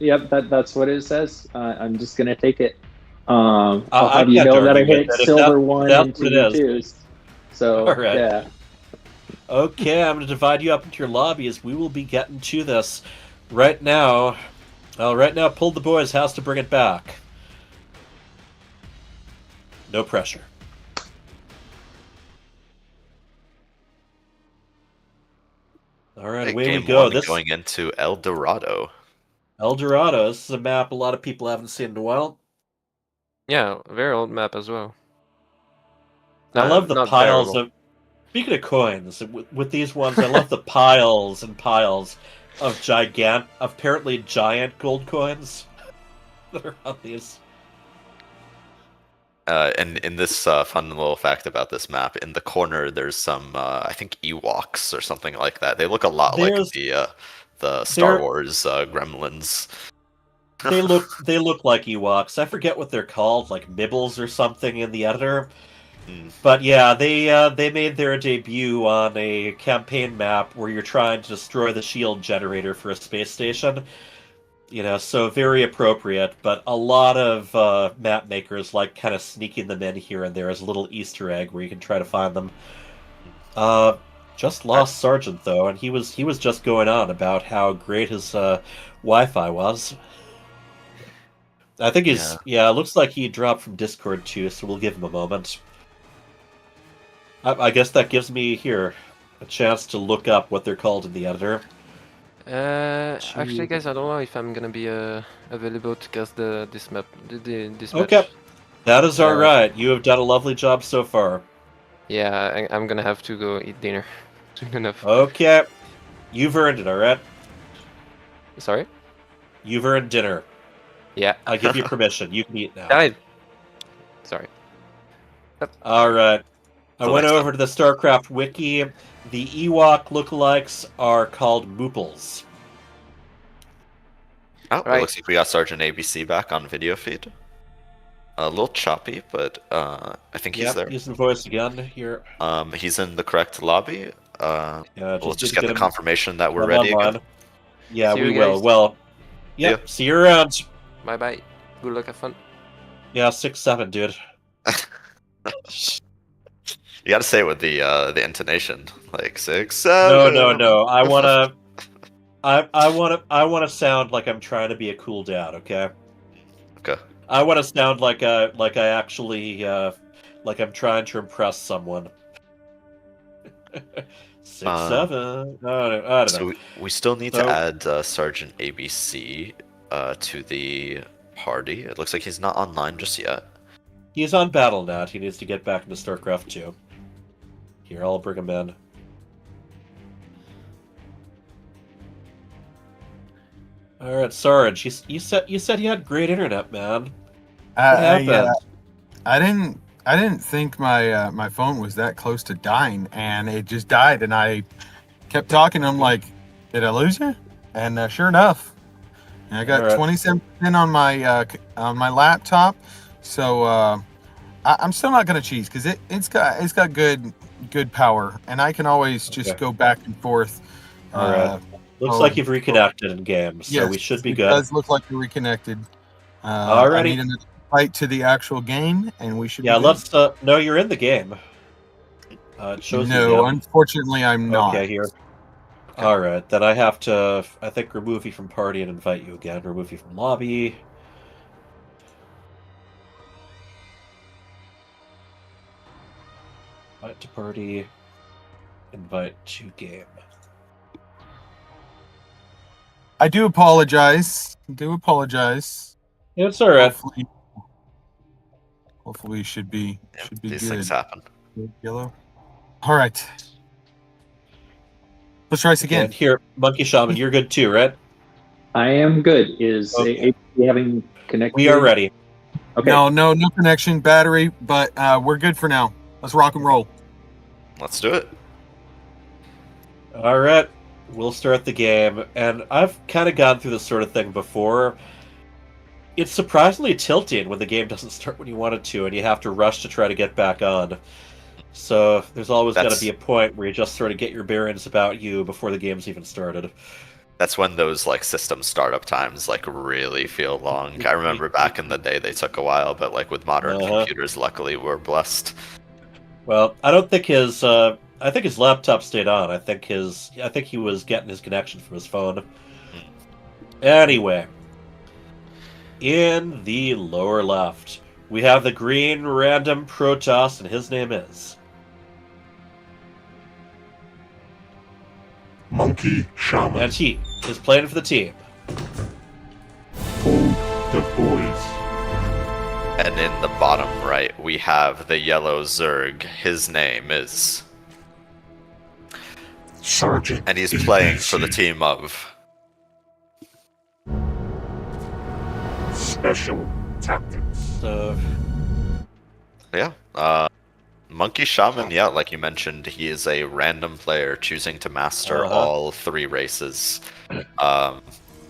S16: That's what it says. I'm just gonna take it. I'll have you
S1: can't
S16: know that I
S1: argue with
S16: hit
S1: that. If
S16: silver 1 and
S1: that's what it
S16: 2
S1: is.
S16: 2s. So
S1: All right.
S16: yeah.
S1: Okay, I'm going to divide you up into your lobbies. We will be getting to this right now. Right now, PulledTheBoys has to bring it back. No pressure. All right, away we go.
S8: This going into El Dorado.
S1: El Dorado. This is a map a lot of people haven't seen in a while.
S9: Yeah, very old map as well.
S1: I love the piles of... Speaking of coins, with these ones, I love the piles and piles of apparently giant gold coins that are on these.
S8: And in this fun little fact about this map, in the corner there's some, I think Ewoks or something like that. They look a lot like the Star Wars gremlins.
S1: They look like Ewoks. I forget what they're called, like Mibbles or something in the editor. But yeah, they made their debut on a campaign map where you're trying to destroy the shield generator for a space station. So very appropriate, but a lot of map makers like kind of sneaking them in here and there as a little Easter egg where you can try to find them. Just lost Sergeant though, and he was just going on about how great his Wi-Fi was. I think it looks like he dropped from Discord too, so we'll give him a moment. I guess that gives me here a chance to look up what they're called in the editor.
S9: Actually, guys, I don't know if I'm gonna be available to cast this map. This
S1: okay,
S9: match.
S1: That is all right. You have done a lovely job so far.
S9: Yeah, I'm gonna have to go eat dinner soon enough.
S1: Okay, you've earned it. All right.
S9: Sorry.
S1: You've earned dinner.
S9: Yeah.
S1: I give you permission. You can eat now.
S9: Sorry.
S1: All right. I went over to the StarCraft wiki. The Ewok lookalikes are called Mooples.
S8: Oh, it looks like we got SgtABC back on video feed. A little choppy, but I think he's there.
S1: Using the voice again here.
S8: He's in the correct lobby. We'll just get the confirmation that we're ready again.
S1: Yeah, we will. Well, see you around.
S9: Bye. Good luck, have fun.
S1: Yeah, 6-7, dude.
S8: You gotta say it with the intonation, like 6,
S1: No,
S8: 7.
S1: no. I wanna sound like I'm trying to be a cool dad. Okay.
S8: Okay.
S1: I want to sound like I actually like I'm trying to impress someone. 6, 7. I don't
S8: So
S1: know.
S8: we still need to add Sergeant ABC to the party. It looks like he's not online just yet.
S1: He's on BattleNet. He needs to get back into StarCraft II. Here, I'll bring him in. All right, Sarge. You said you had great internet, man. What happened?
S15: I didn't think my phone was that close to dying, and it just died. And I kept talking. I'm like, did I lose you? And sure enough, I got 27% on my laptop. So I'm still not gonna cheese because it's got good power, and I can always just go back and forth.
S1: All right. Looks like you've reconnected in game, so
S15: yes,
S1: we should be
S15: it
S1: good.
S15: does look like you're reconnected.
S1: Alrighty.
S15: I need another fight to the actual game, and we should.
S1: Yeah,
S15: be good.
S1: let's. No, you're in the game. It shows you.
S15: No,
S1: again.
S15: unfortunately, I'm not.
S1: Okay, here. All right, then I have to. I think remove you from party and invite you again. Remove you from lobby. Invite to party. Invite to game.
S15: I do apologize.
S1: It's all right.
S15: Hopefully should be
S8: These
S15: good.
S8: things happen.
S15: Yellow. All right. Let's try this again.
S1: Here, MonkeyShaman, you're good too, right?
S16: I am good. Is ABC having connected?
S1: We are ready.
S16: Okay.
S15: No connection, battery, but we're good for now. Let's rock and roll.
S8: Let's do it.
S1: All right, we'll start the game, and I've kind of gone through this sort of thing before. It's surprisingly tilting when the game doesn't start when you want it to, and you have to rush to try to get back on. So there's always got to be a point where you just sort of get your bearings about you before the game's even started.
S8: That's when those like system startup times like really feel long. I remember back in the day they took a while, but like with modern computers, luckily we're blessed.
S1: Well, I don't think his. I think his laptop stayed on. I think he was getting his connection from his phone. Anyway, in the lower left, we have the green random Protoss, and his name is
S4: MonkeyShaman.
S1: And he is playing for the team.
S4: PulledTheBoys.
S8: And in the bottom right, we have the yellow Zerg. His name is
S4: Sergeant.
S8: And he's playing for the team of
S4: SpecialTactics.
S1: So
S8: yeah, MonkeyShaman. Yeah, like you mentioned, he is a random player choosing to master all 3 races.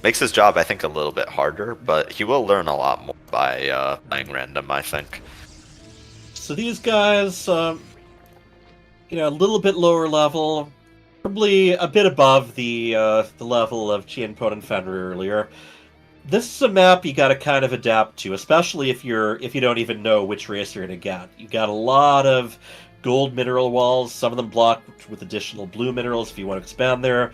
S8: Makes his job, I think, a little bit harder, but he will learn a lot more by playing random, I think.
S1: So these guys, a little bit lower level, probably a bit above the level of ChiefPwn and Fenrir earlier. This is a map you got to kind of adapt to, especially if you don't even know which race you're going to get. You got a lot of gold mineral walls, some of them blocked with additional blue minerals if you want to expand there.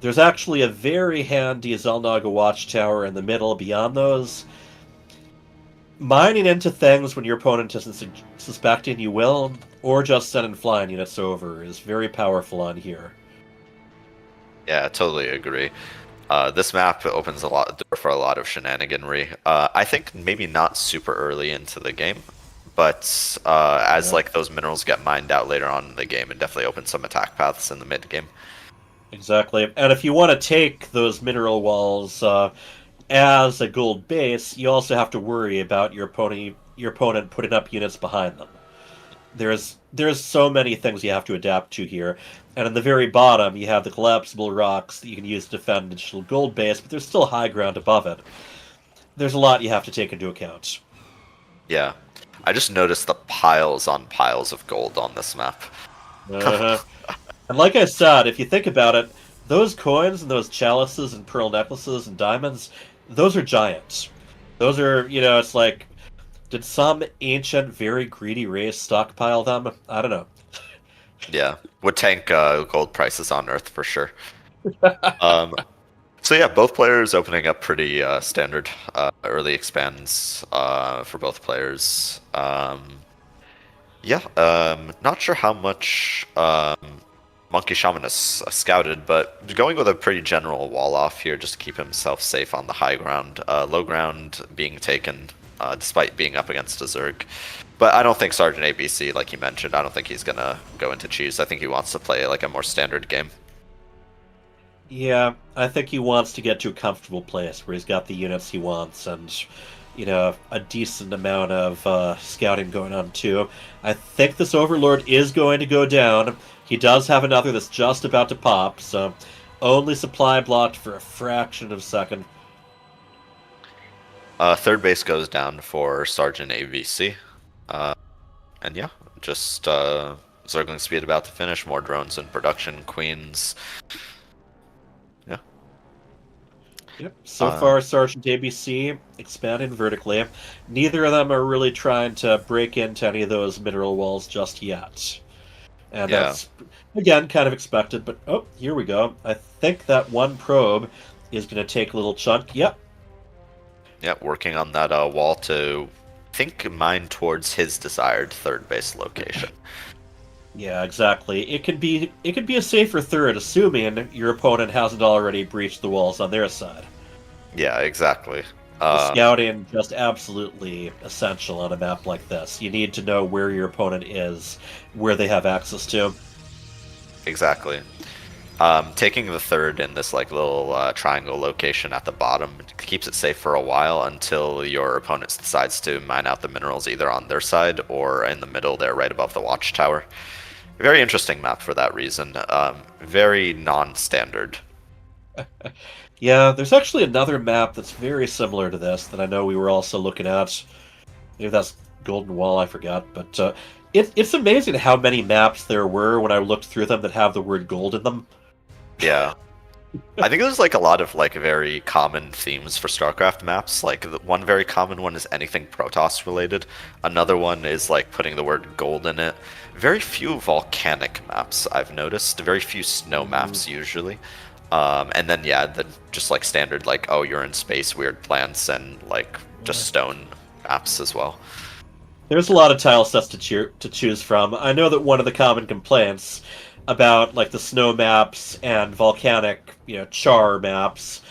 S1: There's actually a very handy Zelnaga watchtower in the middle beyond those. Mining into things when your opponent isn't suspecting you will, or just sending flying units over, is very powerful on here.
S8: Yeah, I totally agree. This map opens a door for a lot of shenaniganry. I think maybe not super early into the game, but as like those minerals get mined out later on in the game, it definitely opens some attack paths in the mid game.
S1: Exactly, and if you want to take those mineral walls as a gold base, you also have to worry about your opponent putting up units behind them. There's so many things you have to adapt to here. And in the very bottom, you have the collapsible rocks that you can use to defend an additional gold base, but there's still high ground above it. There's a lot you have to take into account.
S8: Yeah. I just noticed the piles on piles of gold on this map.
S1: And like I said, if you think about it, those coins and those chalices and pearl necklaces and diamonds, those are giants. Those are, it's like, did some ancient, very greedy race stockpile them? I don't know.
S8: Yeah, would tank gold prices on Earth for sure. So yeah, both players opening up pretty standard early expands for both players. Not sure how much MonkeyShaman has scouted, but going with a pretty general wall off here just to keep himself safe on the high ground. Low ground being taken despite being up against a Zerg. But I don't think SgtABC, like you mentioned, I don't think he's gonna go into cheese. I think he wants to play like a more standard game.
S1: Yeah, I think he wants to get to a comfortable place where he's got the units he wants and, you know, a decent amount of scouting going on too. I think this Overlord is going to go down. He does have another that's just about to pop, so only supply blocked for a fraction of a second.
S8: Third base goes down for SgtABC. And yeah, just Zergling speed about to finish, more drones in production, queens. Yeah.
S1: Yep. So far, SgtABC expanding vertically. Neither of them are really trying to break into any of those mineral walls just yet. And that's, again, kind of expected, but oh, here we go. I think that one probe is going to take a little chunk. Yep.
S8: Yep, working on that wall to mine towards his desired third base location.
S1: Yeah, exactly. It could be a safer third, assuming your opponent hasn't already breached the walls on their side.
S8: Yeah, exactly.
S1: The scouting just absolutely essential on a map like this. You need to know where your opponent is, where they have access to.
S8: Exactly. Taking the third in this like little triangle location at the bottom keeps it safe for a while until your opponent decides to mine out the minerals either on their side or in the middle there right above the watchtower. Very interesting map for that reason. Very non-standard.
S1: Yeah, there's actually another map that's very similar to this that I know we were also looking at. Maybe that's Golden Wall, I forgot. But it's amazing how many maps there were when I looked through them that have the word gold in them.
S8: Yeah. I think there's like a lot of like very common themes for StarCraft maps. Like one very common one is anything Protoss related. Another one is like putting the word gold in it. Very few volcanic maps I've noticed. Very few snow maps usually. And then just like standard like, oh, you're in space, weird plants, and like just stone maps as well.
S1: There's a lot of tile sets to choose from. I know that one of the common complaints about like the snow maps and volcanic, char maps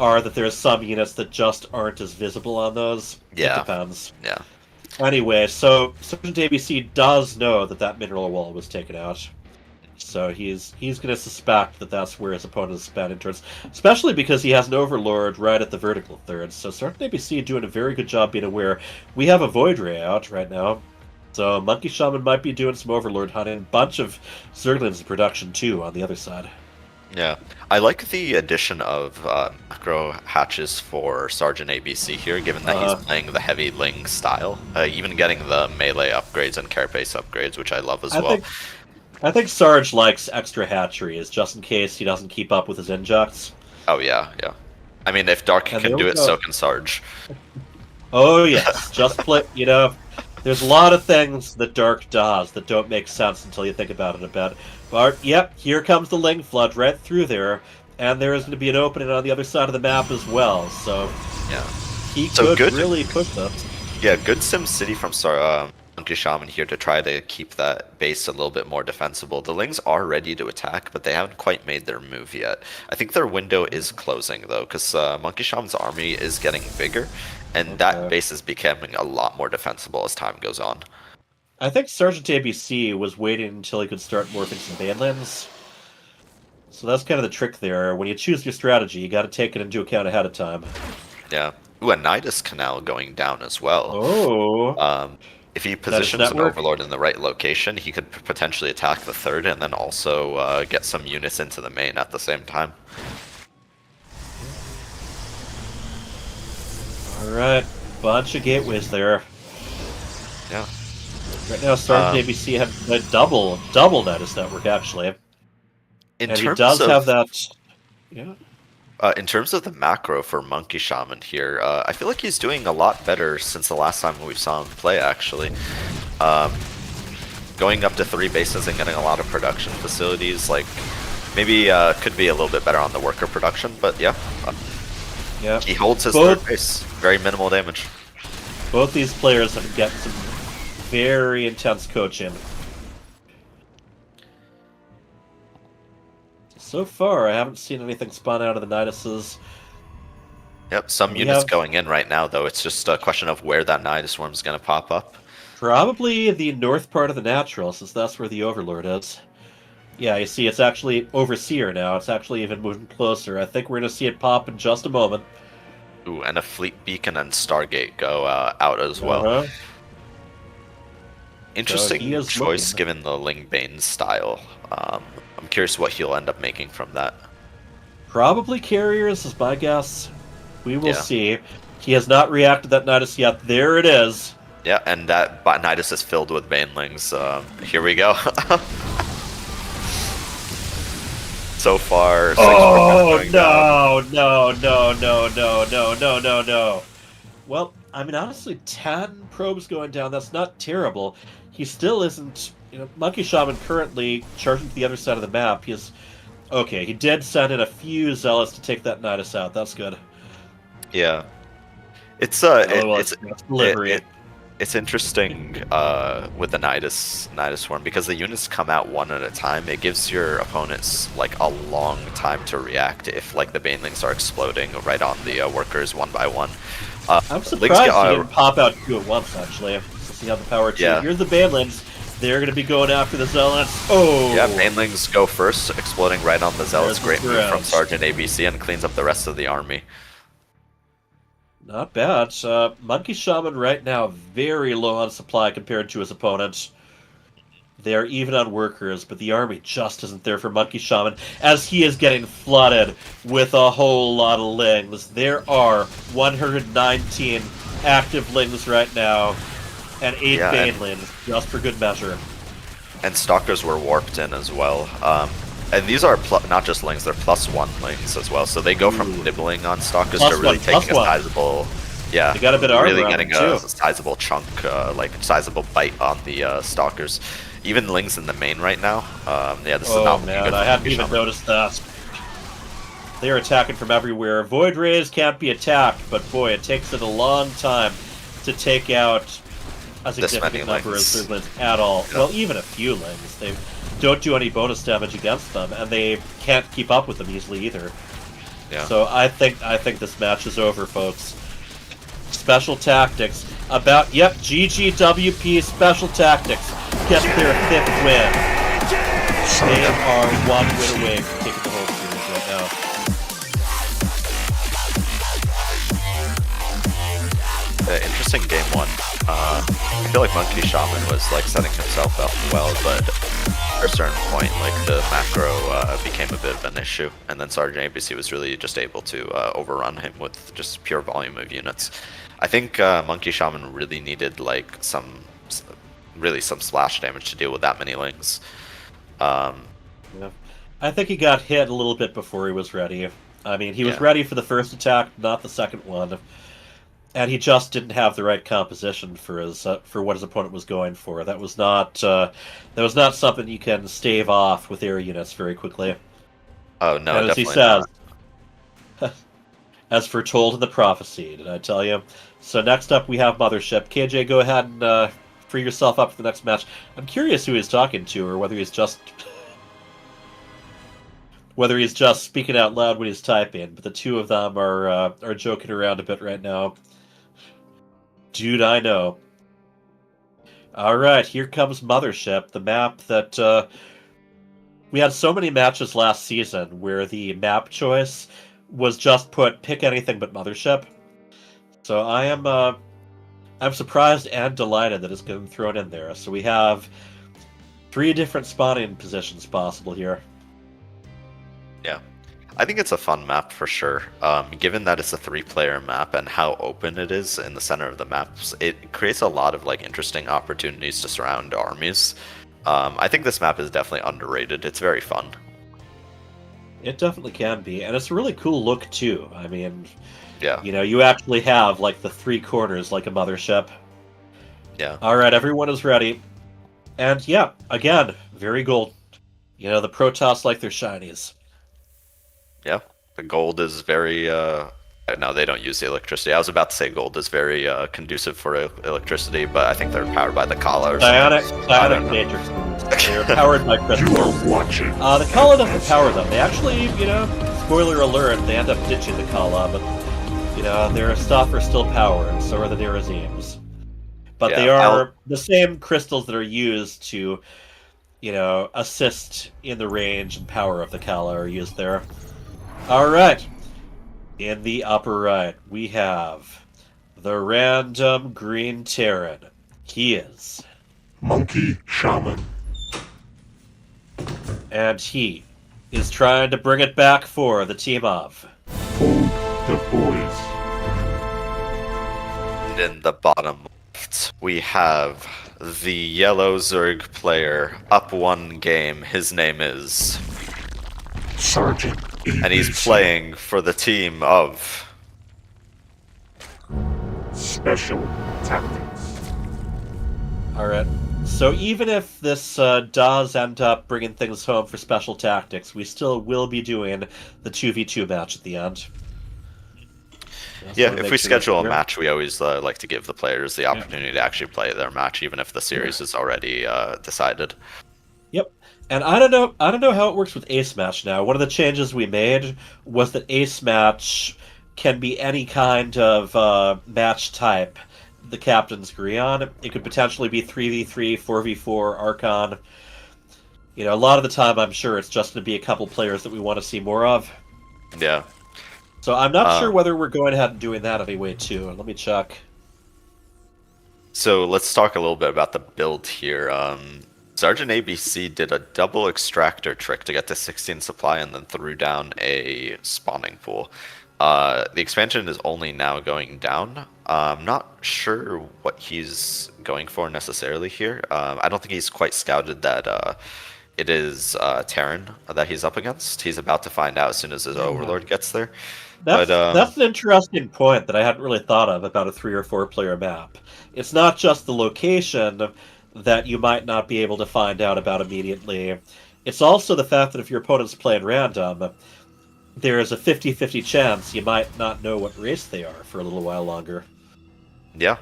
S1: are that there's some units that just aren't as visible on those.
S8: Yeah.
S1: It depends.
S8: Yeah.
S1: Anyway, so SgtABC does know that mineral wall was taken out. So he's going to suspect that that's where his opponent is expanding towards, especially because he has an Overlord right at the vertical third. So SgtABC doing a very good job being aware. We have a Void Ray out right now. So MonkeyShaman might be doing some Overlord hunting. Bunch of Zerglings in production too on the other side.
S8: Yeah, I like the addition of macro hatches for SgtABC here, given that he's playing the heavy Ling style. Even getting the melee upgrades and carapace upgrades, which I love as well.
S1: I think Sarge likes extra hatcheries, just in case he doesn't keep up with his injects.
S8: Oh yeah, yeah. I mean, if Dark can do it, so can Sarge.
S1: Oh yes, just play, there's a lot of things that Dark does that don't make sense until you think about it a bit. But, yep, here comes the Ling Flood right through there, and there is going to be an opening on the other side of the map as well, so
S8: yeah,
S1: he could really push this.
S8: Yeah, good SimCity from MonkeyShaman here to try to keep that base a little bit more defensible. The Lings are ready to attack, but they haven't quite made their move yet. I think their window is closing, though, because MonkeyShaman's army is getting bigger, and that base is becoming a lot more defensible as time goes on.
S1: I think SgtABC was waiting until he could start morphing some Banlands. So that's kind of the trick there. When you choose your strategy, you got to take it into account ahead of time.
S8: Yeah. Ooh, a Nidus Canal going down as well.
S1: Oh.
S8: If he positions an Overlord in the right location, he could potentially attack the third and then also get some units into the main at the same time.
S1: Alright, bunch of gateways there.
S8: Yeah.
S1: Right now, SgtABC have a double Nidus network, actually. And he does have that... Yeah.
S8: In terms of the macro for MonkeyShaman here, I feel like he's doing a lot better since the last time we saw him play, actually. going up to 3 bases and getting a lot of production facilities, like, maybe could be a little bit better on the worker production, but yeah.
S1: Yeah.
S8: He holds his third base. Very minimal damage.
S1: Both these players have gotten some very intense coaching. So far, I haven't seen anything spawn out of the Niduses.
S8: Yep, some units going in right now, though. It's just a question of where that Nidus Swarm is going to pop up.
S1: Probably the north part of the Natural, since that's where the Overlord is. Yeah, you see, it's actually Overseer now. It's actually even moving closer. I think we're going to see it pop in just a moment.
S8: Ooh, and a Fleet Beacon and Stargate go out as well. Interesting choice given the Ling Bane style. I'm curious what he'll end up making from that.
S1: Probably Carriers is my guess. We will see. He has not reacted to that Nidus yet. There it is.
S8: Yeah, and that Nidus is filled with Banelings. Here we go. So far, 6
S1: no. Well, I mean, honestly, 10 probes going down, that's not terrible. He still isn't, MonkeyShaman currently charging to the other side of the map. Okay, he did send in a few Zealots to take that Nidus out. That's good.
S8: Yeah. It's interesting with the Nidus Swarm because the units come out one at a time. It gives your opponents like a long time to react if like the Banelings are exploding right on the workers one by one.
S1: I'm surprised he didn't pop out 2 at once actually. Since he had the power to.
S8: Yeah.
S1: Here's the Banelings. They're going to be going after the Zealots. Oh!
S8: Yeah, Banelings go first, exploding right on the Zealots. Great move from SgtABC and cleans up the rest of the army.
S1: Not bad. MonkeyShaman right now very low on supply compared to his opponent. They're even on workers, but the army just isn't there for MonkeyShaman as he is getting flooded with a whole lot of Lings. There are 119 active Lings right now and 8 Banelings, just for good measure.
S8: And Stalkers were warped in as well. And these are not just Lings, they're +1 Lings as well. So they go from nibbling on Stalkers to really taking a sizable... Yeah,
S1: they got a bit of
S8: really
S1: armor
S8: getting a sizable chunk, like sizable bite on the Stalkers. Even Lings in the main right now. Yeah, this is not looking good.
S1: I hadn't even noticed that. They're attacking from everywhere. Void Rays can't be attacked, but boy, it takes it a long time to take out a significant number of Lings at all. Yeah. Well, even a few Lings. They don't do any bonus damage against them, and they can't keep up with them easily either.
S8: Yeah.
S1: So I think this match is over, folks. SpecialTactics GGWP SpecialTactics get their 5th win. They are 1 win away from taking the whole series right now.
S8: Interesting game 1. I feel like MonkeyShaman was like setting himself up well, but at a certain point, like the macro became a bit of an issue, and then SgtABC was really just able to overrun him with just pure volume of units. I think MonkeyShaman really needed like some splash damage to deal with that many Lings.
S1: Yeah. I think he got hit a little bit before he was ready. I mean, he was ready for the first attack, not the second one. And he just didn't have the right composition for his for what his opponent was going for. That was not something you can stave off with air units very quickly.
S8: Oh no,
S1: and as he says, as foretold in the prophecy, did I tell you? So next up we have Mothership. KJ, go ahead and free yourself up for the next match. I'm curious who he's talking to, or whether he's just speaking out loud when he's typing. But the two of them are joking around a bit right now. Dude, I know. Alright, here comes Mothership, the map that we had so many matches last season where the map choice was just pick anything but Mothership. So I'm surprised and delighted that it's getting thrown in there. So we have 3 different spawning positions possible here.
S8: Yeah. I think it's a fun map for sure. Given that it's a 3-player map and how open it is in the center of the maps, it creates a lot of like interesting opportunities to surround armies. I think this map is definitely underrated. It's very fun.
S1: It definitely can be, and it's a really cool look too. I mean,
S8: yeah,
S1: you actually have like the 3 corners like a Mothership.
S8: Yeah.
S1: All right, everyone is ready. And yeah, again, very gold. You know, the Protoss like their shinies.
S8: Yeah, the gold is very. No, they don't use the electricity. I was about to say gold is very conducive for electricity, but I think they're powered by the Kala or something.
S1: Psionic matrix. They're powered by crystals. The Kala doesn't power them. They actually, you know, spoiler alert, they end up ditching the Kala, but, you know, their stuff are still powered, and so are the Nirazims. But they are the same crystals that are used to, you know, assist in the range and power of the Kala are used there. Alright. In the upper right, we have the random green Terran. He is
S4: MonkeyShaman.
S1: And he is trying to bring it back for the team of
S4: PulledTheBoys.
S8: And in the bottom left, we have the yellow Zerg player up one game. His name is
S4: SgtABC.
S8: And he's playing for the team of
S4: SpecialTactics.
S1: Alright. So even if this does end up bringing things home for SpecialTactics, we still will be doing the 2v2 match at the end.
S8: Yeah, if we schedule a match, we always like to give the players the opportunity to actually play their match, even if the series is already decided.
S1: Yep. And I don't know how it works with Ace Match now. One of the changes we made was that Ace Match can be any kind of match type the captains agree on. It could potentially be 3v3, 4v4, Archon. You know, a lot of the time I'm sure it's just going to be a couple players that we want to see more of.
S8: Yeah.
S1: So I'm not sure whether we're going ahead and doing that anyway, too. Let me check.
S8: So let's talk a little bit about the build here. SgtABC did a double extractor trick to get to 16 supply and then threw down a spawning pool. The expansion is only now going down. I'm not sure what he's going for necessarily here. I don't think he's quite scouted that it is Terran that he's up against. He's about to find out as soon as his Overlord gets there.
S1: That's an interesting point that I hadn't really thought of about a 3 or 4 player map. It's not just the location that you might not be able to find out about immediately. It's also the fact that if your opponent's playing random, there is a 50-50 chance you might not know what race they are for a little while longer.
S8: Yeah.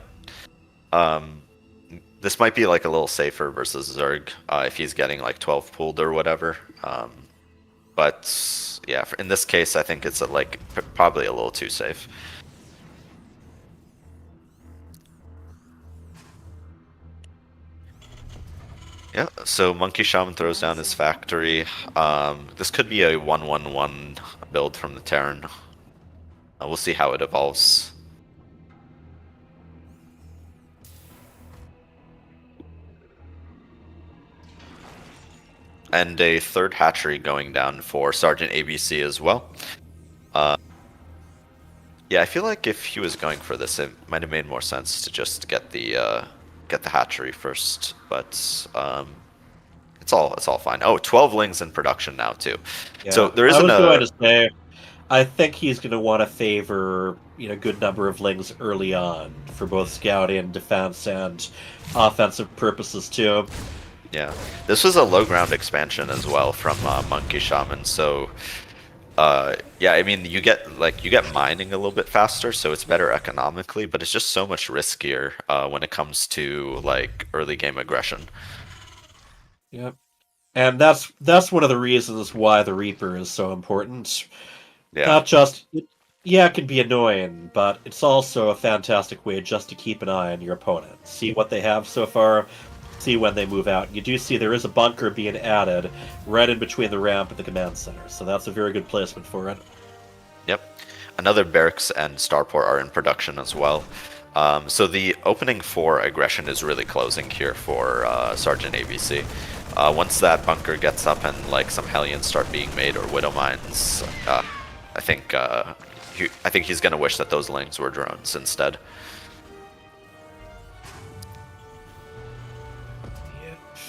S8: This might be like a little safer versus Zerg if he's getting like 12 pooled or whatever. But yeah, in this case, I think it's like probably a little too safe. Yeah, so MonkeyShaman throws down his factory. This could be a 1-1-1 build from the Terran. We'll see how it evolves. And a third hatchery going down for SgtABC as well. Yeah, I feel like if he was going for this, it might have made more sense to just get the hatchery first. But it's all fine. Oh, 12 lings in production now too.
S1: Yeah.
S8: So there isn't
S1: I was going to say, I think he's going to want to favor a good number of lings early on for both scouting, defense, and offensive purposes too.
S8: Yeah, this was a low ground expansion as well from MonkeyShaman. So yeah, I mean you get mining a little bit faster, so it's better economically, but it's just so much riskier when it comes to like early game aggression.
S1: Yep, and that's one of the reasons why the Reaper is so important.
S8: Yeah.
S1: Not just it can be annoying, but it's also a fantastic way just to keep an eye on your opponent, see what they have so far, see when they move out. You do see there is a bunker being added right in between the ramp and the command center, so that's a very good placement for it.
S8: Yep. Another barracks and starport are in production as well. So the opening for aggression is really closing here for SgtABC. Once that bunker gets up and like some Hellions start being made or Widow Mines, I think he's gonna wish that those lings were drones instead.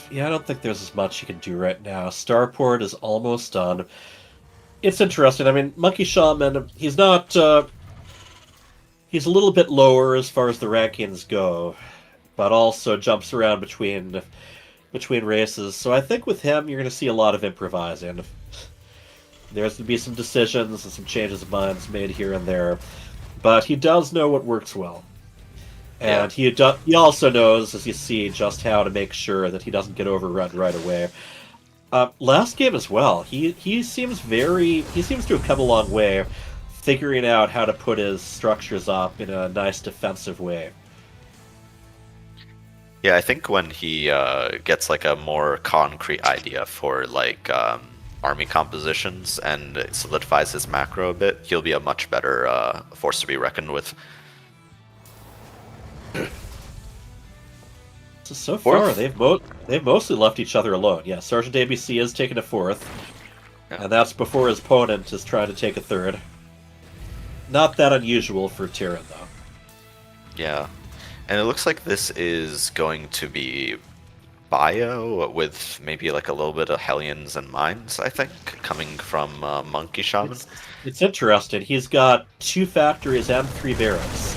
S1: Yeah, I don't think there's as much you can do right now. Starport is almost done. It's interesting. I mean, MonkeyShaman, he's not... he's a little bit lower as far as the rankings go, but also jumps around between between races. So I think with him, you're going to see a lot of improvising. There's going to be some decisions and some changes of minds made here and there, but he does know what works well. And he also knows, as you see, just how to make sure that he doesn't get overrun right away. Last game as well, he seems to have come a long way, figuring out how to put his structures up in a nice defensive way.
S8: Yeah, I think when he gets like a more concrete idea for like army compositions and it solidifies his macro a bit, he'll be a much better force to be reckoned with.
S1: So far, they've mostly left each other alone. Yeah, SgtABC is taking a fourth, and that's before his opponent is trying to take a third. Not that unusual for Tyrann, though.
S8: Yeah, and it looks like this is going to be bio with maybe like a little bit of Hellions and Mines, I think, coming from MonkeyShaman.
S1: It's interesting. He's got 2 factories and 3 barracks.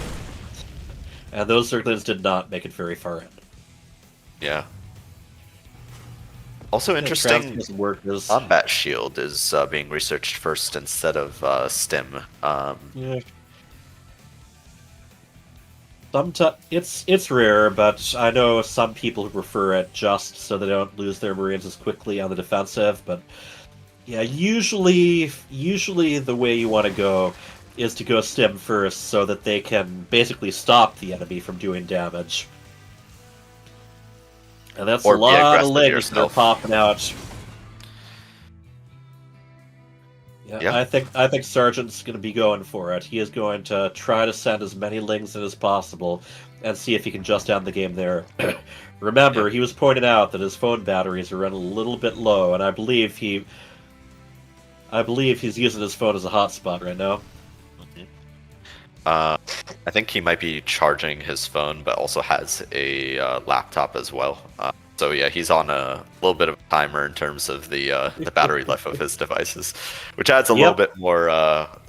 S1: And those Zerglings did not make it very far in.
S8: Yeah. Also interesting, Combat Shield is being researched first instead of Stim.
S1: Yeah. It's rare, but I know some people who prefer it just so they don't lose their Marines as quickly on the defensive. But yeah, usually the way you want to go is to go Stim first so that they can basically stop the enemy from doing damage. And that's a lot of legs that are popping out. Yeah, I think Sergeant's going to be going for it. He is going to try to send as many lings in as possible and see if he can just end the game there. Remember, he was pointing out that his phone batteries are running a little bit low, and I believe he's using his phone as a hotspot right now.
S8: I think he might be charging his phone, but also has a laptop as well. So yeah, he's on a little bit of a timer in terms of the battery life of his devices, which adds a little bit more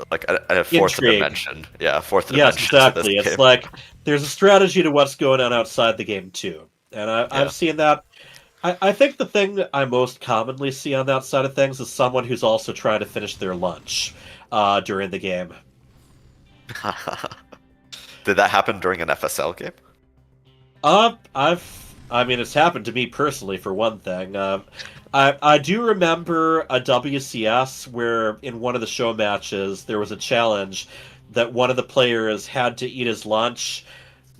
S8: like a fourth dimension. Yeah, fourth dimension.
S1: Yes, exactly. It's like there's a strategy to what's going on outside the game too, and I've seen that. I think the thing that I most commonly see on that side of things is someone who's also trying to finish their lunch during the game.
S8: Did that happen during an FSL game?
S1: I mean, it's happened to me personally, for one thing. I do remember a WCS where in one of the show matches there was a challenge that one of the players had to eat his lunch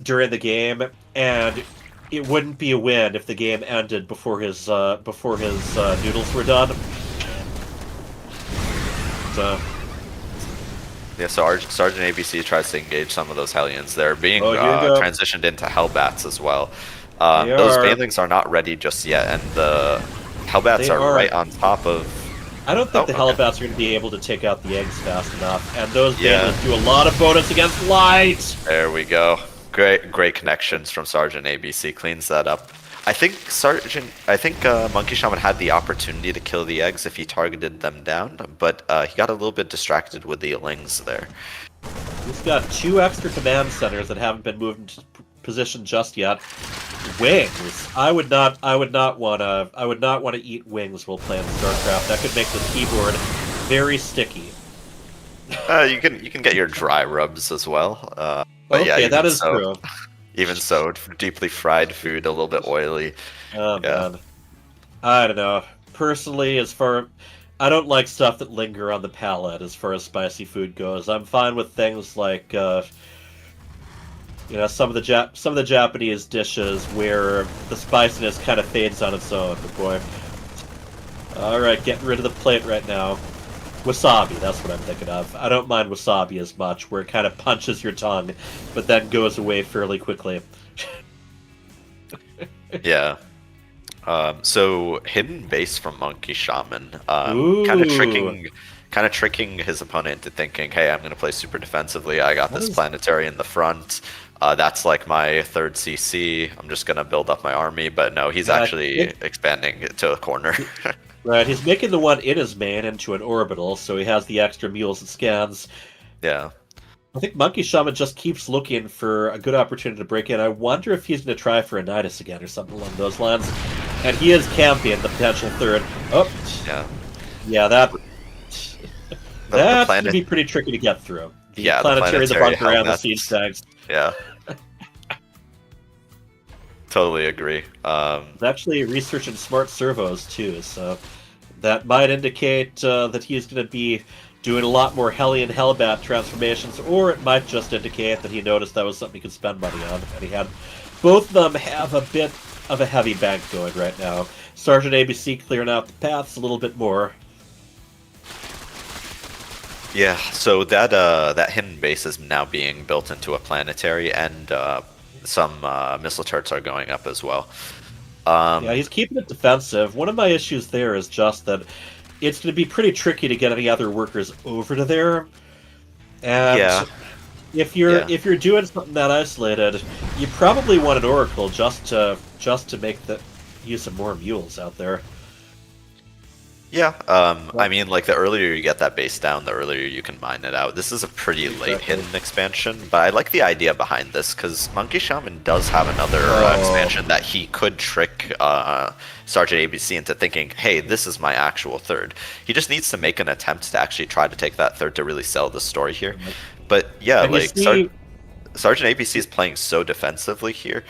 S1: during the game, and it wouldn't be a win if the game ended before his noodles were done. So.
S8: Yeah, so SgtABC tries to engage some of those Hellions. They're being transitioned into Hellbats as well. Those Banelings are not ready just yet, and the Hellbats are right on top of...
S1: I don't think the Hellbats are going to be able to take out the eggs fast enough, and those Banelings do a lot of bonus against light!
S8: There we go. Great connections from SgtABC, cleans that up. I think MonkeyShaman had the opportunity to kill the eggs if he targeted them down, but he got a little bit distracted with the Lings there.
S1: He's got 2 extra command centers that haven't been moved into position just yet. Wings. I would not want to eat wings while playing StarCraft. That could make the keyboard very sticky.
S8: You can get your dry rubs as well. But
S1: okay,
S8: yeah,
S1: that is true.
S8: Even so, deeply fried food, a little bit oily.
S1: Oh man, I don't know. Personally, I don't like stuff that linger on the palate as far as spicy food goes. I'm fine with things like, some of the Japanese dishes where the spiciness kind of fades on its own. But boy, all right, getting rid of the plate right now. Wasabi, that's what I'm thinking of. I don't mind wasabi as much, where it kind of punches your tongue, but then goes away fairly quickly.
S8: Yeah. So hidden base from MonkeyShaman, kind of tricking his opponent into thinking, hey, I'm going to play super defensively. I got this planetary in the front. That's like my third CC. I'm just going to build up my army. But no, he's actually expanding it to a corner.
S1: Right, he's making the one in his main into an orbital, so he has the extra mules and scans.
S8: Yeah.
S1: I think MonkeyShaman just keeps looking for a good opportunity to break in. I wonder if he's going to try for a Nidus again or something along those lines. And he is camping the potential third. Oh, yeah, that's going to be pretty tricky to get through. The planetary, the bunker, and the siege tanks.
S8: Yeah. Totally agree.
S1: He's actually researching smart servos too, so that might indicate that he's going to be doing a lot more Hellion Hellbat transformations, or it might just indicate that he noticed that was something he could spend money on, and he had both of them have a bit of a heavy bank going right now. SgtABC clearing out the paths a little bit more.
S8: Yeah, so that hidden base is now being built into a planetary, and some missile turrets are going up as well.
S1: Yeah, he's keeping it defensive. One of my issues there is just that it's going to be pretty tricky to get any other workers over to there. And if you're doing something that isolated, you probably want an Oracle just to make the use of more mules out there.
S8: Yeah, I mean, like, the earlier you get that base down, the earlier you can mine it out. This is a pretty late hidden expansion, but I like the idea behind this, because MonkeyShaman does have another expansion that he could trick SgtABC into thinking, hey, this is my actual third. He just needs to make an attempt to actually try to take that third to really sell the story here. But yeah, like, SgtABC is playing so defensively here,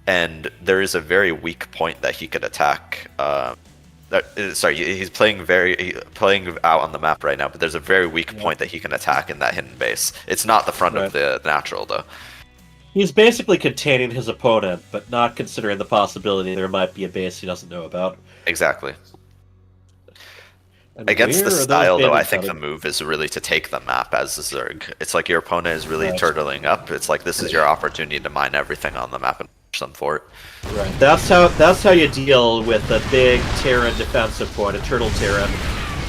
S8: and there is a very weak point that he could attack. He's playing out on the map right now, but there's a very weak point that he can attack in that hidden base. It's not the front of the natural, though.
S1: He's basically containing his opponent, but not considering the possibility there might be a base he doesn't know about.
S8: Exactly.
S1: And
S8: against the style, though, I think the move is really to take the map as a Zerg. It's like your opponent is really turtling up. It's like this is your opportunity to mine everything on the map and push them for it.
S1: Right. That's how you deal with a big Terran defensive point, a turtle Terran.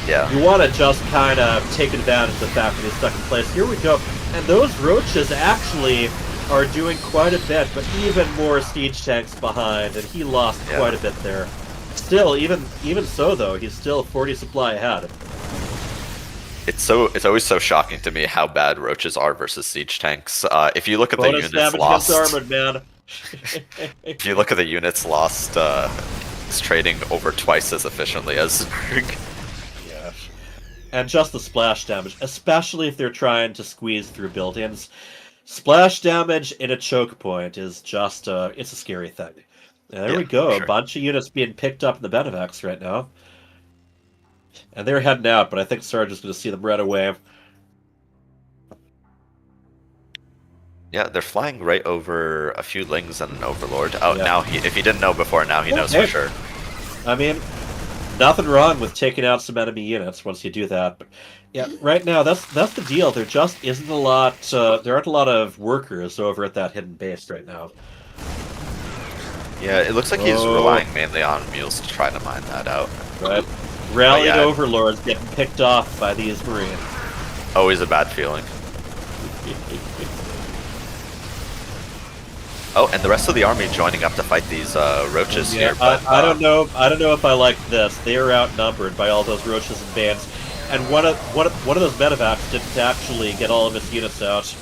S8: Yeah.
S1: You want to just kind of take advantage of the fact that he's stuck in place. Here we go. And those roaches actually are doing quite a bit, but even more siege tanks behind, and he lost quite a bit there. Still, even so though, he's still 40 supply ahead.
S8: It's always so shocking to me how bad roaches are versus siege tanks. If you look at the units lost,
S1: armored, man.
S8: If you look at the units lost, it's trading over twice as efficiently as Zerg.
S1: Yeah, and just the splash damage, especially if they're trying to squeeze through buildings. Splash damage in a choke point is just it's a scary thing. There we go, a bunch of units being picked up in the Benevacs right now. And they're heading out, but I think Sarge is going to see them right away.
S8: Yeah, they're flying right over a few Lings and an Overlord. Oh, now if he didn't know before, now he knows for sure.
S1: I mean, nothing wrong with taking out some enemy units once you do that. But yeah, right now, that's the deal. There just isn't a lot, there aren't a lot of workers over at that hidden base right now.
S8: Yeah, it looks like he's relying mainly on mules to try to mine that out.
S1: Right. Rallied Overlords getting picked off by these Marines.
S8: Always a bad feeling. Oh, and the rest of the army joining up to fight these roaches here. But,
S1: I don't know if I like this. They are outnumbered by all those roaches and bands, and one of those medevacs didn't actually get all of its units out.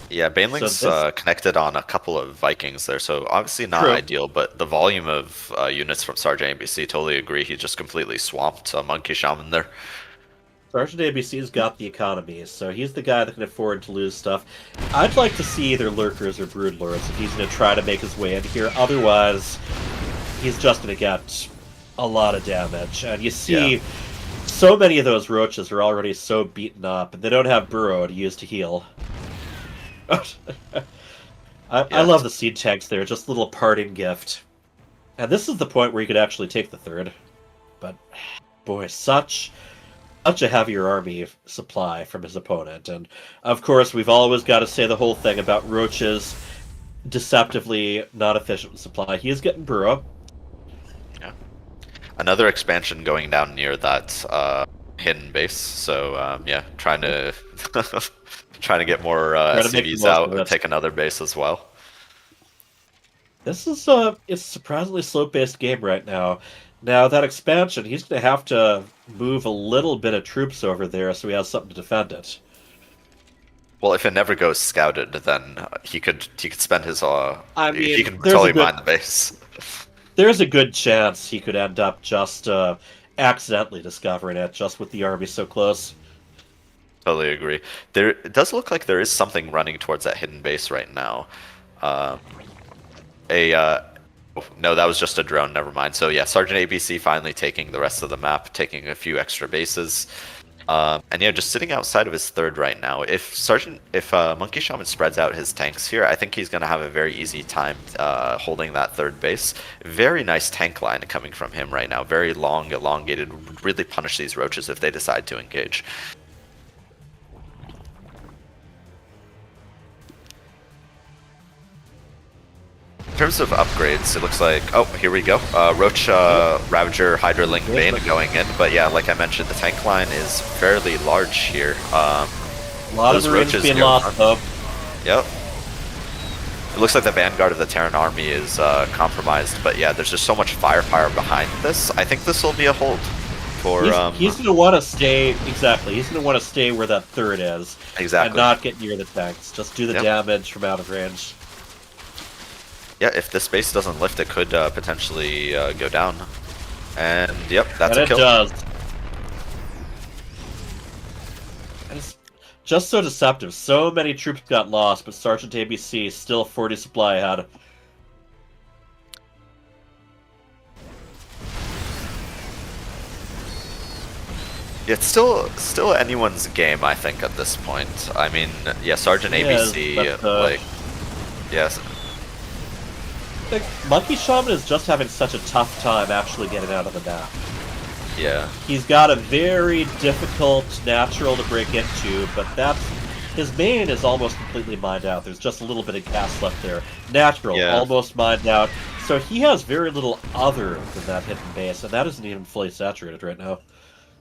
S8: Yeah, Baneling's connected on a couple of Vikings there, so obviously not ideal, but the volume of units from SgtABC, totally agree. He just completely swamped MonkeyShaman there.
S1: SgtABC's got the economy, so he's the guy that can afford to lose stuff. I'd like to see either Lurkers or Broodlords if he's going to try to make his way in here. Otherwise, he's just going to get a lot of damage. And you see, so many of those roaches are already so beaten up, and they don't have Burrow to use to heal. I love the seed tanks there, just a little parting gift. And this is the point where you could actually take the third. But, boy, such a heavier army supply from his opponent. And, of course, we've always got to say the whole thing about roaches deceptively not efficient with supply. He is getting Burrow.
S8: Yeah. Another expansion going down near that hidden base. So, yeah, trying to... trying to get more SCVs out and take another base as well.
S1: This is it's a surprisingly slow-paced game right now. Now, that expansion, he's going to have to move a little bit of troops over there so he has something to defend it.
S8: Well, if it never goes scouted, then he could spend his
S1: I mean,
S8: he can totally mine the base.
S1: there's a good chance he could end up just accidentally discovering it, just with the army so close.
S8: Totally agree. It does look like there is something running towards that hidden base right now. No, that was just a drone. Never mind. So yeah, SgtABC finally taking the rest of the map, taking a few extra bases, and yeah, just sitting outside of his third right now. If MonkeyShaman spreads out his tanks here, I think he's going to have a very easy time holding that third base. Very nice tank line coming from him right now. Very long, elongated. Would really punish these roaches if they decide to engage. In terms of upgrades, it looks like, oh, here we go. Roach, Ravager, Hydralink, Bane going in. But yeah, like I mentioned, the tank line is fairly large here.
S1: A lot of roaches being lost, though.
S8: Yep. It looks like the vanguard of the Terran army is compromised. But yeah, there's just so much firepower behind this. I think this will be a hold for...
S1: He's going to want to stay, exactly, he's going to want to stay where that third is.
S8: Exactly.
S1: And not get near the tanks. Just do the damage from out of range.
S8: Yeah, if this base doesn't lift, it could potentially go down. And yep, that's a kill.
S1: And it does. And it's just so deceptive. So many troops got lost, but SgtABC still 40 supply ahead.
S8: It's still anyone's game, I think, at this point. I mean, yeah, SgtABC, like, yes.
S1: MonkeyShaman is just having such a tough time actually getting out of the map.
S8: Yeah.
S1: He's got a very difficult natural to break into, but his main is almost completely mined out. There's just a little bit of gas left there. Natural, almost mined out. So he has very little other than that hidden base, and that isn't even fully saturated right now.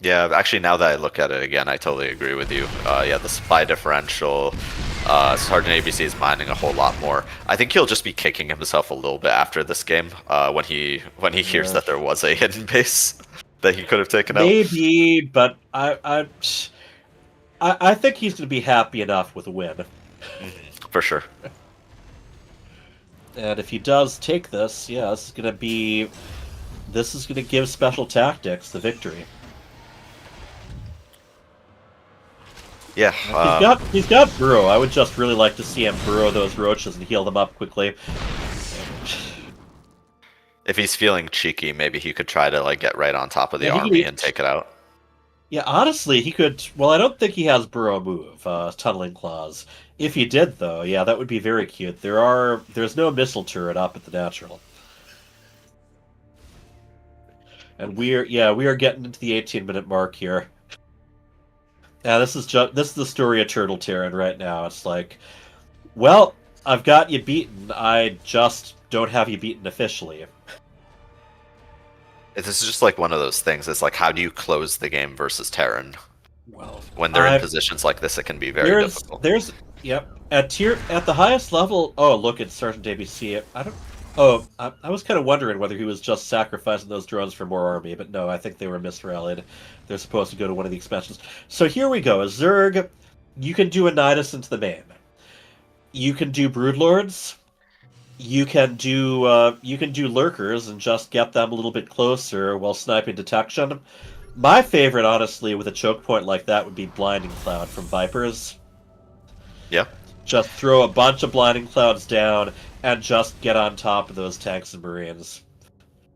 S8: Yeah, actually, now that I look at it again, I totally agree with you. Yeah, the supply differential, SgtABC is mining a whole lot more. I think he'll just be kicking himself a little bit after this game when he hears that there was a hidden base that he could have taken out.
S1: Maybe, but I think he's going to be happy enough with a win.
S8: For sure.
S1: And if he does take this, yeah, this is going to give SpecialTactics the victory.
S8: Yeah,
S1: he's got burrow. I would just really like to see him burrow those roaches and heal them up quickly.
S8: If he's feeling cheeky, maybe he could try to like get right on top of the army and take it out.
S1: Yeah, honestly, he could. Well, I don't think he has burrow move, tunneling claws. If he did, though, yeah, that would be very cute. There's no missile turret up at the natural, and we are getting into the 18-minute mark here. Yeah, this is the story of Turtle Terran right now. It's like, well, I've got you beaten. I just don't have you beaten officially.
S8: This is just like one of those things. It's like, how do you close the game versus Terran?
S1: Well,
S8: when they're in positions like this, it can be very difficult.
S1: At the highest level. Oh, look at SgtABC. I was kind of wondering whether he was just sacrificing those drones for more army, but no, I think they were misrallied. They're supposed to go to one of the expansions. So here we go. Zerg, you can do a Nidus into the main. You can do Broodlords. You can do Lurkers and just get them a little bit closer while sniping detection. My favorite, honestly, with a choke point like that would be Blinding Cloud from Vipers.
S8: Yeah.
S1: Just throw a bunch of Blinding Clouds down and just get on top of those tanks and Marines.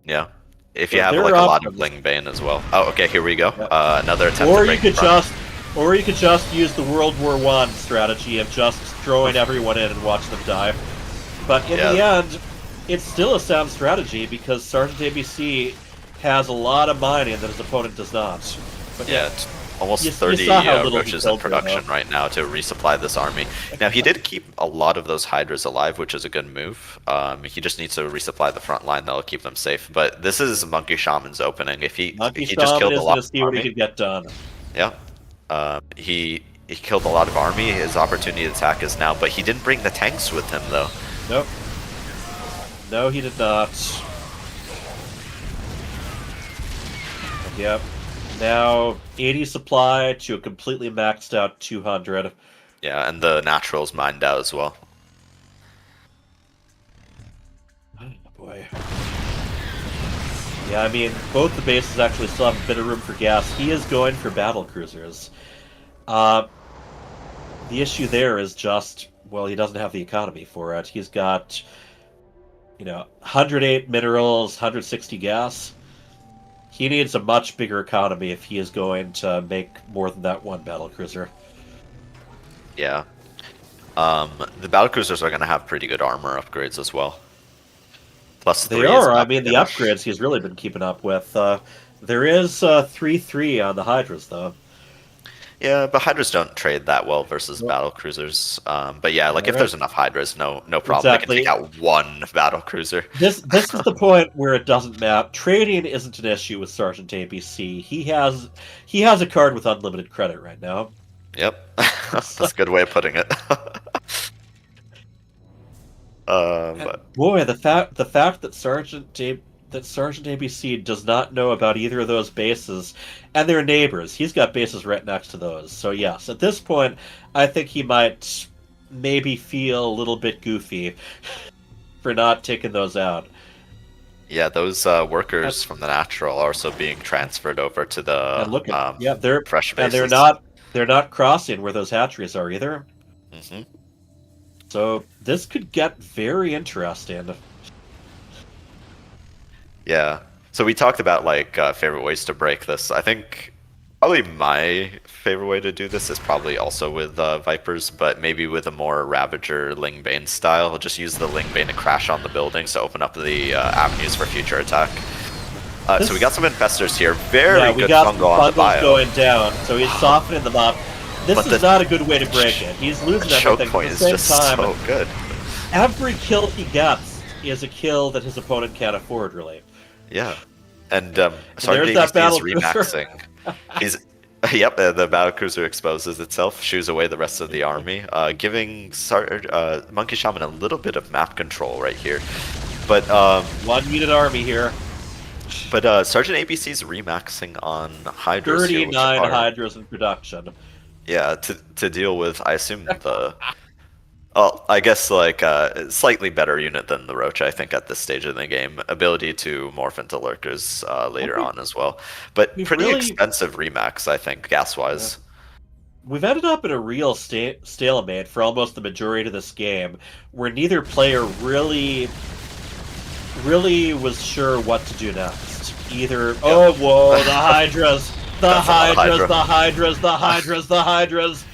S8: Yeah. If you have like a lot of Bling Bane as well. Oh, okay, here we go. Another attempt
S1: or
S8: to break
S1: you could just use the World War I strategy of just throwing everyone in and watch them die. But in the end, it's still a sound strategy because SgtABC has a lot of mining that his opponent does not. But
S8: it's almost 30 roaches in production right now to resupply this army. Now, he did keep a lot of those Hydras alive, which is a good move. He just needs to resupply the front line. That'll keep them safe. But this is MonkeyShaman's opening. If he just killed a lot of
S1: see what he could get done.
S8: Yeah. He killed a lot of army. His opportunity to attack is now. But he didn't bring the tanks with him, though.
S1: Nope. No, he did not. Yep. Now 80 supply to a completely maxed out 200.
S8: Yeah, and the naturals mined out as well.
S1: Oh boy. Yeah, I mean, both the bases actually still have a bit of room for gas. He is going for battle cruisers. The issue there is just, well, he doesn't have the economy for it. He's got, 108 minerals, 160 gas. He needs a much bigger economy if he is going to make more than that one battle cruiser.
S8: Yeah. The battle cruisers are going to have pretty good armor upgrades as well. Plus
S1: They
S8: 3
S1: are.
S8: is
S1: I mean, the
S8: finish.
S1: upgrades he's really been keeping up with. There is 3-3 on the Hydras, though.
S8: Yeah, but Hydras don't trade that well versus battle cruisers. But yeah, like if there's enough Hydras, no problem.
S1: Exactly.
S8: They can take out one battle cruiser.
S1: This is the point where it doesn't map. Trading isn't an issue with SgtABC. He has a card with unlimited credit right now.
S8: Yep, that's a good way of putting it.
S1: Boy, the fact that SgtABC does not know about either of those bases, and they're neighbors. He's got bases right next to those. So yes, at this point, I think he might maybe feel a little bit goofy for not taking those out.
S8: Yeah, those workers from the natural are also being transferred over to the
S1: And look at, they're
S8: fresh bases.
S1: And they're not crossing where those hatcheries are either.
S8: Mm-hmm.
S1: So this could get very interesting.
S8: Yeah. So we talked about like favorite ways to break this. I think probably my favorite way to do this is probably also with Vipers, but maybe with a more Ravager Lingbane style. Just use the Lingbane to crash on the buildings to open up the avenues for future attack. So we got some Infestors here. Very good fungal on the bio.
S1: Going down, so he's softening them up. This is not a good way to break it. He's losing everything.
S8: Choke point
S1: at the
S8: is
S1: same
S8: just
S1: time,
S8: so good.
S1: Every kill he gets is a kill that his opponent can't afford, really.
S8: Yeah. And
S1: there's that battle
S8: is remaxing. Yep, the battlecruiser exposes itself, shoos away the rest of the army, giving MonkeyShaman a little bit of map control right here. But
S1: 1 unit army here.
S8: But SgtABC's remaxing on Hydras.
S1: 39 Hydras in production.
S8: Yeah, to deal with, I assume the. Well, I guess like slightly better unit than the Roach, I think, at this stage of the game. Ability to morph into lurkers later on as well. But pretty expensive remax, I think, gas-wise.
S1: Yeah. We've ended up in a real stalemate for almost the majority of this game, where neither player really was sure what to do next. Either, the Hydras, the Hydras, the Hydras, the Hydras, the Hydras.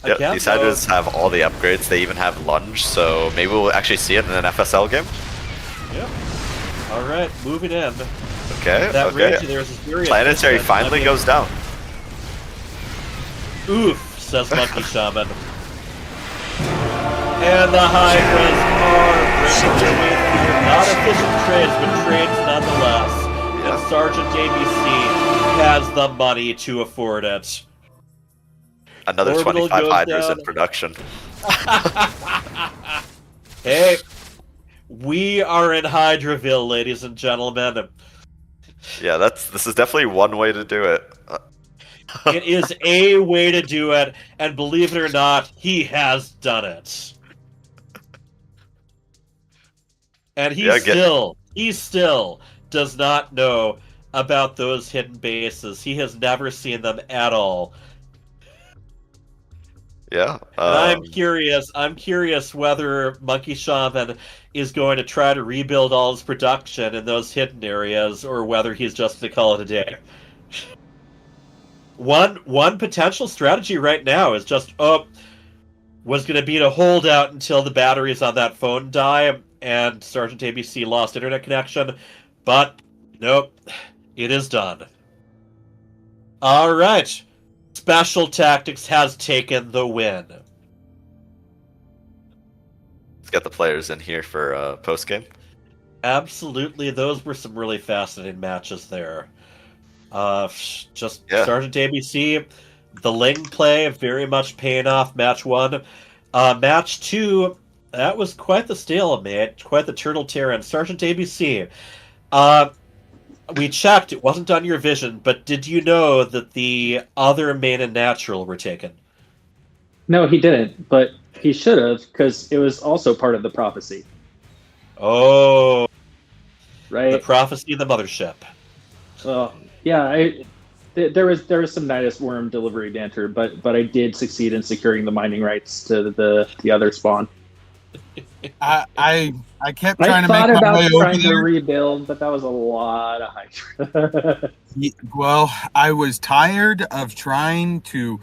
S8: Yep, these Hydras have all the upgrades. They even have lunge, so maybe we'll actually see it in an FSL game.
S1: Yep. All right, moving in.
S8: Okay.
S1: That
S8: okay.
S1: There's a serious
S8: Planetary finally goes down.
S1: Oof, says MonkeyShaman. And the Hydras are breaking their way through. Not efficient trades, but trades nonetheless. And SgtABC has the money to afford it.
S8: Another
S1: Orbital
S8: 25 Hydras
S1: down.
S8: in production.
S1: Hey, we are in Hydraville, ladies and gentlemen.
S8: Yeah, this is definitely one way to do it.
S1: It is a way to do it, and believe it or not, he has done it. And he still does not know about those hidden bases. He has never seen them at all.
S8: Yeah.
S1: I'm curious whether MonkeyShaman is going to try to rebuild all his production in those hidden areas, or whether he's just going to call it a day. One potential strategy right now is just was going to be to hold out until the batteries on that phone die and SgtABC lost internet connection, but nope, it is done. All right. SpecialTactics has taken the win.
S8: Let's get the players in here for post-game.
S1: Absolutely, those were some really fascinating matches there. SgtABC, the Ling play very much paying off match 1. Match 2, that was quite the stalemate, quite the turtle tear, and SgtABC. We checked, it wasn't on your vision, but did you know that the other main and natural were taken?
S16: No, he didn't, but he should have, because it was also part of the prophecy.
S1: Oh.
S16: right?
S1: The prophecy of the mothership.
S16: Oh, yeah. There was some Nidus Worm delivery banter, but I did succeed in securing the mining rights to the other spawn.
S15: I kept
S16: I
S15: trying to
S16: thought
S15: make my
S16: about
S15: way over
S16: trying to
S15: there.
S16: rebuild, but that was a lot of Hydra.
S15: Well, I was tired of trying to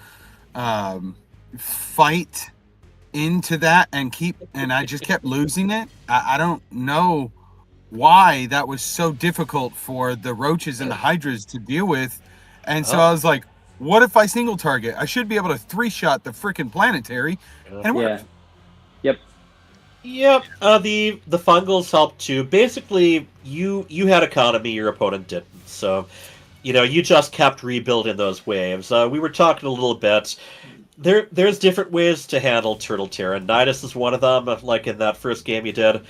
S15: fight into that and I just kept losing it. I don't know why that was so difficult for the roaches and the hydras to deal with. And so I was like, what if I single target? I should be able to 3-shot the freaking planetary. And it worked.
S16: Yep.
S1: Yep. The fungals helped too. Basically, you had economy, your opponent didn't. So, you just kept rebuilding those waves. We were talking a little bit. There's different ways to handle Turtle Terran. Nidus is one of them, like in that first game you did.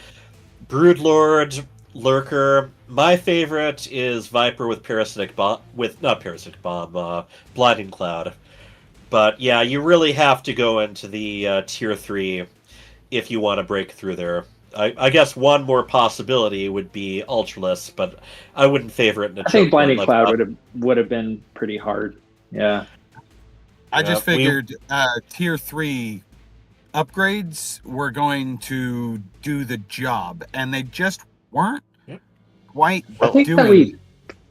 S1: Broodlord, Lurker. My favorite is Viper with Parasitic Bomb, Blinding Cloud. But yeah, you really have to go into the tier 3 if you want to break through there. I guess one more possibility would be Ultralisk, but I wouldn't favor it in a
S16: I think Blinding
S1: like
S16: Cloud would have been pretty hard. Yeah.
S15: I just figured tier 3 upgrades were going to do the job, and they just weren't quite
S16: I think
S15: doing.
S16: that we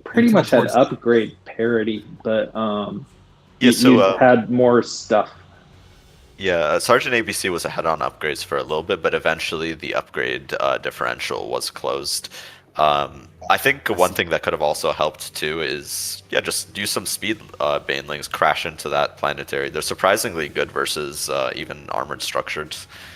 S16: pretty much had
S15: towards
S16: upgrade parity, but
S8: Yeah, so,
S16: you had more stuff.
S8: Yeah, SgtABC was ahead on upgrades for a little bit, but eventually the upgrade differential was closed. I think one thing that could have also helped too is, just use some speed banelings, crash into that planetary. They're surprisingly good versus even armored structured.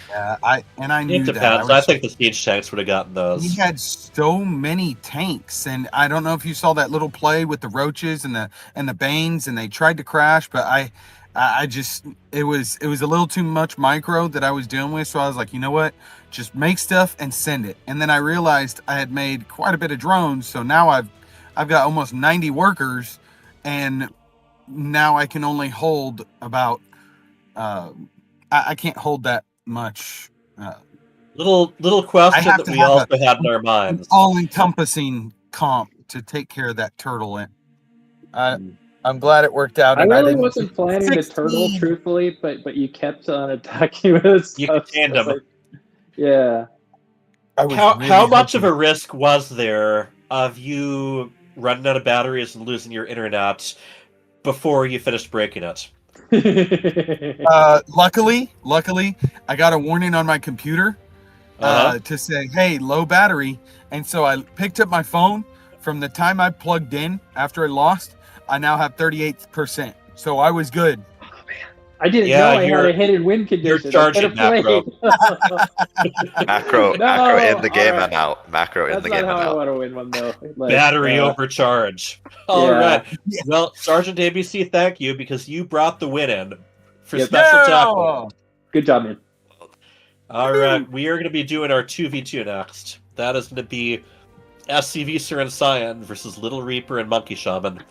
S15: Yeah, I knew
S1: It depends. I think the siege tanks would have gotten those.
S15: He had so many tanks, and I don't know if you saw that little play with the roaches and the banes, and they tried to crash, but I just it was a little too much micro that I was dealing with, so I was like, you know what, just make stuff and send it. And then I realized I had made quite a bit of drones, so now I've got almost 90 workers, and now I can only hold about I can't hold that much.
S1: Little question that we also had in our minds.
S15: All-encompassing comp to take care of that turtle. And I'm glad it worked out.
S16: I
S15: and
S16: really
S15: didn't
S16: wasn't planning the turtle, truthfully, but you kept on attacking with stuff.
S1: You tandem.
S16: Like, yeah.
S1: How much of a risk was there of you running out of batteries and losing your internet before you finished breaking it?
S15: Luckily, I got a warning on my computer to say, hey, low battery. And so I picked up my phone. From the time I plugged in after I lost, I now have 38%. So I was good.
S16: I didn't know I had a hidden win condition.
S1: You're charging macro.
S8: Macro in the game and out. Macro in the game and
S16: That's not how I
S8: out.
S16: want to win one, though. Like,
S1: Battery overcharge. All right. Well, SgtABC, thank you, because you brought the win in for special tackle.
S16: Good job, man.
S1: All right, we are going to be doing our 2v2 next. That is going to be SCVSir and Cyan versus LittleReaper and MonkeyShaman.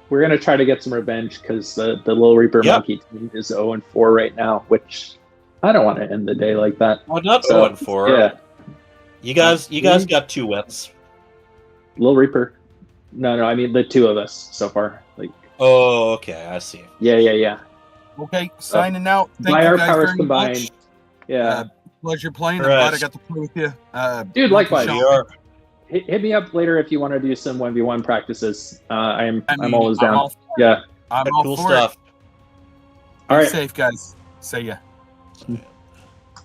S16: We're going to try to get some revenge because the LittleReaper Monkey team is 0-4 right now, which I don't want to end the day like that.
S1: Oh, not 0-4.
S16: Yeah.
S1: You guys got 2 wins.
S16: LittleReaper. No, I mean the 2 of us so far. Like.
S1: Oh, okay, I see.
S16: Yeah.
S15: Okay, signing out. Thank
S16: by
S15: you
S16: our
S15: guys
S16: powers
S15: very
S16: combined.
S15: much.
S16: Yeah.
S15: Pleasure playing.
S1: Right.
S15: I'm glad I got to play with you.
S16: Dude, likewise.
S15: Sean.
S16: Hit me up later if you want to do some 1v1 practices. I'm always down. Yeah.
S15: I'm all
S1: cool
S15: for
S1: stuff.
S15: it.
S16: All
S15: Be
S16: right.
S15: safe, guys. See ya.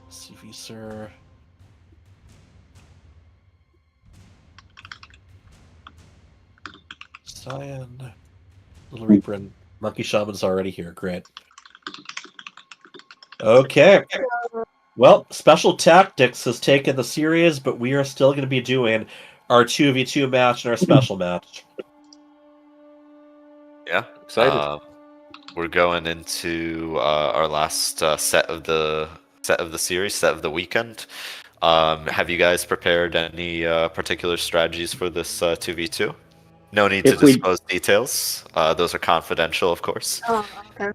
S1: ScVSir. Cyan. LittleReaper and MonkeyShaman's already here. Great. Okay. Well, SpecialTactics has taken the series, but we are still going to be doing our 2v2 match and our special match.
S8: Yeah, excited. We're going into our last set of the series, set of the weekend. Have you guys prepared any particular strategies for this 2v2? No need to disclose details. Those are confidential, of course.
S10: Oh, okay.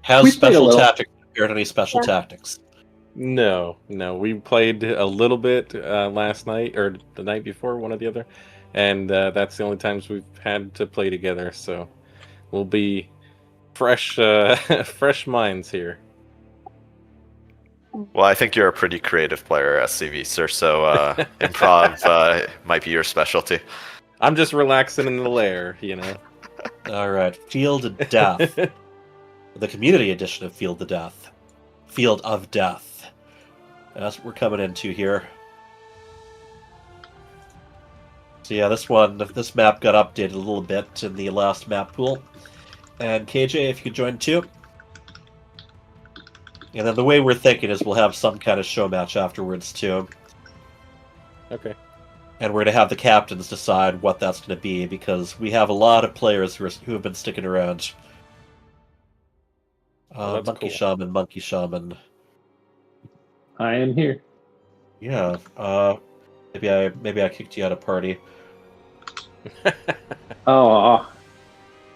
S1: Has SpecialTactics prepared any special tactics?
S17: No. We played a little bit last night or the night before, one or the other, and that's the only times we've had to play together. So we'll be fresh minds here.
S8: Well, I think you're a pretty creative player, SCVSir, so improv might be your specialty.
S17: I'm just relaxing in the lair, you know.
S1: All right, Field of Death. The community edition of Field of Death. Field of Death. That's what we're coming into here. So yeah, this map got updated a little bit in the last map pool. And KJ, if you could join too. And then the way we're thinking is we'll have some kind of show match afterwards too.
S17: Okay.
S1: And we're going to have the captains decide what that's going to be, because we have a lot of players who have been sticking around. MonkeyShaman.
S16: I am here.
S1: Yeah. Maybe I kicked you out of party.
S16: Oh,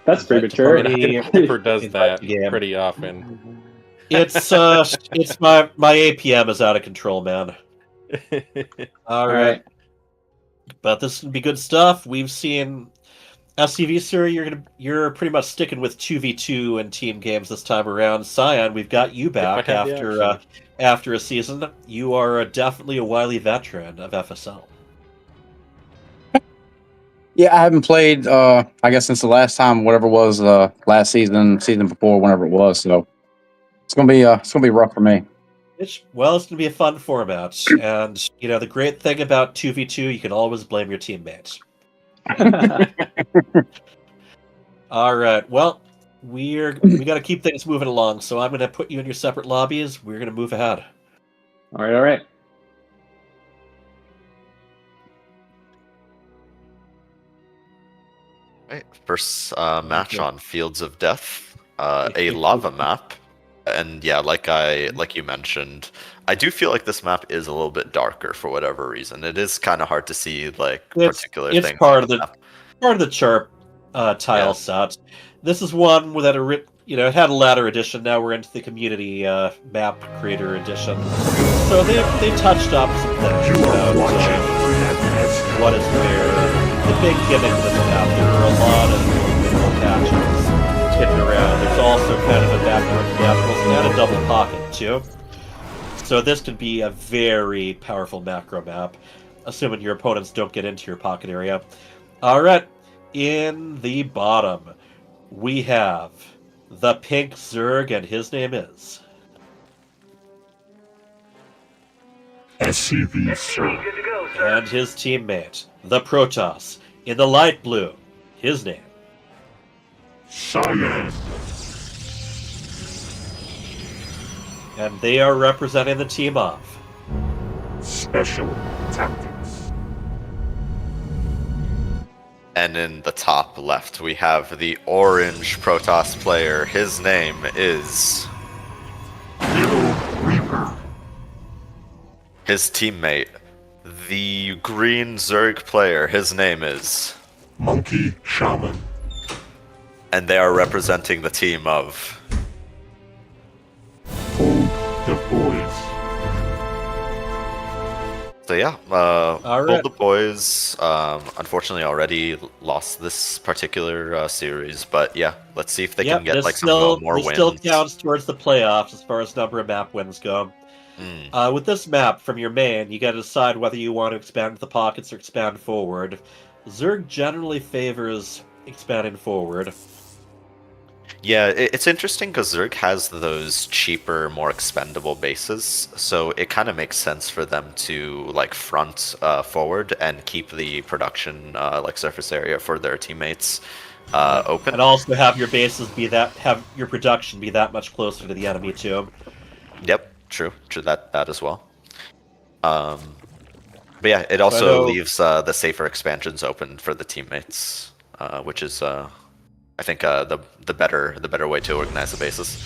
S16: that's premature.
S17: Reaper does that pretty often.
S1: It's my APM is out of control, man. All right. But this would be good stuff. We've seen SCVSir, you're pretty much sticking with 2v2 and team games this time around. Cyan, we've got you back after a season. You are definitely a wily veteran of FSL.
S18: Yeah, I haven't played I guess since the last time, whatever it was, last season before, whenever it was. So it's gonna be rough for me.
S1: It's going to be a fun format, and the great thing about 2v2, you can always blame your teammates. All right, well, we got to keep things moving along, so I'm going to put you in your separate lobbies. We're going to move ahead.
S16: All right.
S8: Right, first match on Fields of Death, a lava map. And yeah, like you mentioned, I do feel like this map is a little bit darker for whatever reason. It is kind of hard to see particular things.
S1: It's part of the chart tile set. This is one that it had a ladder edition. Now we're into the community map creator edition. So they touched up some things about what is where. The big gimmick of this map. There are a lot of minimal patches hidden around. There's also kind of a backdoor naturals and a double pocket too. So this could be a very powerful macro map, assuming your opponents don't get into your pocket area. Alright, in the bottom, we have the pink Zerg, and his name is...
S4: SCVSir.
S1: And his teammate, the Protoss, in the light blue, his name...
S4: Cyan.
S1: And they are representing the team of...
S4: SpecialTactics.
S8: And in the top left, we have the orange Protoss player. His name is...
S4: LittleReaper.
S8: His teammate, the green Zerg player. His name is...
S4: MonkeyShaman.
S8: And they are representing the team of...
S4: PulledTheBoys.
S8: So yeah, PulledTheBoys unfortunately already lost this particular series, but yeah, let's see if they can get some more wins.
S1: This still counts towards the playoffs as far as number of map wins go. With this map, from your main, you got to decide whether you want to expand the pockets or expand forward. Zerg generally favors expanding forward.
S8: Yeah, it's interesting because Zerg has those cheaper, more expendable bases, so it kind of makes sense for them to front forward and keep the production surface area for their teammates open,
S1: and also have your bases have your production be that much closer to the enemy too.
S8: Yep, true that as well. But yeah, it also leaves the safer expansions open for the teammates, which is I think the better way to organize the bases.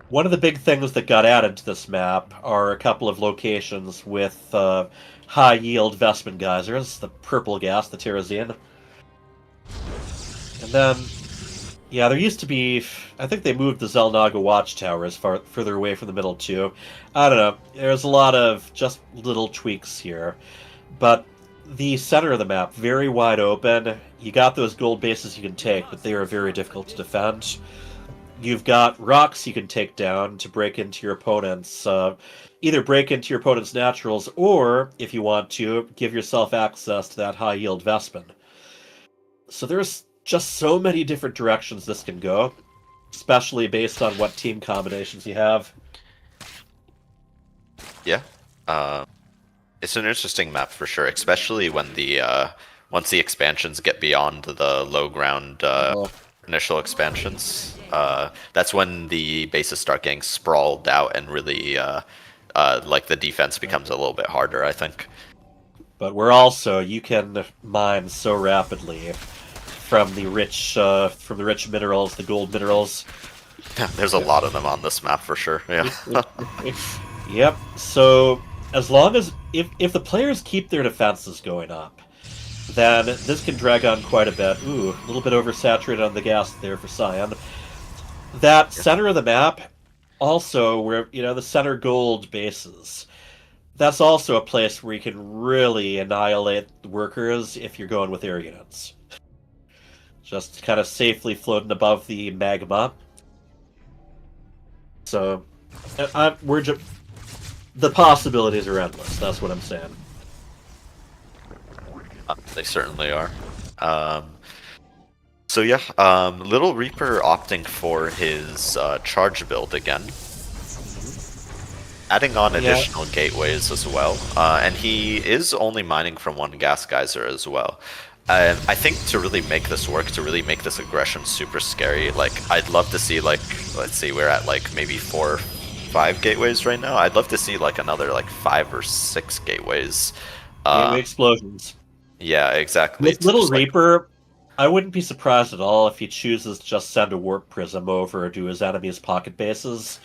S1: One of the big things that got added to this map are a couple of locations with high yield Vespin geysers, the purple gas, the Terrazine. And then Yeah, there used to be. I think they moved the Zelnaga Watchtowers further away from the middle too. I don't know. There's a lot of just little tweaks here, but the center of the map very wide open. You got those gold bases you can take, but they are very difficult to defend. You've got rocks you can take down to break into your opponent's. Either break into your opponent's naturals, or if you want to, give yourself access to that high yield Vespin. So there's just so many different directions this can go, especially based on what team combinations you have.
S8: Yeah, it's an interesting map for sure, especially when the once the expansions get beyond the low ground initial expansions. That's when the bases start getting sprawled out and really like the defense becomes a little bit harder, I think.
S1: But we're also, you can mine so rapidly from the rich minerals, the gold minerals.
S8: There's a lot of them on this map for sure. Yeah.
S1: Yep. So as long as if the players keep their defenses going up, then this can drag on quite a bit. Ooh, a little bit oversaturated on the gas there for Cyan. That center of the map, also where the center gold bases. That's also a place where you can really annihilate the workers if you're going with air units. Just kind of safely floating above the magma. So, the possibilities are endless. That's what I'm saying.
S8: They certainly are. So yeah, LittleReaper opting for his charge build again. Adding on additional gateways as well. And he is only mining from one gas geyser as well. I think to really make this work, to really make this aggression super scary, like, I'd love to see, like, let's see, we're at, like, maybe 4 or 5 gateways right now. I'd love to see, like, another, like, 5 or 6 gateways.
S1: Gateway explosions.
S8: Yeah, exactly.
S1: With LittleReaper, I wouldn't be surprised at all if he chooses to just send a warp prism over to his enemy's pocket bases.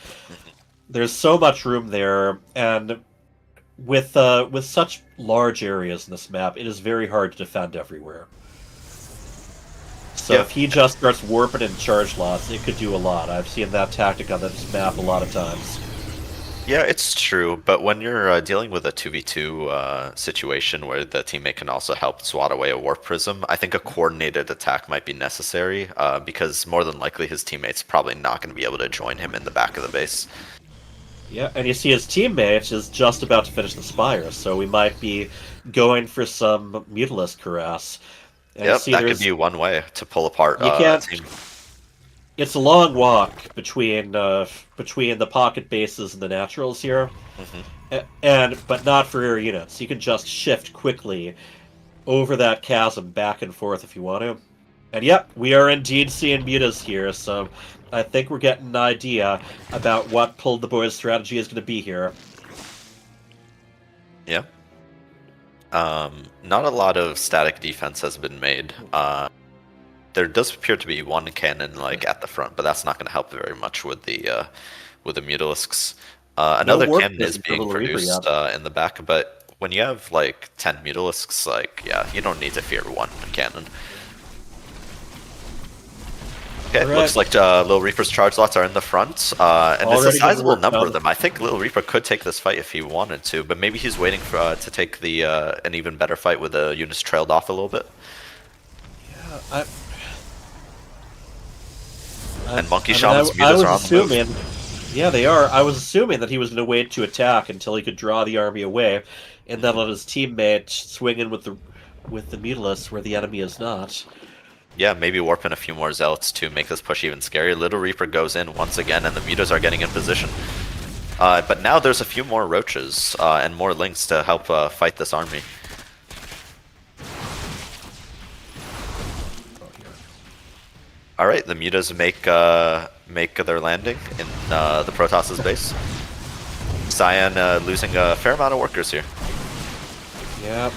S1: There's so much room there, and with such large areas in this map, it is very hard to defend everywhere. So if he just starts warping in charge lots, it could do a lot. I've seen that tactic on this map a lot of times.
S8: Yeah, it's true, but when you're dealing with a 2v2 situation where the teammate can also help swat away a warp prism, I think a coordinated attack might be necessary, because more than likely his teammate's probably not going to be able to join him in the back of the base.
S1: Yeah, and you see his teammate is just about to finish the Spire, so we might be going for some Mutalisk Caress. And
S8: Yep, that could be one way to pull apart a team.
S1: It's a long walk between the pocket bases and the naturals here, but not for air units. You can just shift quickly over that chasm back and forth if you want to. And yep, we are indeed seeing mutas here, so I think we're getting an idea about what PulledTheBoys strategy is going to be here.
S8: Yeah. Not a lot of static defense has been made. There does appear to be one cannon like at the front, but that's not going to help very much with the Mutalisks. Another cannon is being produced in the back, but when you have like 10 Mutalisks, like you don't need to fear one cannon. Okay, looks like LittleReaper's charge lots are in the front, and it's a sizable number of them. I think LittleReaper could take this fight if he wanted to, but maybe he's waiting for to take the an even better fight with the units trailed off a little bit.
S1: Yeah,
S8: and MonkeyShaman's mutas are on the move.
S1: Yeah, they are. I was assuming that he was going to wait to attack until he could draw the army away, and then let his teammate swing in with the Mutalisk where the enemy is not.
S8: Yeah, maybe warp in a few more zealots to make this push even scarier. LittleReaper goes in once again, and the mutas are getting in position. But now there's a few more roaches and more links to help fight this army. All right, the mutas make their landing in the Protoss' base. Cyan losing a fair amount of workers here.
S1: Yeah,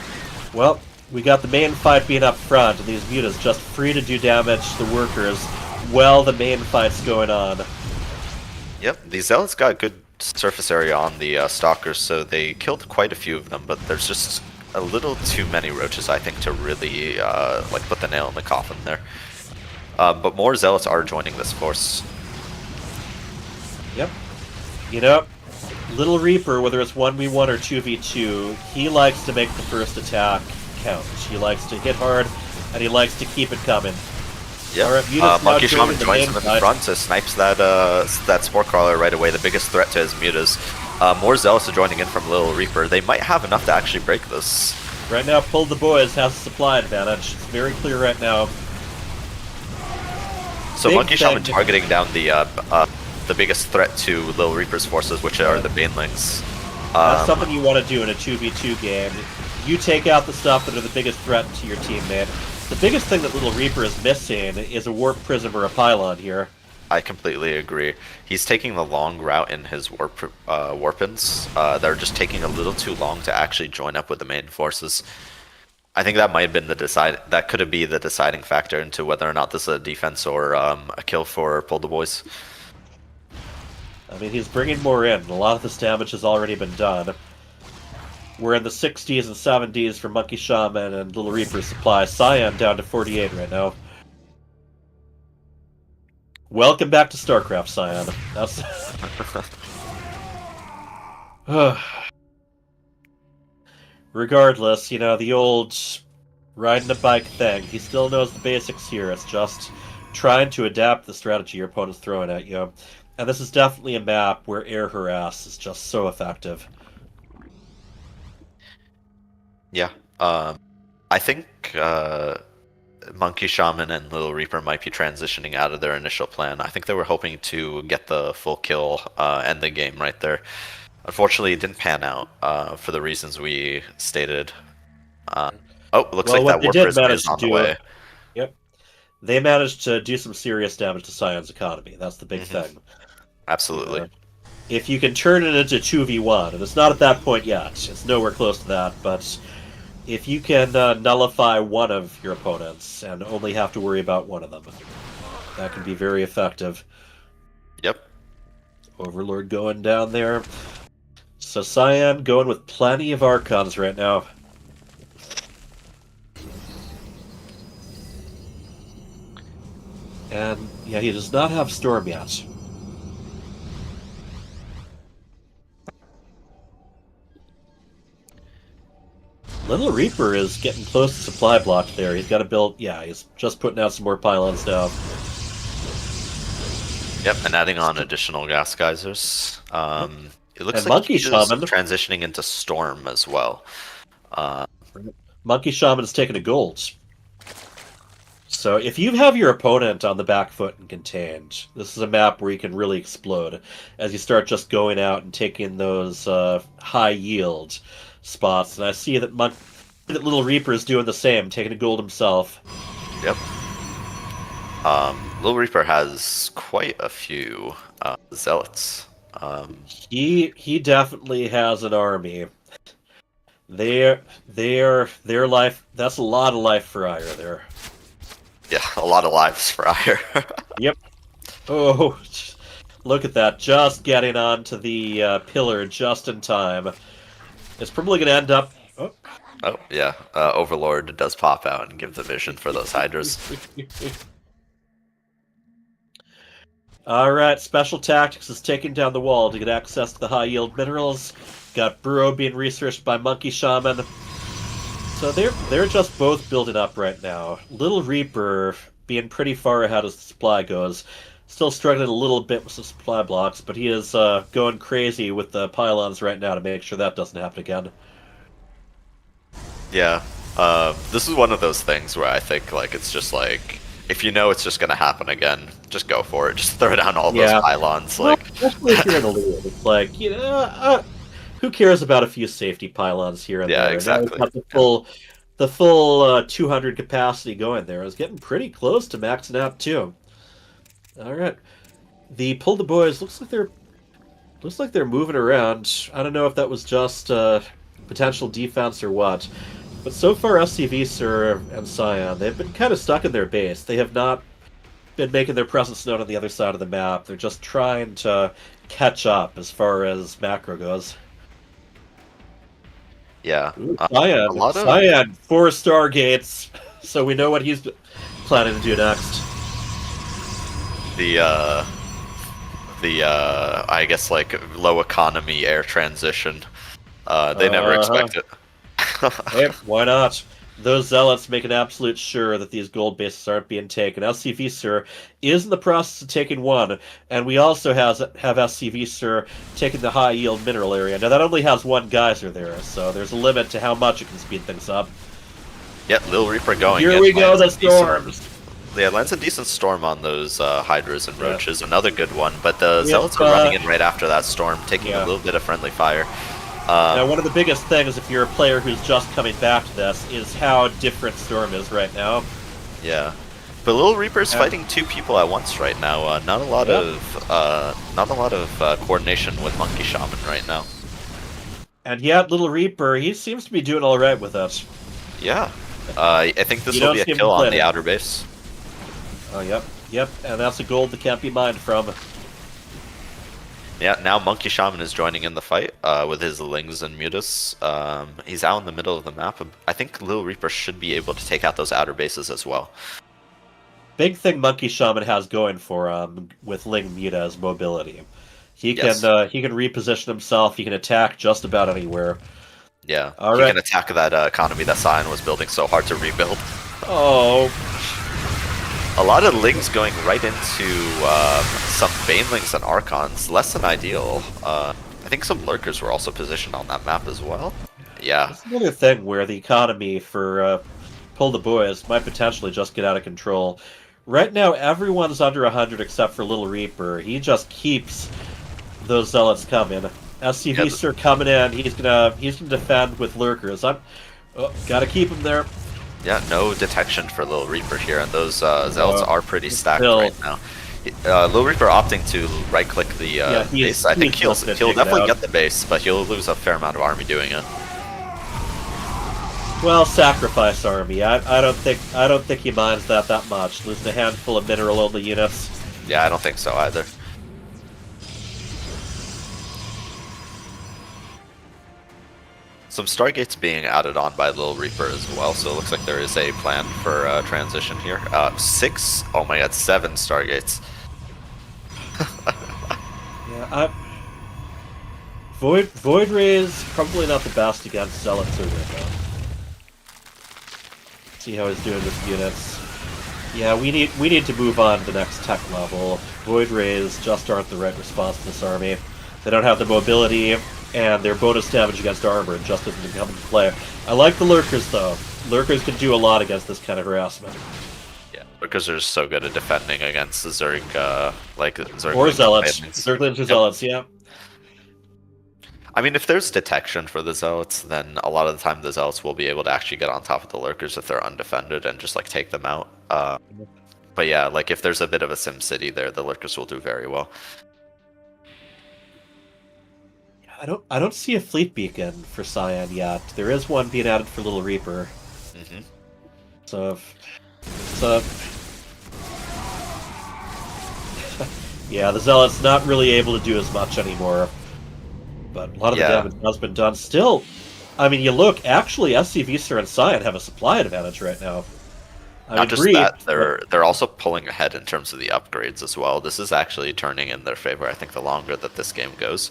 S1: well, we got the main fight being up front, and these mutas just free to do damage to the workers while the main fight's going on.
S8: Yep, these zealots got good surface area on the stalkers, so they killed quite a few of them, but there's just a little too many roaches, I think, to really like put the nail in the coffin there. But more zealots are joining this force.
S1: Yep. You know, LittleReaper, whether it's 1v1 or 2v2, he likes to make the first attack count. He likes to hit hard, and he likes to keep it coming.
S8: Yeah,
S1: Right,
S8: MonkeyShaman joins him in the front, so snipes that Spore Crawler right away, the biggest threat to his mutas. More zealots are joining in from LittleReaper. They might have enough to actually break this.
S1: Right now, PulledTheBoys has a supply advantage. It's very clear right now.
S8: So MonkeyShaman targeting down the biggest threat to LittleReaper's forces, which are the Banelings.
S1: That's something you want to do in a 2v2 game. You take out the stuff that are the biggest threat to your teammate. The biggest thing that LittleReaper is missing is a Warp Prism or a Pylon here.
S8: I completely agree. He's taking the long route in his Warpins. They're just taking a little too long to actually join up with the main forces. I think that might have been that could be the deciding factor into whether or not this is a defense or a kill for PulledTheBoys.
S1: I mean, he's bringing more in. A lot of this damage has already been done. We're in the 60s and 70s for MonkeyShaman and LittleReaper's supply. Cyan down to 48 right now. Welcome back to StarCraft, Cyan. That's... Regardless, you know, the old riding a bike thing, he still knows the basics here. It's just trying to adapt the strategy your opponent's throwing at you. And this is definitely a map where air harass is just so effective.
S8: Yeah, I think MonkeyShaman and LittleReaper might be transitioning out of their initial plan. I think they were hoping to get the full kill, end the game right there. Unfortunately, it didn't pan out for the reasons we stated. Looks like that Warp Prism is on the way.
S1: Yep. They managed to do some serious damage to Cyan's economy. That's the big thing.
S8: Absolutely.
S1: If you can turn it into 2v1, and it's not at that point yet, it's nowhere close to that, but if you can nullify one of your opponents and only have to worry about one of them, that can be very effective.
S8: Yep.
S1: Overlord going down there. So Cyan going with plenty of Archons right now. And yeah, he does not have Storm yet. LittleReaper is getting close to supply block there. He's got to build... Yeah, he's just putting out some more pylons now.
S8: Yep, and adding on additional gas geysers. It looks
S1: And
S8: like he's
S1: MonkeyShaman
S8: transitioning into Storm as well.
S1: MonkeyShaman is taking a gold. So if you have your opponent on the back foot and contained, this is a map where you can really explode as you start just going out and taking those high yield spots. And I see that LittleReaper is doing the same, taking a gold himself.
S8: Yep. LittleReaper has quite a few zealots.
S1: He definitely has an army. Their life. That's a lot of life for Ire there.
S8: Yeah, a lot of lives for Ire.
S1: Yep. Oh, look at that! Just getting onto the pillar just in time. It's probably going to end up.
S8: Oh yeah, Overlord does pop out and give the vision for those Hydras.
S1: All right, SpecialTactics is taking down the wall to get access to the high-yield minerals. Got Burrow being researched by MonkeyShaman. So they're just both building up right now. LittleReaper being pretty far ahead as the supply goes. Still struggling a little bit with some supply blocks, but he is going crazy with the pylons right now to make sure that doesn't happen again.
S8: Yeah, this is one of those things where I think like it's just like, if you know it's just going to happen again, just go for it. Just throw down all those pylons.
S1: Well,
S8: Like,
S1: especially if you're in the lead. It's like, you know, who cares about a few safety pylons here and there?
S8: Yeah, exactly.
S1: Now we've got the full 200 capacity going there. It's getting pretty close to maxing out too. All right, the PulledTheBoys looks like they're moving around. I don't know if that was just potential defense or what, but so far SCVSir and Cyan, they've been kind of stuck in their base. They have not been making their presence known on the other side of the map. They're just trying to catch up as far as macro goes.
S8: yeah,
S1: Cyan, 4 Stargates, so we know what he's planning to do next.
S8: the I guess like low economy air transition. They never expect it.
S1: Hey, why not? Those zealots making absolute sure that these gold bases aren't being taken. SCVSir is in the process of taking one, and we also have SCVSir taking the high yield mineral area. Now that only has one geyser there, so there's a limit to how much it can speed things up.
S8: Yeah, LittleReaper going.
S1: Here we go, the storms.
S8: Yeah, lands a decent storm on those hydras and roaches. Another good one, but the zealots are running in right after that storm, taking a little bit of friendly fire.
S1: Now, one of the biggest things, if you're a player who's just coming back to this, is how different Storm is right now.
S8: Yeah, but LittleReaper's fighting two people at once right now. Not a lot of coordination with MonkeyShaman right now.
S1: And yet, LittleReaper, he seems to be doing all right with it.
S8: Yeah, I think this will be a kill on the outer base.
S1: Oh, yep, and that's a gold that can't be mined from.
S8: Yeah, now MonkeyShaman is joining in the fight with his Lings and Mutas. He's out in the middle of the map. I think LittleReaper should be able to take out those outer bases as well.
S1: Big thing MonkeyShaman has going for him with Ling Muta is mobility. He can reposition himself. He can attack just about anywhere.
S8: Yeah, he can attack that economy that Cyan was building so hard to rebuild.
S1: Oh.
S8: A lot of Lings going right into some Banelings and Archons, less than ideal. I think some Lurkers were also positioned on that map as well. Yeah.
S1: It's another thing where the economy for PulledTheBoys might potentially just get out of control. Right now, everyone's under 100 except for LittleReaper. He just keeps those zealots coming. SCVSir coming in. He's gonna defend with Lurkers. Gotta keep him there.
S8: Yeah, no detection for LittleReaper here, and those zealots are pretty stacked right now. LittleReaper opting to right-click the base. I think he'll definitely get the base, but he'll lose a fair amount of army doing it.
S1: Well, sacrifice army. I don't think he minds that much. Losing a handful of mineral-only units.
S8: Yeah, I don't think so either. Some Stargates being added on by LittleReaper as well, so it looks like there is a plan for transition here. 6, oh my god, 7 Stargates.
S1: Yeah, Void Rays probably not the best against Zealots right now. See how he's doing with units. Yeah, we need to move on to the next tech level. Void Rays just aren't the right response to this army. They don't have the mobility, and their bonus damage against armor just doesn't come into play. I like the Lurkers, though. Lurkers can do a lot against this kind of harassment.
S8: Yeah, Lurkers are so good at defending against the Zerg, Zerg
S1: or Zealots. Zerglings or Zealots, yeah.
S8: I mean, if there's detection for the Zealots, then a lot of the time the Zealots will be able to actually get on top of the Lurkers if they're undefended and just, like, take them out. But yeah, like, if there's a bit of a SimCity there, the Lurkers will do very well.
S1: I don't see a fleet beacon for Cyan yet. There is one being added for LittleReaper.
S8: Mm-hmm.
S1: So yeah, the Zealot's not really able to do as much anymore. But a lot of the damage has been done. Still, I mean, you look, actually, SCVSir and Cyan have a supply advantage right now.
S8: Not just that, they're also pulling ahead in terms of the upgrades as well. This is actually turning in their favor, I think, the longer that this game goes.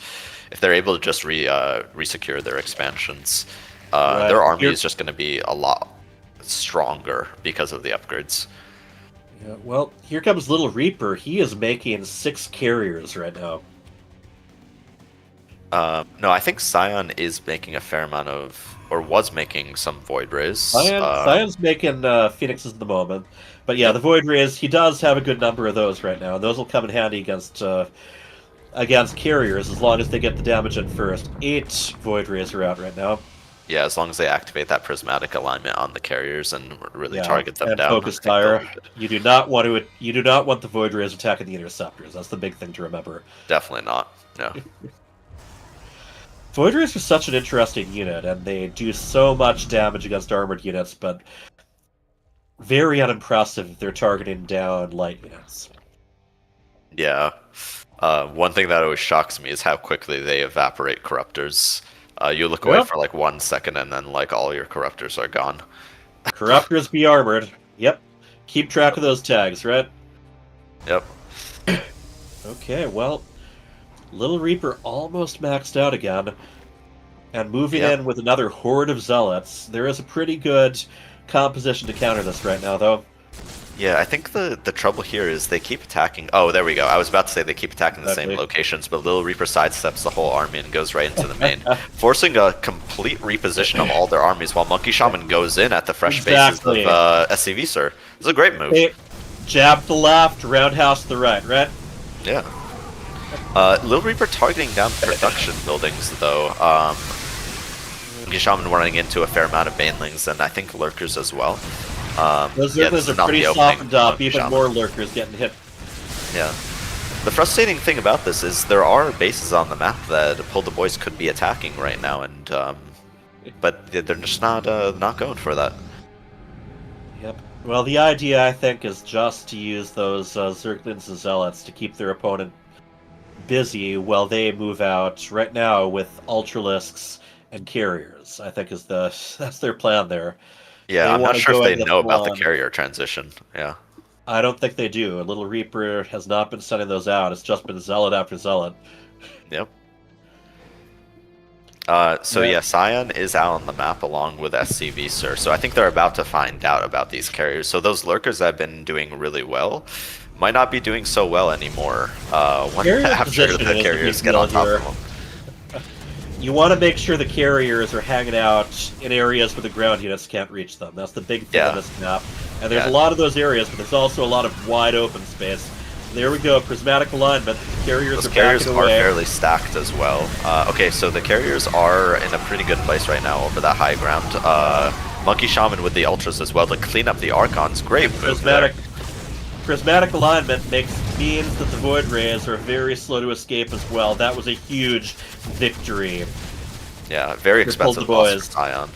S8: If they're able to just resecure their expansions, their army is just going to be a lot stronger because of the upgrades.
S1: Yeah, well, here comes LittleReaper. He is making 6 carriers right now.
S8: No, I think Cyan is making a fair amount of, or was making some Void Rays.
S1: Cyan's making Phoenixes at the moment. But yeah, the Void Rays, he does have a good number of those right now. And those will come in handy against carriers as long as they get the damage in first. 8 Void Rays are out right now.
S8: Yeah, as long as they activate that prismatic alignment on the carriers and really target them down.
S1: Focus fire. You do not want the Void Rays attacking the interceptors. That's the big thing to remember.
S8: Definitely not. No.
S1: Void Rays are such an interesting unit, and they do so much damage against armored units, but very unimpressive if they're targeting down light units.
S8: Yeah. One thing that always shocks me is how quickly they evaporate Corruptors. You look away for like 1 second, and then like all your Corruptors are gone.
S1: Corruptors be armored. Yep. Keep track of those tags, right?
S8: Yep.
S1: Okay, well, LittleReaper almost maxed out again. And moving in with another horde of zealots. There is a pretty good composition to counter this right now, though.
S8: Yeah, I think the trouble here is they keep attacking. Oh, there we go. I was about to say they keep attacking the same locations, but LittleReaper sidesteps the whole army and goes right into the main, forcing a complete reposition of all their armies while MonkeyShaman goes in at the fresh bases of SCVSir. It's a great move.
S1: Hey, jab to the left, roundhouse to the right?
S8: Yeah. LittleReaper targeting down production buildings, though. MonkeyShaman running into a fair amount of banelings and I think lurkers as well.
S1: Those lurkers are pretty softened up, even more lurkers getting hit.
S8: Yeah. The frustrating thing about this is there are bases on the map that PulledTheBoys could be attacking right now, and but they're just not going for that.
S1: Yep. Well, the idea, I think, is just to use those Zerglings and Zealots to keep their opponent busy while they move out right now with Ultralisks and Carriers, I think that's their plan there.
S8: Yeah, I'm not sure if they know about the carrier transition. Yeah.
S1: I don't think they do. LittleReaper has not been sending those out. It's just been Zealot after Zealot.
S8: Yep. So yeah, Cyan is out on the map along with SCVSir. So I think they're about to find out about these carriers. So those lurkers that have been doing really well might not be doing so well anymore after the carriers get on top of them.
S1: You want to make sure the carriers are hanging out in areas where the ground units can't reach them. That's the big thing on this map. And there's a lot of those areas, but there's also a lot of wide open space. There we go, prismatic alignment. The carriers
S8: Those carriers are fairly stacked as well. Okay, so the carriers are in a pretty good place right now over that high ground. MonkeyShaman with the ultras as well to clean up the Archons. Great move there.
S1: Prismatic alignment means that the Void Rays are very slow to escape as well. That was a huge victory.
S8: Yeah, very expensive loss for Cyan.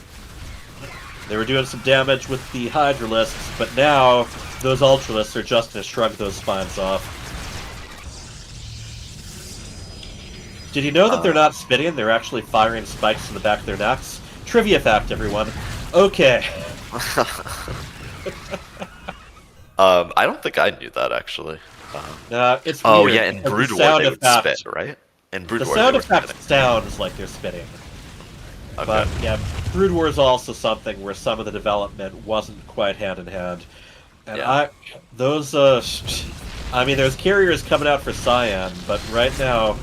S1: They were doing some damage with the Hydralisks, but now those Ultralisks are just going to shrug those spines off. Did you know that they're not spitting? They're actually firing spikes in the back of their necks? Trivia fact, everyone. Okay.
S8: I don't think I knew that, actually.
S1: It's
S8: oh,
S1: weird,
S8: yeah, in Brood War they would spit, right? In Brood War,
S1: the sound effect sounds like they're spitting. Okay. But, yeah, Brood War is also something where some of the development wasn't quite hand-in-hand. And there's carriers coming out for Cyan, but right now,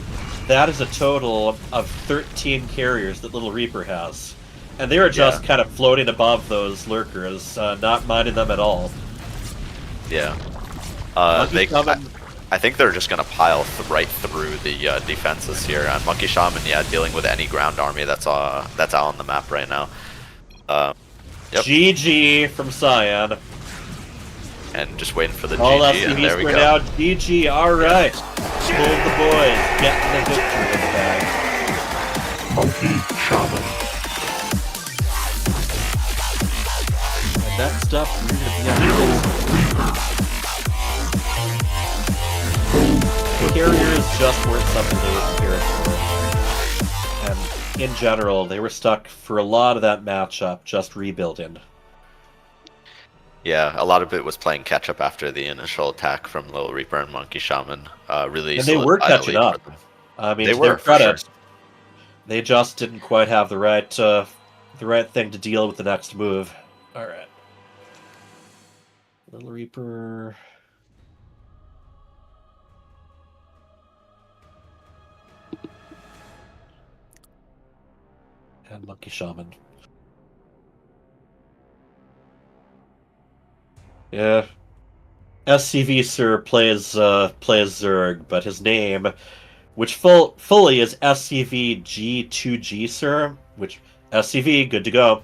S1: that is a total of 13 carriers that LittleReaper has. And they are just kind of floating above those lurkers, not minding them at all.
S8: Yeah. I think they're just going to pile right through the defenses here. And MonkeyShaman, dealing with any ground army that's out on the map right now. Yep.
S1: GG from Cyan.
S8: And just waiting for the
S1: all
S8: GG, and there we go.
S1: Now GG, alright. PulledTheBoys, getting the victory in the bag.
S4: MonkeyShaman.
S1: And next up, we're going to be on the carriers just weren't something they were prepared for. And in general, they were stuck for a lot of that matchup just rebuilding.
S8: Yeah, a lot of it was playing catch up after the initial attack from LittleReaper and MonkeyShaman. Really,
S1: and they were catching up. I mean, to their credit, they just didn't quite have the right thing to deal with the next move. All right, LittleReaper. And MonkeyShaman. Yeah. SCVSir plays Zerg, but his name, which fully is SCVG2GSir, which SCV, good to go.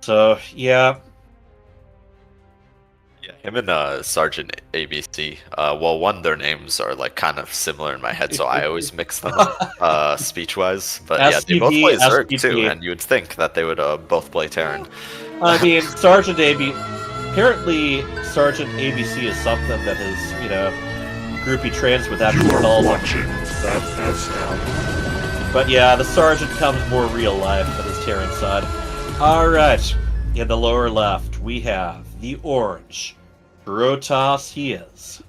S1: So, yeah.
S8: Yeah, him and Sergeant ABC. Well, one, their names are like kind of similar in my head, so I always mix them up speech-wise. But yeah, they both play Zerg too, and you would think that they would both play Terran.
S1: I mean, Sergeant apparently Sergeant ABC is something that his, groupie trains with actually calls him. But yeah, the Sergeant comes more real life than his Terran side. Alright, in the lower left, we have the orange Protoss he is.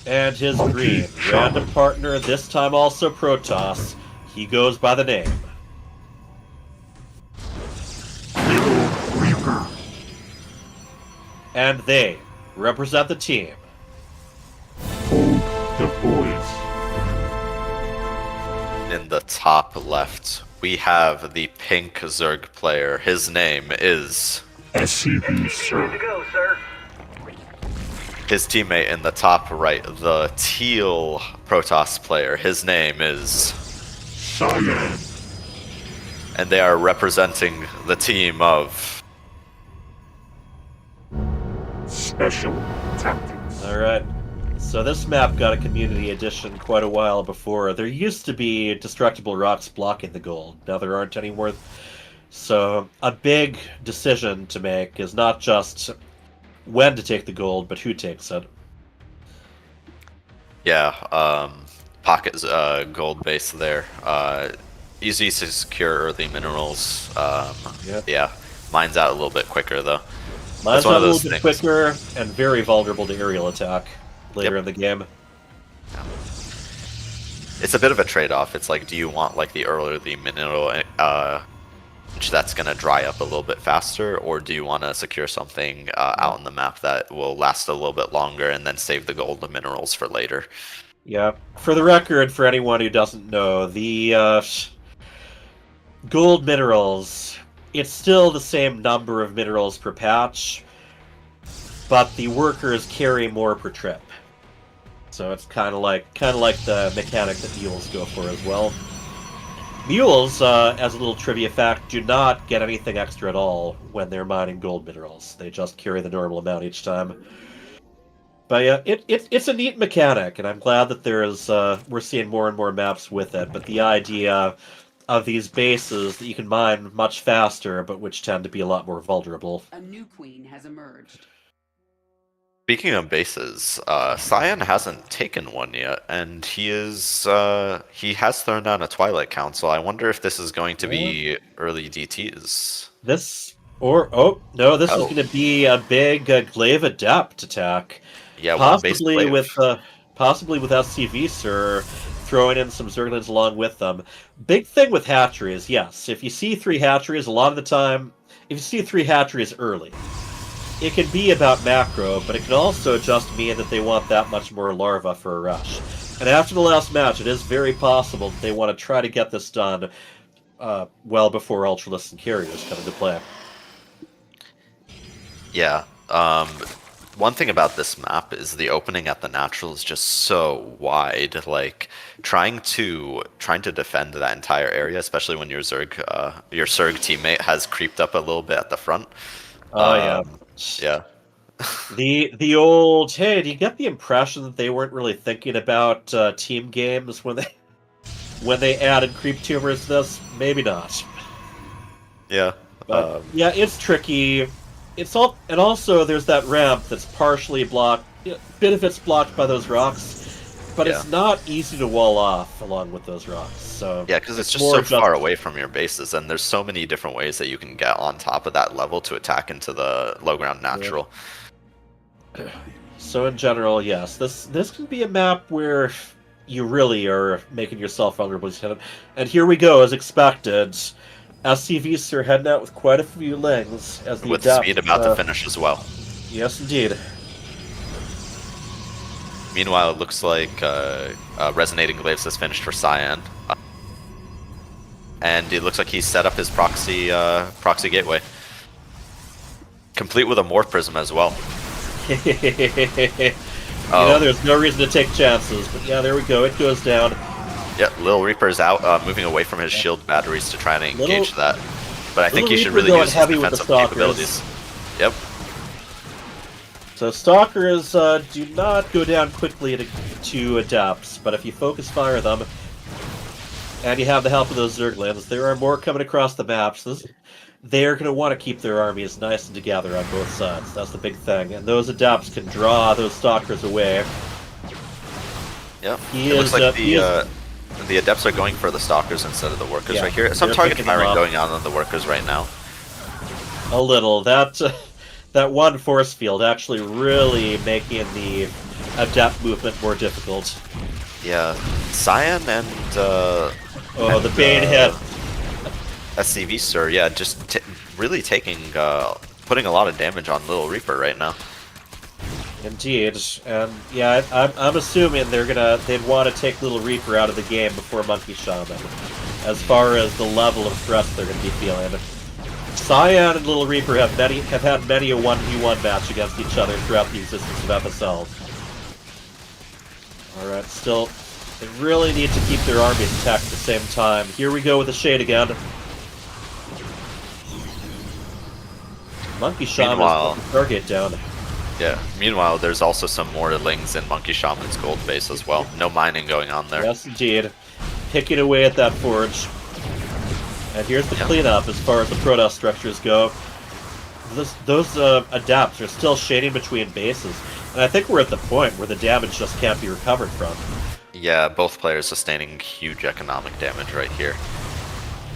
S1: And his green random partner, this time also Protoss. He goes by the name
S4: LittleReaper.
S1: And they represent the team
S4: PulledTheBoys.
S8: In the top left, we have the pink Zerg player. His name is
S4: SCVSir.
S8: His teammate in the top right, the teal Protoss player. His name is
S4: Cyan.
S8: And they are representing the team of
S4: SpecialTactics.
S1: Alright. So this map got a community edition quite a while before. There used to be destructible rocks blocking the gold. Now there aren't anymore. So a big decision to make is not just when to take the gold, but who takes it.
S8: Yeah, pocket gold base there. Easy to secure early minerals. Yeah, mine's out a little bit quicker though.
S1: Mine's out a little bit quicker and very vulnerable to aerial attack later in the game.
S8: It's a bit of a trade-off. It's like, do you want like the early mineral that's gonna dry up a little bit faster, or do you want to secure something out on the map that will last a little bit longer and then save the gold and minerals for later?
S1: Yeah. For the record, for anyone who doesn't know, the gold minerals, it's still the same number of minerals per patch, but the workers carry more per trip. So it's kind of like the mechanic that mules go for as well. Mules, as a little trivia fact, do not get anything extra at all when they're mining gold minerals. They just carry the normal amount each time. But yeah, it's a neat mechanic, and I'm glad that we're seeing more and more maps with it. But the idea of these bases that you can mine much faster, but which tend to be a lot more vulnerable.
S19: A new queen has emerged.
S8: Speaking of bases, Cyan hasn't taken one yet, and he has thrown down a Twilight Council. I wonder if this is going to be early DTs.
S1: This is going to be a big Glaive Adept attack.
S8: Yeah,
S1: possibly with SCVSir throwing in some Zerglings along with them. Big thing with hatcheries, yes. If you see 3 hatcheries, a lot of the time, if you see 3 hatcheries early, it can be about macro, but it can also just mean that they want that much more larva for a rush. And after the last match, it is very possible that they want to try to get this done well before Ultralists and Carriers come into play.
S8: Yeah. One thing about this map is the opening at the natural is just so wide. Like trying to defend that entire area, especially when your Zerg teammate has creeped up a little bit at the front.
S1: Oh yeah.
S8: Yeah.
S1: The old, hey, do you get the impression that they weren't really thinking about team games when they added creep tumors to this? Maybe not.
S8: Yeah.
S1: But, yeah, it's tricky. And also there's that ramp that's partially blocked. A bit of it's blocked by those rocks, but it's not easy to wall off along with those rocks. So
S8: yeah, because it's just so far away from your bases, and there's so many different ways that you can get on top of that level to attack into the low ground natural.
S1: So in general, yes, this can be a map where you really are making yourself vulnerable. And here we go, as expected. SCVSir heading out with quite a few lings as the
S8: with speed about to finish as well.
S1: Yes, indeed.
S8: Meanwhile, it looks like Resonating Glaives has finished for Cyan. And it looks like he's set up his proxy gateway. Complete with a Morph Prism as well.
S1: You know, there's no reason to take chances, but yeah, there we go, it goes down.
S8: Yeah, LittleReaper is out, moving away from his shield batteries to try and engage that. But I think he should really use his defensive capabilities. Yep.
S1: So Stalkers do not go down quickly to Adepts, but if you focus fire them, and you have the help of those Zerglings, there are more coming across the maps. They're going to want to keep their armies nice and together on both sides. That's the big thing. And those Adepts can draw those Stalkers away.
S8: Yep. It looks like the Adepts are going for the Stalkers instead of the Workers right here. Some target firing going on the Workers right now.
S1: A little. That that one force field actually really making the adept movement more difficult.
S8: Yeah, Cyan and
S1: the Bane hit.
S8: SCVSir, yeah, just really putting a lot of damage on LittleReaper right now.
S1: Indeed, and yeah, I'm assuming they'd want to take LittleReaper out of the game before MonkeyShaman, as far as the level of threat they're going to be feeling. Cyan and LittleReaper have had many a 1v1 match against each other throughout the existence of FSL. Alright, still, they really need to keep their armies intact at the same time. Here we go with the Shade again. MonkeyShaman is putting the Stargate down.
S8: Yeah, meanwhile, there's also some more lings in MonkeyShaman's gold base as well. No mining going on there.
S1: Yes, indeed. Picking away at that forge. And here's the cleanup as far as the Protoss structures go. Those adapts are still shading between bases. And I think we're at the point where the damage just can't be recovered from.
S8: Yeah, both players sustaining huge economic damage right here.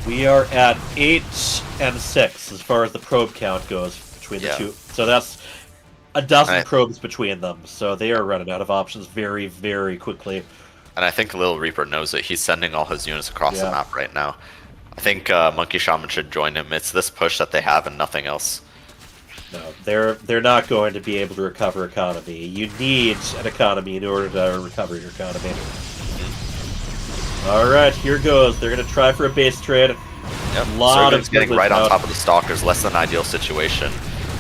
S1: We are at 8 and 6 as far as the probe count goes between the two. So that's a dozen probes between them. So they are running out of options very, very quickly.
S8: And I think LittleReaper knows it. He's sending all his units across the map right now. I think MonkeyShaman should join him. It's this push that they have and nothing else.
S1: No, they're not going to be able to recover economy. You need an economy in order to recover your economy. Alright, here goes. They're going to try for a base trade.
S8: Yep, Surgeon's getting right on top of the Stalkers. Less than ideal situation.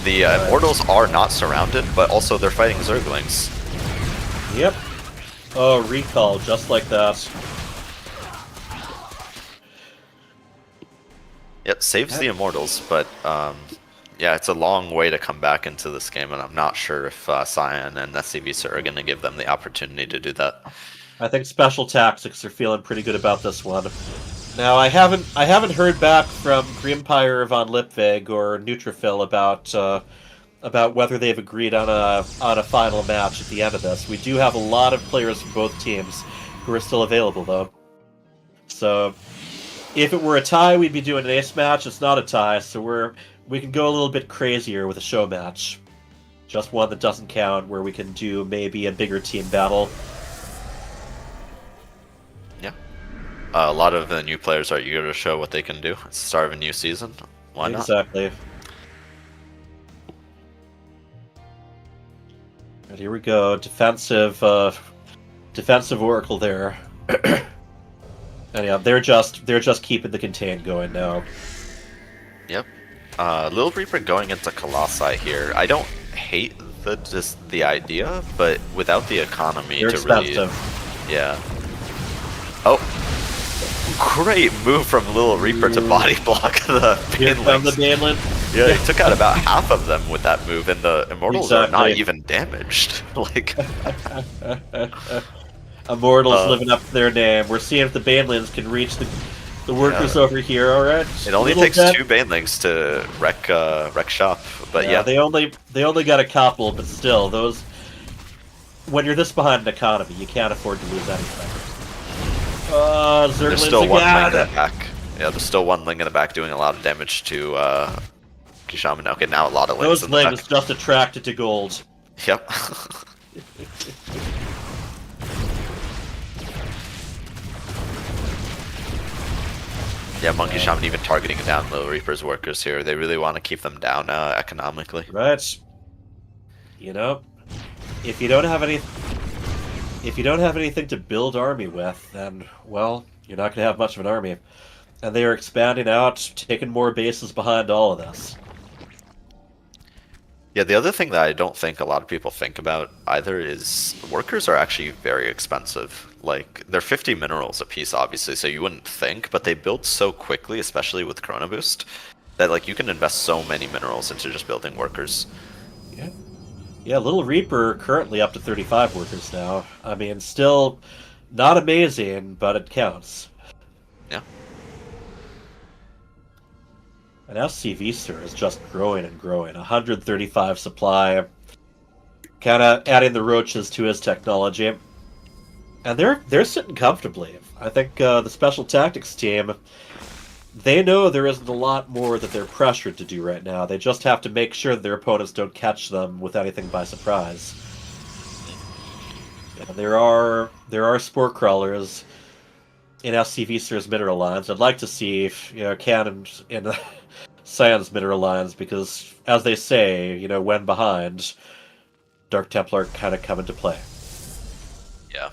S8: The Immortals are not surrounded, but also they're fighting Zerglings.
S1: Yep. Oh, recall, just like that.
S8: Yep, saves the Immortals, but yeah, it's a long way to come back into this game, and I'm not sure if Cyan and SCVSir are going to give them the opportunity to do that.
S1: I think SpecialTactics are feeling pretty good about this one. Now, I haven't heard back from Greeempire von Lipvig or Neutrophil about whether they've agreed on a final match at the end of this. We do have a lot of players from both teams who are still available, though. So, if it were a tie, we'd be doing an ace match. It's not a tie, so we can go a little bit crazier with a show match. Just one that doesn't count, where we can do maybe a bigger team battle.
S8: Yeah. A lot of the new players are eager to show what they can do. It's the start of a new season. Why not?
S1: Exactly. And here we go. Defensive Oracle there. And yeah, they're just keeping the contain going now.
S8: Yep. LittleReaper going into Colossi here. I don't hate the idea, but without the economy
S1: they're
S8: to
S1: expensive.
S8: Really, yeah. Oh, great move from LittleReaper to body block the Banelings. Yeah, he took out about half of them with that move, and the Immortals are not even damaged. Like.
S1: Immortals living up to their name. We're seeing if the Banelings can reach the workers over here. All right.
S8: It only takes 2 Banelings to wreck shop, but yeah.
S1: They only got a couple, but still, those. When you're this behind an economy, you can't afford to lose anything.
S8: There's still one ling in the back. Yeah, there's still one ling in the back doing a lot of damage to Shaman. Okay, now a lot of lings.
S1: Those lings just attracted to gold.
S8: Yep. Yeah, MonkeyShaman even targeting down LittleReaper's workers here. They really want to keep them down economically.
S1: Right. You know, if you don't have anything to build army with, then well, you're not going to have much of an army. And they are expanding out, taking more bases behind all of this.
S8: Yeah, the other thing that I don't think a lot of people think about either is workers are actually very expensive. Like, they're 50 minerals a piece, obviously, so you wouldn't think, but they build so quickly, especially with Chrono Boost, that like you can invest so many minerals into just building workers.
S1: Yeah. Yeah, LittleReaper currently up to 35 workers now. I mean, still not amazing, but it counts.
S8: Yeah.
S1: And SCVSir is just growing and growing. 135 supply. Kind of adding the roaches to his technology. And they're sitting comfortably. I think the SpecialTactics team, they know there isn't a lot more that they're pressured to do right now. They just have to make sure that their opponents don't catch them with anything by surprise. And there are spore crawlers in SCVSir's mineral lines. I'd like to see if, Cannon in Cyan's mineral lines, because as they say, when behind, Dark Templar kind of come into play.
S8: Yeah.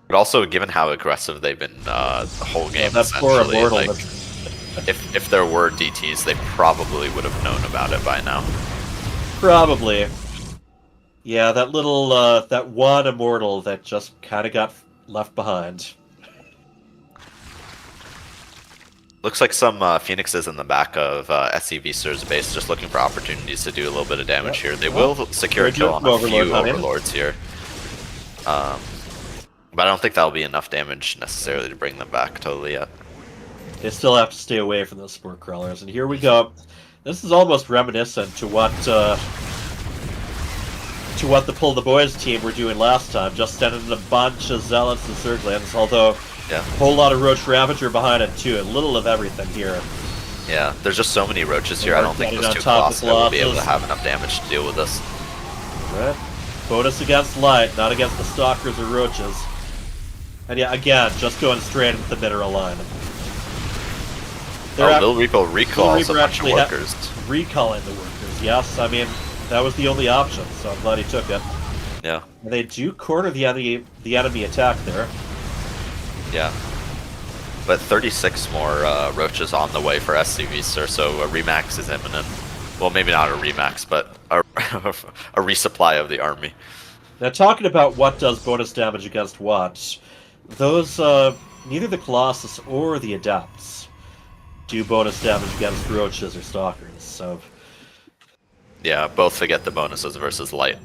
S8: But also, given how aggressive they've been the whole game,
S1: that poor Immortal.
S8: like, if there were DTs, they probably would have known about it by now.
S1: Probably. Yeah, that little, that one Immortal that just kind of got left behind.
S8: Looks like some Phoenixes in the back of SCVSir's base, just looking for opportunities to do a little bit of damage here. They will secure a kill on a few Overlords here. But I don't think that'll be enough damage necessarily to bring them back totally yet.
S1: They still have to stay away from those spore crawlers, and here we go. This is almost reminiscent to what the PulledTheBoys team were doing last time, just sending a bunch of Zealots and Zerglings, although a whole lot of Roach Ravager behind it too, a little of everything here.
S8: Yeah, there's just so many Roaches here, I don't think those two Colossi will be able to have enough damage to deal with this.
S1: Right. Bonus against Light, not against the Stalkers or Roaches. And yeah, again, just going straight into the mineral line.
S8: LittleReaper recalls a bunch of workers.
S1: Recalling the workers, yes. I mean, that was the only option, so I'm glad he took it.
S8: Yeah.
S1: And they do corner the enemy attack there.
S8: Yeah. But 36 more Roaches on the way for SCVSir, so a remax is imminent. Well, maybe not a remax, but a resupply of the army.
S1: Now, talking about what does bonus damage against what, those, neither the Colossus or the Adepts do bonus damage against Roaches or Stalkers, so...
S8: Yeah, both to get the bonuses versus Light.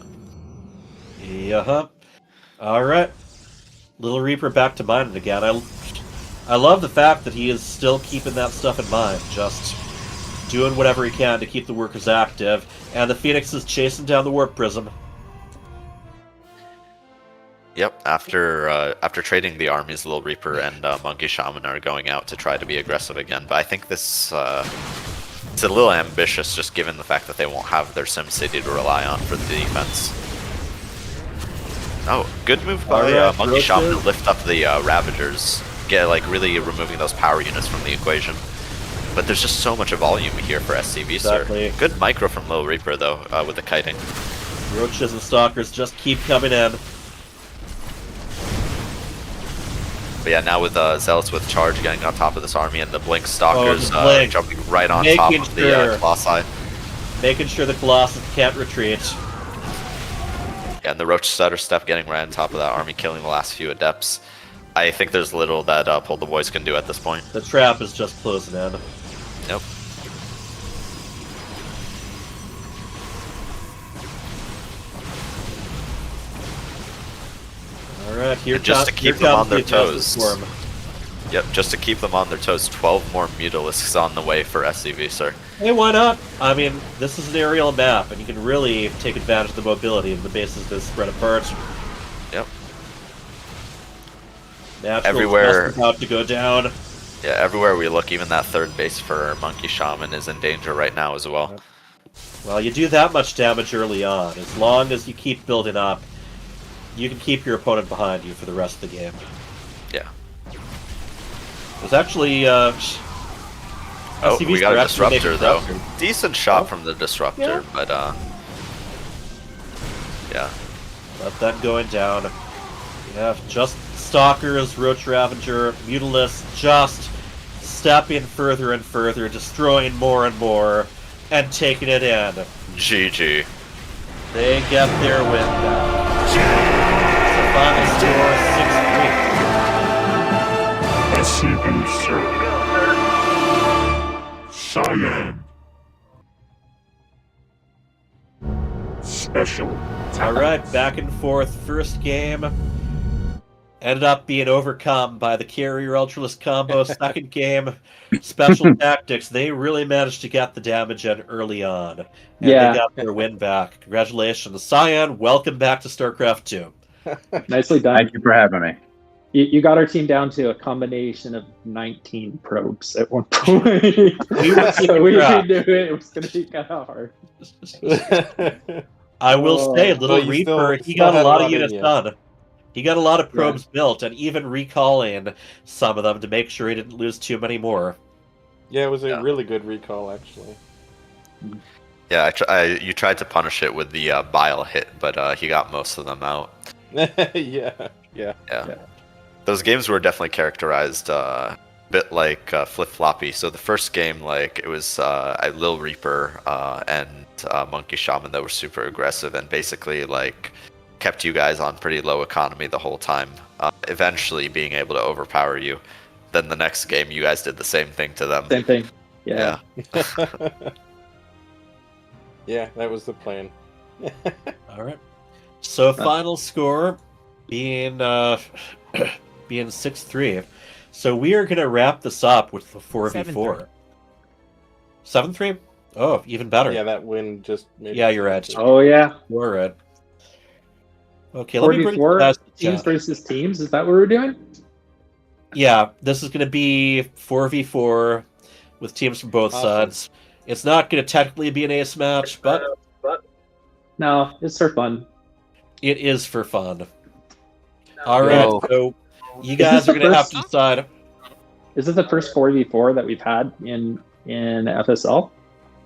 S1: Yeah. Alright. LittleReaper back to mining again. I love the fact that he is still keeping that stuff in mind, just doing whatever he can to keep the workers active, and the Phoenix is chasing down the Warp Prism.
S8: Yep, after trading the armies, LittleReaper and MonkeyShaman are going out to try to be aggressive again, but I think this it's a little ambitious just given the fact that they won't have their SimCity to rely on for the defense. Oh, good move by MonkeyShaman to lift up the Ravagers, really removing those power units from the equation. But there's just so much volume here for SCVSir.
S1: Exactly.
S8: Good micro from LittleReaper though, with the kiting.
S1: Roaches and Stalkers just keep coming in.
S8: But yeah, now with Zealots with charge getting on top of this army and the Blink Stalkers jumping right on top of the Colossi.
S1: Making sure the Colossus can't retreat.
S8: Yeah, and the Roach Stutter Step getting right on top of that army, killing the last few Adepts. I think there's little that PulledTheBoys can do at this point.
S1: The trap is just closing in.
S8: Nope.
S1: Alright, here
S8: and just to keep them on their toes. Yep, just to keep them on their toes, 12 more Mutalisks on the way for SCVSir.
S1: Hey, why not? I mean, this is an aerial map, and you can really take advantage of the mobility of the bases that spread apart.
S8: Yep.
S1: Natural
S8: everywhere
S1: about to go down.
S8: Yeah, everywhere we look, even that third base for MonkeyShaman is in danger right now as well.
S1: Yep. Well, you do that much damage early on. As long as you keep building up, you can keep your opponent behind you for the rest of the game.
S8: Yeah.
S1: There's actually,
S8: oh, we got a Disruptor, though. Decent shot from the Disruptor, but, yeah.
S1: Let that going down. Yeah, just Stalkers, Roach Ravager, Mutalisks, just stepping further and further, destroying more and more, and taking it in.
S8: GG.
S1: They get their win back. So final score, 6-3.
S4: SCVSir. Cyan. Special.
S1: Alright, back and forth. First game ended up being overcome by the Carrier Ultralisk combo. Second game, SpecialTactics. They really managed to get the damage in early on. And they got their win back. Congratulations. Cyan, welcome back to StarCraft II.
S16: Nicely done.
S18: Thank you for having me.
S16: You got our team down to a combination of 19 probes at one point. So we knew it was going to be kind of hard.
S1: I will say,
S17: Well,
S1: Little
S17: you
S1: Reaper,
S17: still
S1: he got a
S17: had a
S1: lot of
S17: lot in
S1: units
S17: you.
S1: done. He got a lot of probes built, and even recalling some of them to make sure he didn't lose too many more.
S17: Yeah, it was a really good recall, actually.
S8: Yeah, you tried to punish it with the bile hit, but he got most of them out.
S17: Yeah.
S8: Those games were definitely characterized a bit like flip-floppy. So the first game, like, it was Lil Reaper and MonkeyShaman that were super aggressive and basically, like, kept you guys on pretty low economy the whole time, eventually being able to overpower you. Then the next game, you guys did the same thing to them.
S16: Same thing. Yeah.
S17: Yeah, that was the plan.
S1: All right. So final score being being 6-3. So we are going to wrap this up with the 4v4. 7-3? Oh, even better.
S17: Yeah, that win just made
S1: Yeah, you're right.
S16: Oh, yeah.
S1: You're right. Okay, let me bring you
S16: 4v4
S1: guys to
S16: teams
S1: chat.
S16: versus teams. Is that what we're doing?
S1: Yeah, this is going to be 4v4 with teams from both sides. It's not going to technically be an ace match, but
S16: No, it's for fun.
S1: it is for fun. All right,
S16: Whoa.
S1: so you
S16: Is
S1: guys
S16: this
S1: are
S16: the
S1: going to have
S16: first-
S1: to decide.
S16: Is this the first 4v4 that we've had in FSL?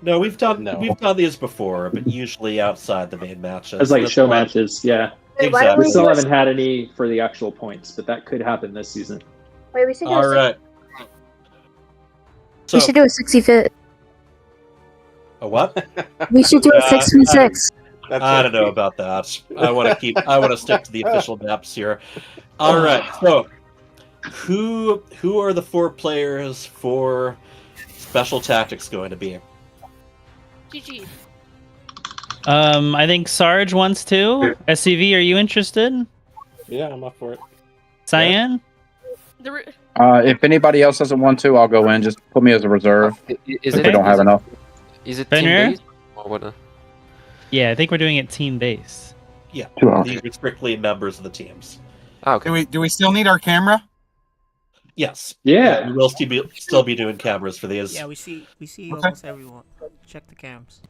S1: No, we've done these before, but usually outside the main matches.
S16: As like
S1: This
S16: show
S1: one-
S16: matches, yeah.
S1: Exactly.
S16: We still haven't had any for the actual points, but that could happen this season.
S10: Wait, we should do
S1: All right.
S10: We should do a 60-fit.
S1: A what?
S10: We should do a 6v6.
S1: I don't know about that. I want to stick to the official maps here. All right. So, who are the 4 players for Special Tactics going to be?
S11: GG.
S2: I think Sarge wants to. SCV, are you interested?
S17: Yeah, I'm up for it.
S2: Cyan?
S18: If anybody else doesn't want to, I'll go in. Just put me as a reserve.
S9: Is
S18: if
S9: it?
S18: we don't have enough.
S9: Is it
S2: Fenrir?
S9: team-based or what?
S2: Yeah, I think we're doing it team base.
S1: Yeah,
S18: Sure.
S1: these are strictly members of the teams.
S9: Ah, okay.
S15: Do we still need our camera?
S1: Yes.
S16: Yeah.
S1: We will still be doing cameras for these.
S7: Yeah, we see almost everyone. Check the cams.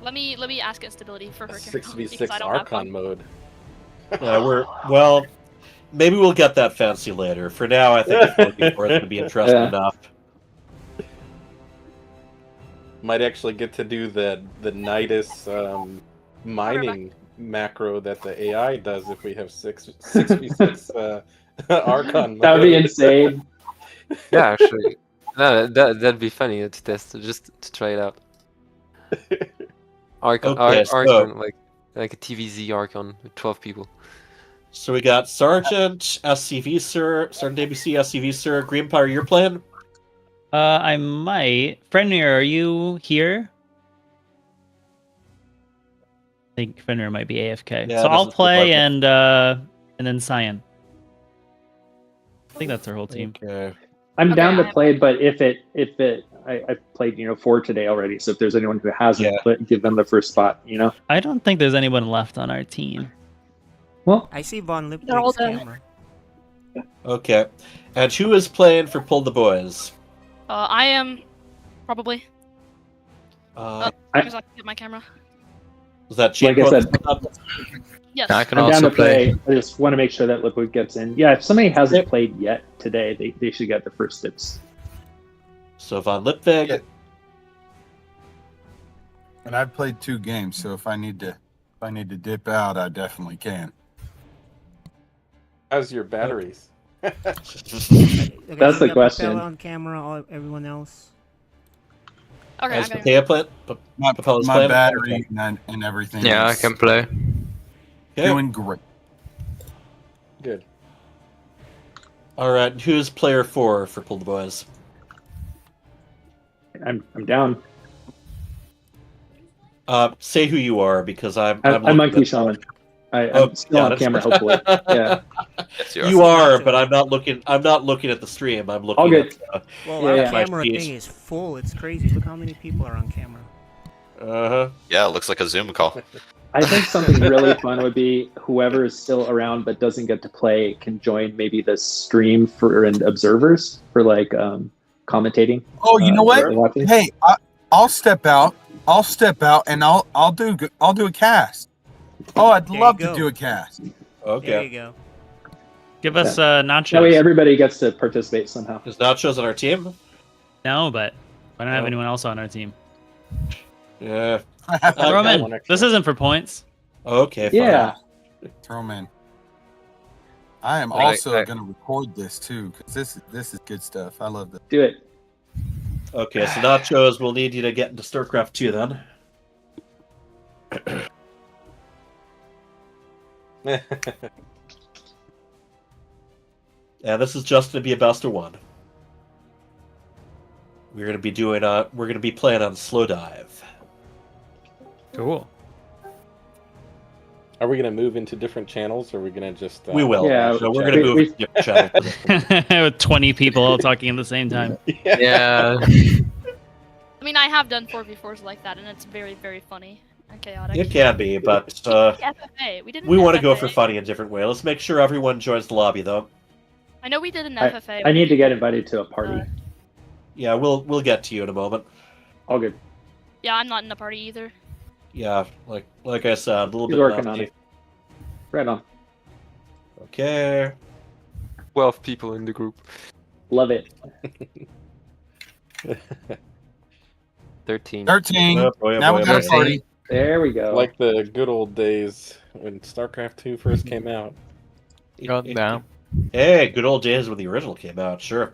S11: Let me ask Instability for her camera,
S17: 6v6
S11: because I don't have
S17: Archon
S11: one.
S17: mode.
S1: Well, maybe we'll get that fancy later. For now, I think the 4v4 is going to be interesting
S16: Yeah.
S1: enough.
S17: Might actually get to do the Nidus mining macro that the AI does if we have 6v6 Archon mode.
S16: That would be insane.
S9: Yeah, actually, no, that'd be funny to test, just to try it out. Archon,
S1: Okay, so-
S9: Archon, like a TVZ Archon with 12 people.
S1: So we got Sergeant, SCVSir, SgtABC, SCVSir, Greeempire, you're playing?
S2: I might. Fenrir, are you here? I think Fenrir might be AFK.
S1: Yeah,
S2: so
S1: this
S2: I'll
S1: is
S2: play
S1: the
S2: and then Cyan. I think that's our whole team.
S1: Okay.
S16: I'm down to play, but if I played 4 today already, so if there's anyone who hasn't, give them the first spot.
S2: I don't think there's anyone left on our team.
S16: Well,
S7: I see Von
S11: They're all
S7: Lipwig's
S11: done.
S7: camera.
S1: Okay. And who is playing for PulledTheBoys?
S11: I am probably. Because I can get my camera.
S1: Was that
S16: Like I said,
S11: Yes.
S13: I can
S16: I'm down
S13: also
S16: to play. I just want to make sure that Lipwig gets in. Yeah, if somebody hasn't played yet today, they should get the first tips.
S1: So Von Lipwig.
S15: And I've played 2 games, so if I need to dip out, I definitely can.
S17: How's your batteries?
S7: Okay,
S16: That's
S7: so
S16: the
S7: we got
S16: question.
S7: Papella on camera, everyone else.
S11: Okay,
S1: As
S11: I got it.
S1: Papella playing? Papella's
S15: My
S1: playing?
S15: battery and everything.
S13: Yeah, I
S15: is
S13: can play.
S1: Okay.
S15: doing great.
S17: Good.
S1: All right. Who's player 4 for PulledTheBoys?
S16: I'm down.
S1: Say who you are because I'm
S16: MonkeyShaman. I'm still
S1: got
S16: on
S1: it.
S16: camera, hopefully. Yeah.
S8: Yes,
S1: You are, but I'm not looking at the stream. I'm looking
S16: All good.
S1: at
S7: Well,
S16: Yeah,
S7: our
S16: yeah.
S7: camera
S1: sheet.
S7: thing is full. It's crazy. Look how many people are on camera.
S1: Uh-huh.
S8: Yeah, it looks like a Zoom call.
S16: I think something really fun would be whoever is still around but doesn't get to play can join maybe the stream for and observers for like commentating.
S15: Oh, you know what?
S16: Watching.
S15: Hey, I'll step out. And I'll do a cast. Oh, I'd love to do a cast.
S1: Okay.
S7: There you go.
S2: Give us nachos.
S16: That way everybody gets to participate somehow.
S1: Is nachos on our team?
S2: No, but I don't have anyone else on our team.
S1: Yeah.
S2: Throw 'em in. This isn't for points.
S1: Okay. Fine.
S16: Yeah.
S15: Throw 'em in. I am
S1: Right,
S15: also
S1: right.
S15: going to record this too because this is good stuff. I love this.
S16: Do it.
S1: Okay, so nachos, we'll need you to get into StarCraft 2 then. And this is just going to be a best of one. We're going to be playing on slow dive.
S2: Cool.
S17: Are we going to move into different channels, or are we going to just...
S1: We will.
S16: Yeah,
S1: so we're going to move to different channels.
S2: With 20 people all talking at the same time.
S13: Yeah.
S11: I mean, I have done 4v4s like that, and it's very, very funny and chaotic.
S1: It can be, but
S11: FFA.
S1: we want to go for funny in a different way. Let's make sure everyone joins the lobby, though.
S11: I know we did an FFA.
S16: I need to get invited to a party.
S1: Yeah, we'll get to you in a moment.
S16: All good.
S11: Yeah, I'm not in a party either.
S1: Yeah, like I said, a little
S16: He's
S1: bit
S16: working
S1: naughty.
S16: on it. Right on.
S1: Okay.
S9: 12 people in the group.
S16: Love it.
S9: 13.
S15: 13.
S1: Oh, boy, oh,
S15: Now
S1: boy,
S15: we
S1: oh,
S15: got
S1: boy.
S15: a party.
S16: There we go.
S17: Like the good old days when StarCraft 2 first came out.
S13: God damn.
S1: Hey, good old days when the original came out. Sure.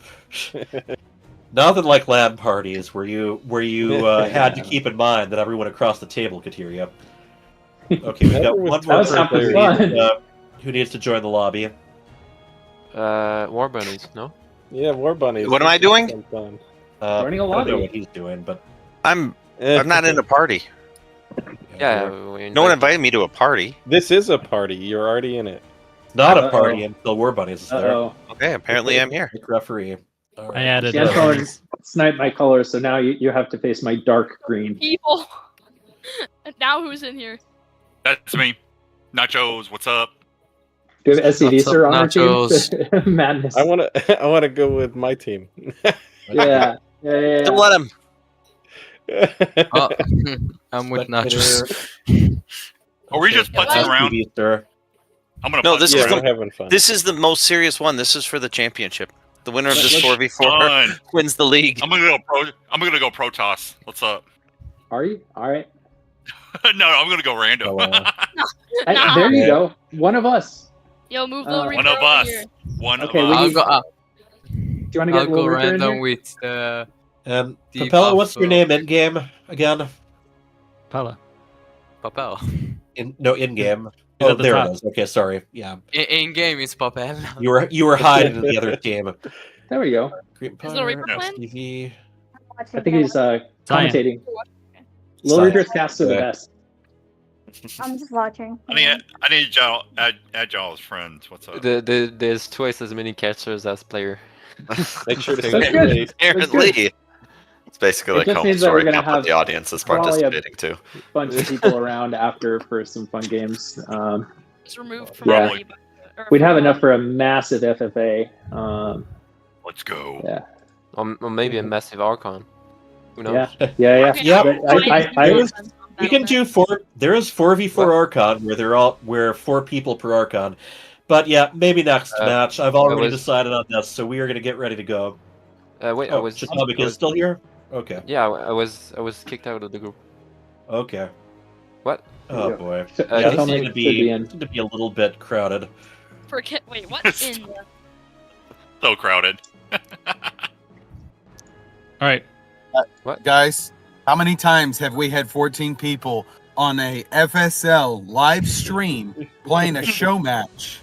S1: Nothing like LAN parties where you had to keep in mind that everyone across the table could hear you. Okay, we've got one more person who needs to join the lobby.
S9: War Bunnies, no?
S17: Yeah, War Bunnies.
S14: What am I doing?
S16: Joining a
S1: I don't know
S16: lobby.
S1: what he's doing, but
S14: I'm not in a party.
S9: Yeah,
S14: No one invited me to a party.
S17: This is a party. You're already in it.
S1: not a party until War Bunnies is there.
S16: Uh-oh.
S14: Okay, apparently I'm here.
S1: Pick referee. All
S2: I
S1: right.
S2: added
S16: Antoine sniped my color, so now you have to face my dark green.
S11: People. And now who's in here?
S20: That's me. Nachos, what's up?
S16: Do you have SCVSir on our
S9: Nachos?
S16: team? Madness.
S17: I want to go with my team.
S16: Yeah.
S14: Don't let him.
S13: Oh, I'm with nachos.
S20: Are we just putzing around?
S1: SctABC.
S20: I'm gonna.
S14: No,
S20: putz
S14: this
S17: Yeah,
S14: is
S20: around.
S17: we're having fun.
S14: this is the most serious one. This is for the championship. The winner of this
S20: Let's
S14: 4v4
S20: fun.
S14: wins the league.
S20: I'm gonna go Protoss. What's up?
S16: Are you? All right.
S20: No, I'm gonna go random.
S16: Hey, there you go. One of us.
S11: Yo, move
S16: Uh,
S11: LittleReaper
S20: One of
S11: over
S20: us.
S11: here.
S20: One
S16: Okay,
S20: of
S16: we
S20: us.
S16: need- Do you want to
S13: I'll
S16: get
S13: go
S16: LittleReaper in
S13: random
S16: here?
S13: with the deep
S1: Papella, what's
S13: buff,
S1: your name in game again?
S2: Papella.
S13: Papel.
S1: In game.
S2: He's
S1: Oh,
S2: at the
S1: there
S2: top.
S1: it is. Okay, sorry. Yeah,
S13: In game, it's Papel.
S1: you were hiding in the other team.
S16: There we go.
S11: Is LittleReaper playing?
S1: SCV.
S16: I think he's commentating.
S1: Cyan.
S16: LittleReaper's casts are the
S1: Yeah.
S16: best.
S10: I'm just watching.
S20: I need y'all add y'all as friends. What's up?
S9: There's twice as many catchers as player.
S17: Make sure to
S16: That's
S17: set
S16: good.
S17: your base.
S14: Apparently. It's basically
S16: It
S14: like
S16: just
S14: home
S16: means that we're
S14: story
S16: gonna
S14: camp, but
S16: have
S14: the audience is
S16: probably a
S14: participating too.
S16: bunch of people around after for some fun games.
S11: It's removed from
S16: Yeah.
S11: the
S16: We'd have enough for a massive FFA.
S20: Let's go.
S16: Yeah.
S9: Or maybe a massive Archon. Who knows?
S16: Yeah.
S11: Okay,
S1: Yeah,
S16: But
S1: we can do four. There is 4v4 Archon where 4 people per Archon. But yeah, maybe next match. I've already decided on this, so we are going to get ready to go.
S9: Wait,
S1: Oh, JudgeFae is still here? Okay.
S9: Yeah, I was kicked out of the group.
S1: Okay.
S9: What?
S1: Oh boy.
S16: So-
S1: Yeah, this
S16: tell
S1: is
S16: me
S1: going to
S16: to be in.
S1: be a little bit crowded.
S11: Wait, what? In the...
S20: So crowded.
S2: All right.
S9: What?
S15: Guys, how many times have we had 14 people on a FSL live stream playing a show match?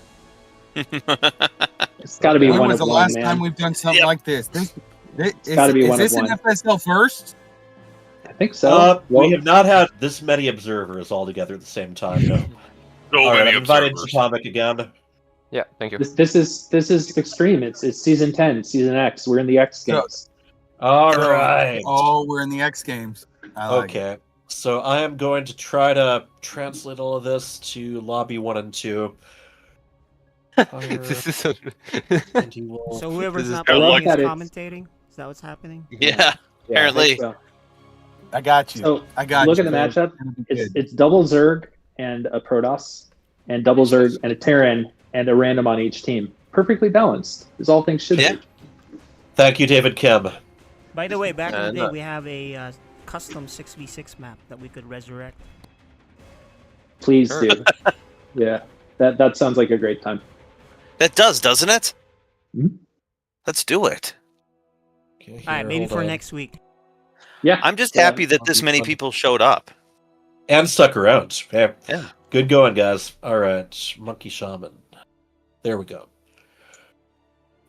S16: It's got to be
S15: When
S16: one
S15: was
S16: of
S15: the
S16: one,
S15: last
S16: man.
S15: time we've done something like this?
S16: gotta be one of
S15: this an
S16: one.
S15: FSL first?
S16: I think so.
S1: We have not had this many observers all together at the same time. No.
S20: So
S1: All right,
S20: many
S1: I'm invited
S20: observers.
S1: to Atomic again.
S9: Yeah, thank you.
S16: This is extreme. It's season 10, season X. We're in the X games.
S1: All right.
S15: Oh, we're in the X Games. I like it.
S1: Okay. So I am going to try to translate all of this to lobby 1 and 2.
S9: This is so...
S1: And he will...
S7: So whoever's not
S16: I love
S7: playing is
S16: that
S7: commentating? Is that what's happening?
S14: Yeah, apparently.
S16: So.
S15: I got you.
S16: So
S15: I got
S16: look
S15: you.
S16: at the
S15: Phil.
S16: matchup.
S15: It's gonna be
S16: It's
S15: good.
S16: it's double Zerg and a Protoss, and double Zerg and a Terran, and a random on each team. Perfectly balanced, as all things should be.
S1: Thank you, David Kim.
S7: By the way, back in the day,
S9: no.
S7: we have a custom 6v6 map that we could resurrect.
S16: Please
S14: Sure.
S16: do. Yeah, that sounds like a great time.
S14: That does, doesn't it?
S16: Mhm.
S14: Let's do it.
S1: Okay,
S7: All right, maybe
S1: hold
S7: for
S1: on.
S7: next week.
S16: Yeah.
S14: I'm just
S16: Yeah,
S14: happy that this many people showed up.
S1: And stuck around. Hey,
S14: Yeah.
S1: good going, guys. All right, MonkeyShaman. There we go.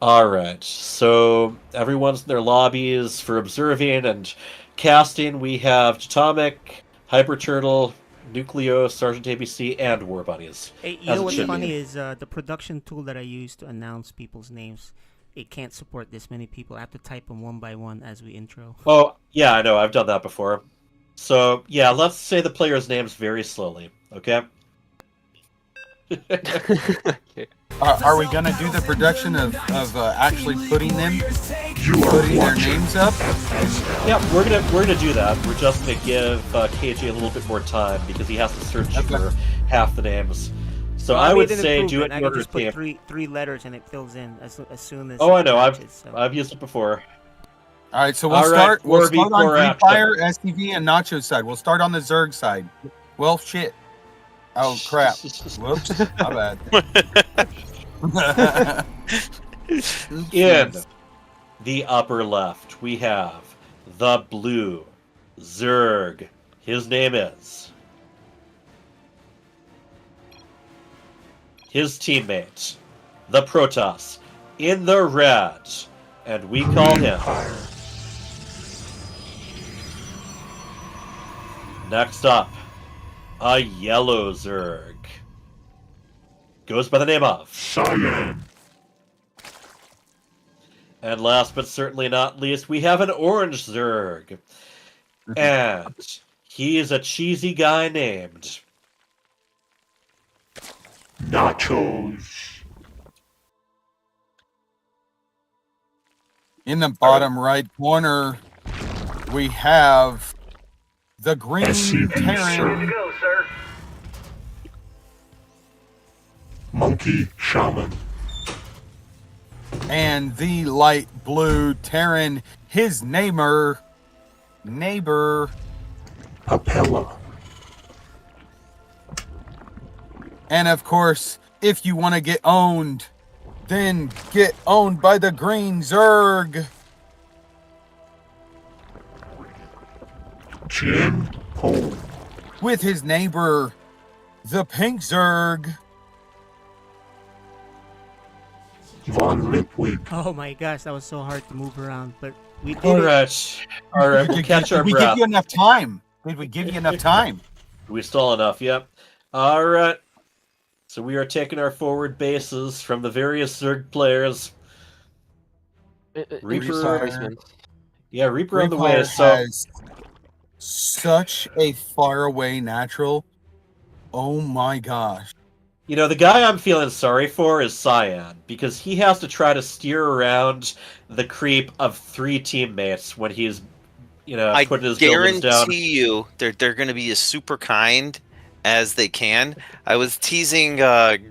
S1: All right, so everyone's in their lobbies for observing and casting. We have Atomic, Hyper Turtle, Nucleo, SgtABC, and War Bunnies.
S7: Hey, you know what's funny is the production tool that I use to announce people's names. It can't support this many people. I have to type them one by one as we intro.
S1: Oh, yeah, I know. I've done that before. So, yeah, let's say the players' names very slowly, okay?
S15: Are we gonna do the production of actually putting their names up?
S1: Yeah, we're gonna do that. We're just gonna give KJ a little bit more time because he has to search for half the names. So
S7: Well,
S1: I would
S7: made an
S1: say do it
S7: improvement. I
S1: in
S7: can
S1: order
S7: just
S1: to
S7: put three letters and it fills in as soon as.
S1: Oh, I know.
S7: it matches, so.
S1: I've used it before.
S15: All right, so we'll
S1: All right,
S15: start. We'll
S1: 4v4
S15: start on
S1: action.
S15: Greeempire, SCV, and Nacho side. We'll start on the Zerg side. Well, shit. Oh crap! Whoops, my bad.
S1: In the upper left, we have the blue Zerg. His name is. His teammate, the Protoss, in the red, and we call him. Next up, a yellow Zerg. Goes by the name of
S4: Cyan.
S1: And last but certainly not least, we have an orange Zerg. And he is a cheesy guy named
S4: Nachos.
S15: In the bottom right corner, we have the green Terran.
S4: MonkeyShaman.
S15: And the light blue Terran, his neighbor,
S4: Papella.
S15: And of course, if you want to get owned, then get owned by the green Zerg.
S4: ChiefPwn.
S15: With his neighbor, the pink Zerg.
S7: Oh my gosh, that was so hard to move around, but we did
S1: All
S7: it.
S1: right. All right, we'll catch our
S15: Did we
S1: breath.
S15: give you enough time? Did we give you enough time?
S1: We stall enough, yep. All right. So we are taking our forward bases from the various Zerg players. Reaper. Yeah, Reaper on the way. So
S15: has such a faraway natural. Oh my gosh.
S1: you know, the guy I'm feeling sorry for is Cyan, because he has to try to steer around the creep of 3 teammates when he's,
S14: I
S1: putting his buildings down.
S14: guarantee you they're going to be as super kind as they can. I was teasing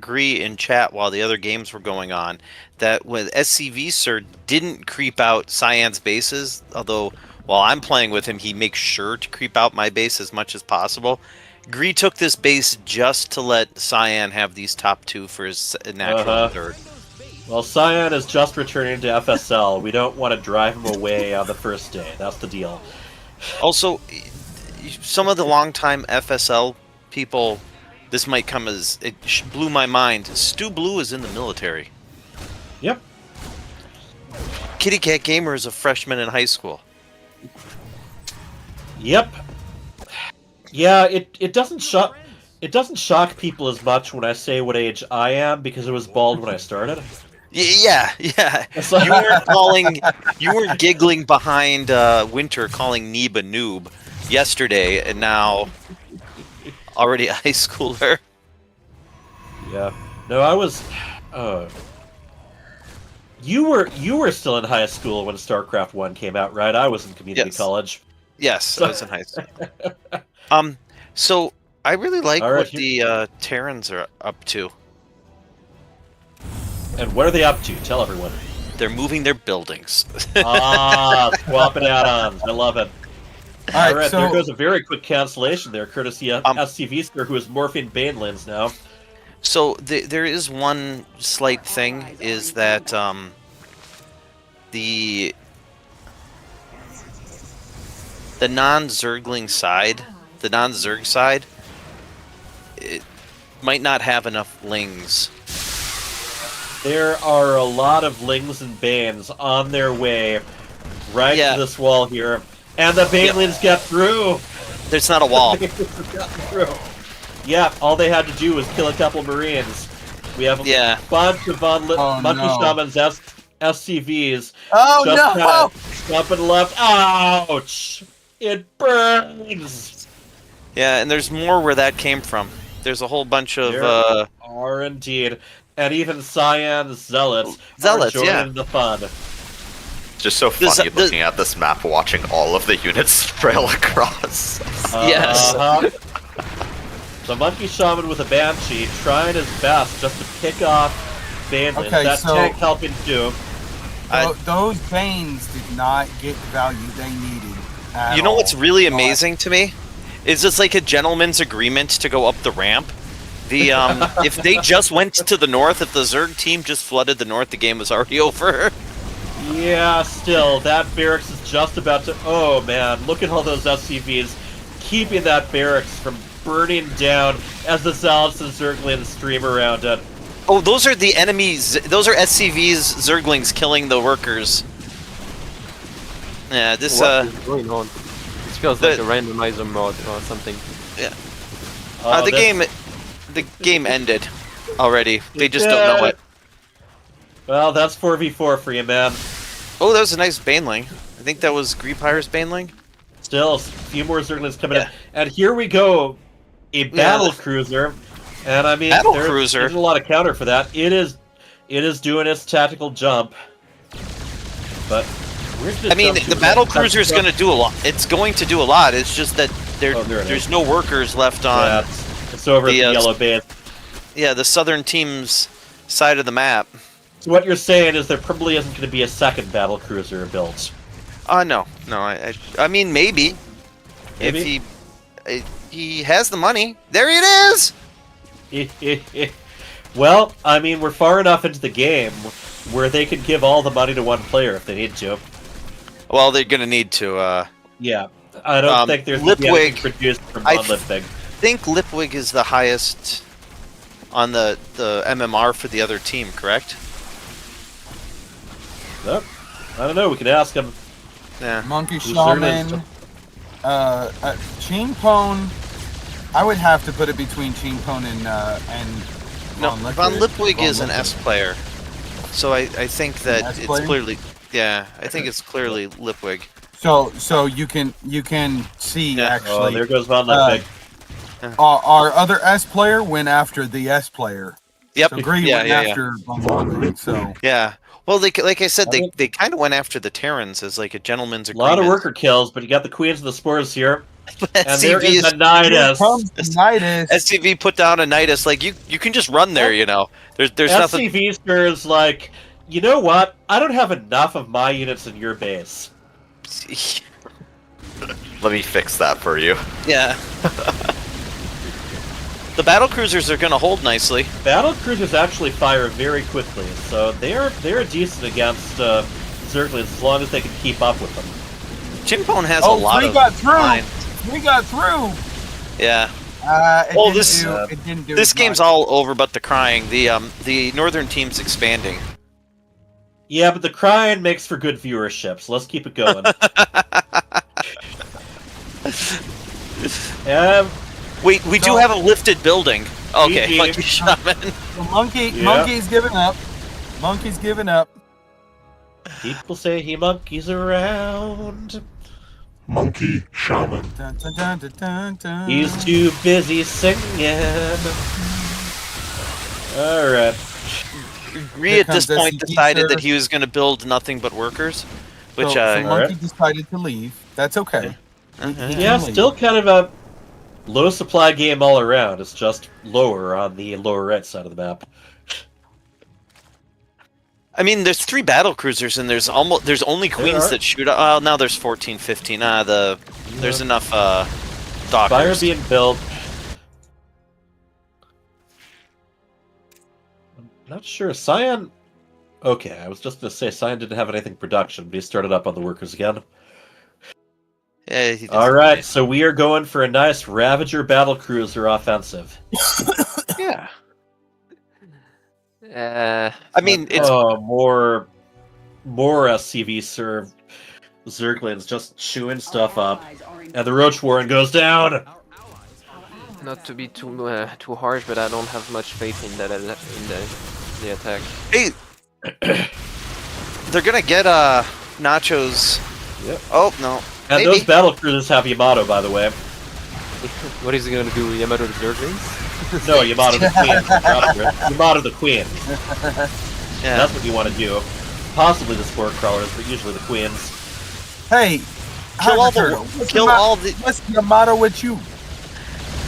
S14: Gree in chat while the other games were going on that when SCVSir didn't creep out Cyan's bases, although while I'm playing with him, he makes sure to creep out my base as much as possible. Gree took this base just to let Cyan have these top 2 for his natural third.
S1: Well, Cyan is just returning to FSL. We don't want to drive him away on the first day. That's the deal.
S14: Also, some of the longtime FSL people, this might come as it blew my mind. Stu Blue is in the military.
S1: Yep.
S14: Kitty Cat Gamer is a freshman in high school.
S1: Yep. Yeah, it doesn't shock people as much when I say what age I am because I was bald when I started.
S14: Yeah. You weren't giggling behind Winter calling Neeb a noob.
S21: yesterday, and now already a high schooler.
S1: Yeah. No, I was. You were still in high school when StarCraft 1 came out, right? I was in community college.
S21: Yes, I was in high school. So I really like what the Terrans are up to.
S1: And what are they up to? Tell everyone.
S21: They're moving their buildings.
S1: Swapping add-ons. I love it. All right,
S15: so
S1: there goes a very quick cancellation there, courtesy of SCVSir, who is morphing Banelands now.
S21: So there is one slight thing, is that the non-Zergling side, the non-Zerg side, it might not have enough lings.
S1: There are a lot of Lings and Banes on their way right to this wall here. And the Banelings get through!
S21: There's not a wall.
S1: Yeah, all they had to do was kill a couple Marines. We have a bunch of MonkeyShaman's SCVs.
S15: Oh
S1: just
S15: no!
S1: Up and left. Ouch! It burns!
S21: Yeah, and there's more where that came from. There's a whole bunch of...
S1: There are indeed. And even Cyan Zealots are joining the fun.
S8: It's just so funny looking at this map, watching all of the units trail across.
S21: Yes.
S1: The MonkeyShaman with a Banshee trying his best just to pick off Banelands.
S15: Okay,
S1: that tank helping too.
S15: Those Banes did not get the value they needed.
S21: You know what's really amazing to me? Is it's like a gentleman's agreement to go up the ramp. The if they just went to the north, if the Zerg team just flooded the north, the game was already over.
S1: Yeah, still, that barracks is just about to... Oh, man, look at all those SCVs keeping that barracks from burning down as the Zealots and Zerglings stream around it.
S21: Oh, those are the enemies. Those are SCVs, Zerglings killing the workers. Yeah, this...
S9: What is going on? This feels like a randomizer mod or something.
S21: Yeah. The game ended already. They just don't know it.
S1: Well, that's 4v4 for you, man.
S21: Oh, that was a nice Baneling. I think that was Greempire's Baneling.
S1: Still, a few more Zerglings coming in. And here we go. A battle cruiser. And I mean, there's a lot of counter for that. It is doing its tactical jump. But
S21: I mean, the battle cruiser is going to do a lot. It's going to do a lot. It's just that there's no workers left on.
S1: Yeah, it's over at the yellow base.
S21: Yeah, the southern team's side of the map.
S1: So what you're saying is there probably isn't going to be a second battle cruiser built.
S21: No. I mean, maybe. If he has the money. There it is!
S1: Well, I mean, we're far enough into the game where they could give all the money to one player if they need to.
S21: Well, they're going to need to,
S1: Yeah, I don't think there's anything produced from Lipwig.
S21: I think Lipwig is the highest on the MMR for the other team, correct?
S1: Nope. I don't know, we can ask him.
S21: Yeah.
S15: MonkeyShaman, ChiefPwn. I would have to put it between ChiefPwn and
S21: Von Lipwig is an S player, so I think that it's clearly I think it's clearly Lipwig.
S15: So you can see actually.
S1: Oh, there goes Von Lipwig.
S15: Our other S player went after the S player.
S21: Yep.
S15: So Green went after Von Lipwig. So
S21: yeah. Well, like I said, they kind of went after the Terrans as like a gentleman's agreement.
S1: A lot of worker kills, but you got the Queens and the Spores here. And there is a Nidus.
S21: SCV put down a Nidus. Like, you can just run there, you know. There's nothing...
S1: SCVSir is like, you know what? I don't have enough of my units in your base.
S8: Let me fix that for you.
S21: Yeah. The battle cruisers are going to hold nicely.
S1: Battle cruisers actually fire very quickly, so they're decent against Zerglings as long as they can keep up with them.
S21: ChiefPwn has a lot of
S15: We got through.
S21: Yeah. This game's all over, but the crying. The northern team's expanding.
S1: Yeah, but the crying makes for good viewership, so let's keep it going.
S21: Wait, we do have a lifted building. Okay,
S15: MonkeyShaman. Monkey's giving up. Monkey's giving up.
S1: People say he monkeys around.
S4: MonkeyShaman.
S15: Dun, dun, dun, dun, dun, dun.
S1: He's too busy singing. All right.
S21: Gree at this point decided that he was going to build nothing but workers, which
S15: so Monkey decided to leave. That's okay.
S1: Yeah, still kind of a low supply game all around. It's just lower on the lower right side of the map.
S21: I mean, there's 3 battle cruisers and there's only queens that shoot. Oh, now there's 14, 15. There's enough dockers.
S1: Fire being built. I'm not sure. Cyan. Okay, I was just gonna say Cyan didn't have anything production, but he started up on the workers again.
S21: Yeah,
S1: all right, so we are going for a nice Ravager battle cruiser offensive.
S21: Yeah. I mean, it's
S1: more SCVSir Zerglings just chewing stuff up, and the Roach Warren goes down.
S9: Not to be too harsh, but I don't have much faith in that in the attack.
S21: Hey, they're gonna get Nachos.
S1: Yep.
S21: Oh no.
S1: And those battle cruisers have Yamato, by the way.
S9: What is he gonna do? Yamato the Zerglings?
S1: No, Yamato the Queen. Yamato the Queen.
S21: Yeah.
S1: That's what you want to do. Possibly the Spore Crawlers, but usually the Queens.
S15: Hey, what's Yamato with you?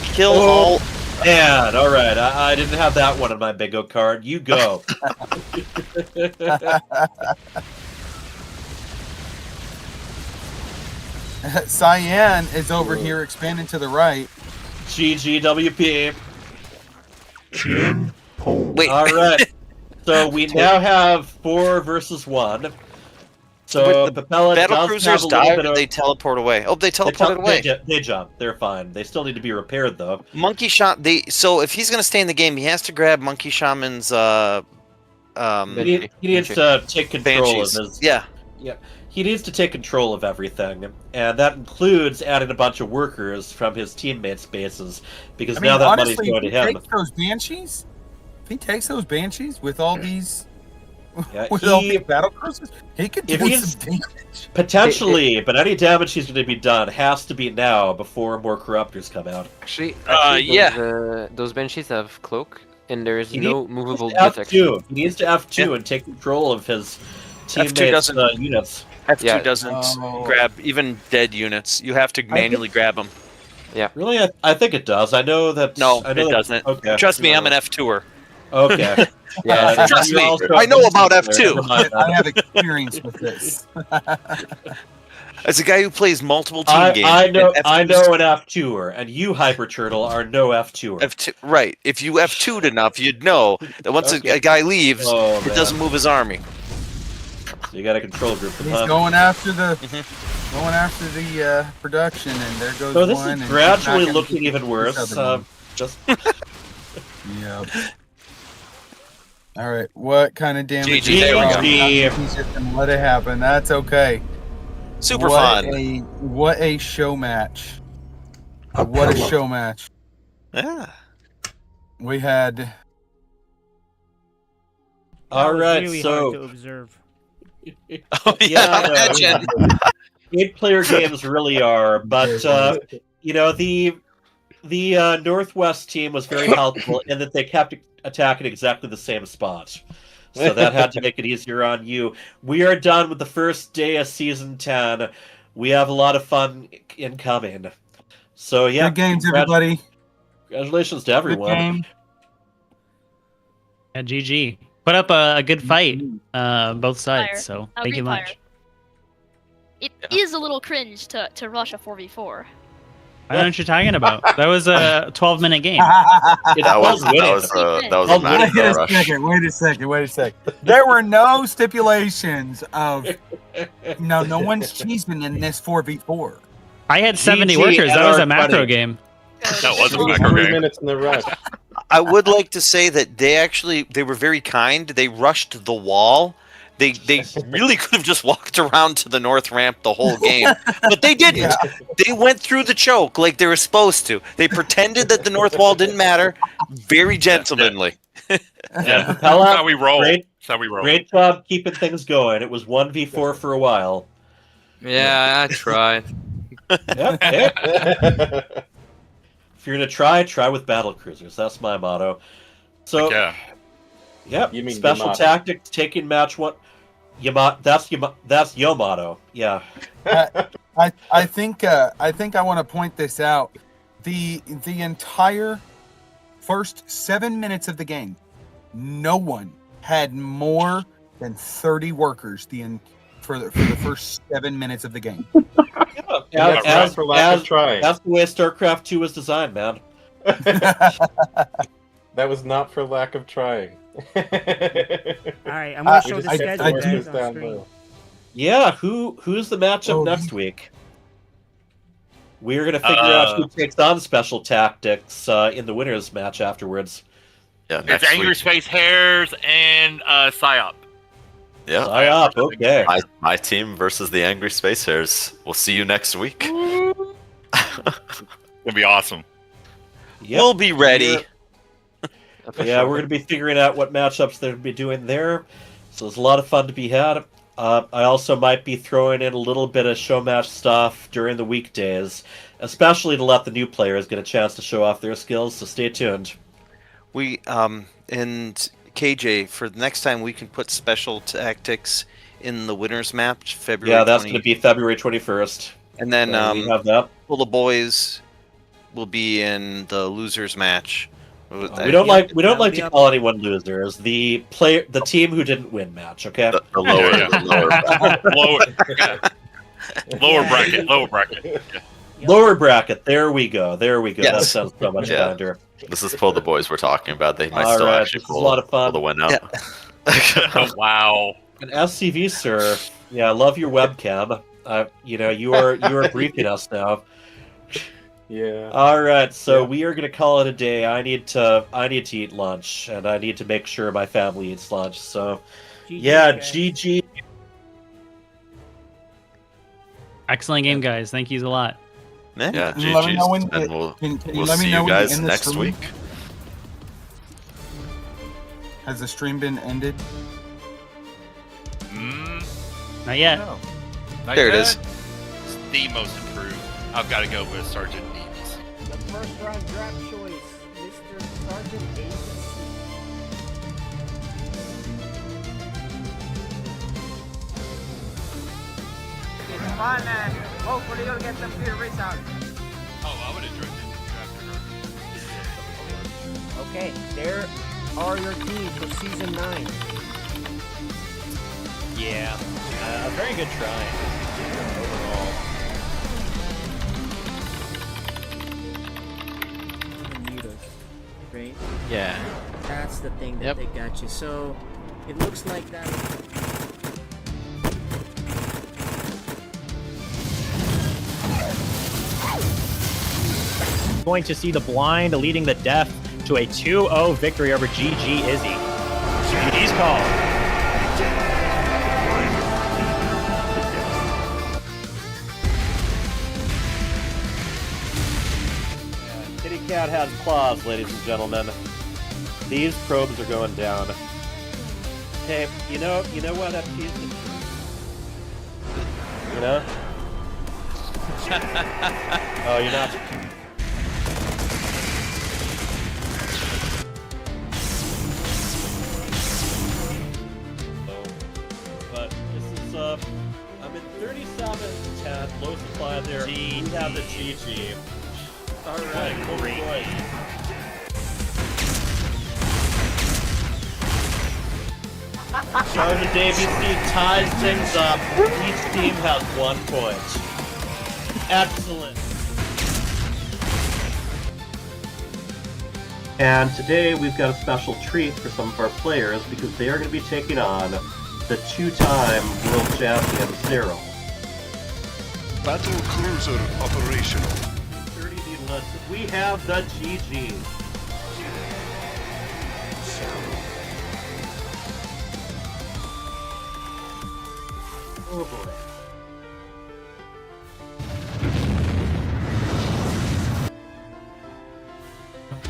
S21: Kill all.
S1: Man, all right. I didn't have that one on my bingo card. You go.
S15: Cyan is over here expanding to the right.
S1: GGWP.
S21: Wait.
S1: All right. So we now have 4 versus 1. So
S21: the
S1: Papella
S21: battle
S1: does
S21: cruisers
S1: have a little
S21: die,
S1: bit
S21: or
S1: of...
S21: they teleport away. Oh, they teleported away.
S1: They jump. They're fine. They still need to be repaired, though.
S21: MonkeyShaman. So if he's gonna stay in the game, he has to grab MonkeyShaman's.
S1: He needs to take control
S21: Banshees.
S1: of his.
S21: Yeah.
S1: He needs to take control of everything, and that includes adding a bunch of workers from his teammates' bases, because now that
S15: honestly,
S1: money's going to him.
S15: If he takes those Banshees with all these,
S1: Yeah,
S15: with all the battle cruisers, he could do some damage.
S1: Potentially, but any damage he's going to be done has to be now before more Corruptors come out.
S9: Actually,
S21: yeah.
S9: Those Banshees have cloak, and there is
S1: He
S9: no
S1: needs
S9: movable
S1: to F2.
S9: detection.
S1: He needs to F2 and take control of his teammates' units.
S21: F2 doesn't grab even dead units. You have to manually grab them.
S9: Yeah.
S1: Really? I think it does. I know that.
S21: No,
S1: I know
S21: it
S1: that,
S21: doesn't.
S1: Okay.
S21: Trust me, I'm an F2er.
S1: Okay.
S21: Trust me, I know about F2.
S15: I have experience with this.
S21: As a guy who plays multiple team games,
S1: I know
S21: and
S1: an F2er, and you, Hyper Turtle, are no F2er.
S21: F2, right. If you F2'd enough, you'd know that once a guy leaves, it doesn't move his army.
S1: So you got a control group.
S15: He's going after the production, and there goes
S1: So this
S15: one.
S1: is
S15: and
S1: gradually
S15: he's not gonna
S1: looking
S15: keep
S1: even
S15: this
S1: worse.
S15: other one.
S1: Just
S15: Yep. All right, what kind of damage?
S21: GG, there we go.
S15: He's just gonna let it happen. That's okay.
S21: Super
S15: what
S21: fun.
S15: What a show match. What a show match.
S21: Yeah.
S15: We had.
S1: all right.
S7: Really
S1: So
S7: hard to observe.
S21: Oh yeah, imagine.
S1: 8-player games really are, but the Northwest team was very helpful in that they kept attacking exactly the same spot. So that had to make it easier on you. We are done with the first day of Season 10. We have a lot of fun incoming. So, yeah.
S15: Good games, everybody.
S1: Congratulations to everyone.
S15: Good game.
S2: Yeah, GG. Put up a good fight, both sides, so thank you much.
S11: It is a little cringe to rush a 4v4.
S2: I don't know what you're talking about. That was a 12-minute game.
S8: That was a magical rush.
S15: Wait a second. There were no stipulations of no one's cheesing in this 4v4.
S2: I had 70 workers. That was a macro game.
S20: That was a macro game.
S17: Minutes in the rush.
S21: I would like to say that they were very kind. They rushed the wall. They really could have just walked around to the north ramp the whole game, but they didn't. Yeah. They went through the choke like they were supposed to. They pretended that the north wall didn't matter. Very gentlemanly.
S1: Yeah,
S20: That's how we roll.
S1: Great job keeping things going. It was 1v4 for a while.
S13: Yeah, I tried.
S1: Yep. Hey. If you're gonna try with battle cruisers. That's my motto. So, yep.
S17: You mean
S1: Special
S17: Yamato.
S1: Tactics taking match one. That's your motto. Yeah.
S15: I think I want to point this out. The entire first 7 minutes of the game, no one had more than 30 workers for the first 7 minutes of the game.
S1: That's
S17: for lack of trying.
S1: That's the way StarCraft II was designed, man.
S17: That was not for lack of trying.
S7: All right, I'm gonna show the schedule guys on screen.
S1: Yeah, who's the matchup next week? We're gonna figure out who takes on Special Tactics in the winners match afterwards.
S8: Yeah,
S20: It's Angry Space Hares and PsyOp.
S8: Yeah.
S1: PsyOp, okay.
S8: My team versus the Angry Space Hares. We'll see you next week.
S20: It'll be awesome.
S1: Yep.
S8: We'll be ready.
S1: Yeah, we're going to be figuring out what matchups they're going to be doing there. So there's a lot of fun to be had. I also might be throwing in a little bit of Showmatch stuff during the weekdays, especially to let the new players get a chance to show off their skills, so stay tuned.
S21: We, and KJ, for the next time we can put Special Tactics in the winners match, February
S1: Yeah, that's going to be February 21st.
S21: And then
S1: we have that.
S21: PulledTheBoys will be in the losers match.
S1: We don't like to call anyone losers. The team who didn't win match. Okay.
S8: The
S20: lower bracket.
S1: Lower bracket. There we go.
S21: Yes.
S1: That sounds so much better.
S8: This is PulledTheBoys we're talking about. They might
S1: All
S8: still
S1: right,
S8: actually
S1: this is a lot of fun.
S8: pull the win out.
S20: Oh, wow.
S1: And SCVSir, yeah, I love your webcam. You are briefing us now.
S17: Yeah.
S1: All right, so we are gonna call it a day. I need to eat lunch, and I need to make sure my family eats lunch. So, GG.
S2: Excellent game, guys. Thank you a lot.
S8: Yeah,
S15: Can you let me know when-
S8: and we'll
S15: can you
S8: we'll
S15: let me
S8: see
S15: know
S8: you
S15: when you
S8: guys
S15: end the
S8: next
S15: stream?
S8: week.
S15: Has the stream been ended?
S2: Not yet.
S20: Not
S21: There it
S20: yet.
S21: is.
S20: It's the most improved. I've got to go with Sergeant ABC.
S7: The first round draft choice, Mr. SgtABC. It's fun and hopefully you'll get some good results.
S20: Oh, I would enjoy this.
S7: Okay, there are your teams for season 9.
S6: Yeah, a very good try overall.
S7: Right?
S6: Yeah.
S7: That's the thing that they got you. So it looks like that.
S6: Going to see the blind leading the deaf to a 2-0 victory over GG Izzy. GG's call.
S1: Kitty cat has claws, ladies and gentlemen. These probes are going down. Hey, you know what that piece is? You know? Oh, you're not. But this is I'm in 37-10, low supply there. We have the GG. Alright, great. SgtABC ties things up. Each team has 1 point. Excellent. And today we've got a special treat for some of our players because they are going to be taking on the 2-time world champion Cyril.
S22: Battle cruiser operational.
S1: 30 units. We have the GG. Oh boy.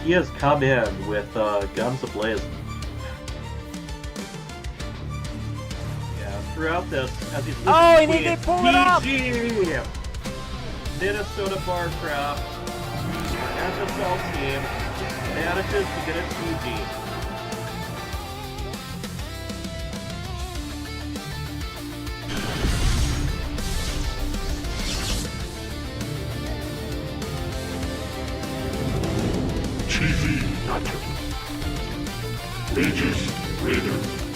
S1: He has come in with guns ablaze. Yeah, throughout this, as he's
S7: Oh, and he did pull it off!
S1: Minnesota Barcraft, our FSL team, manages to get a 2G.
S4: Chiefy Nacho. Aegis Raider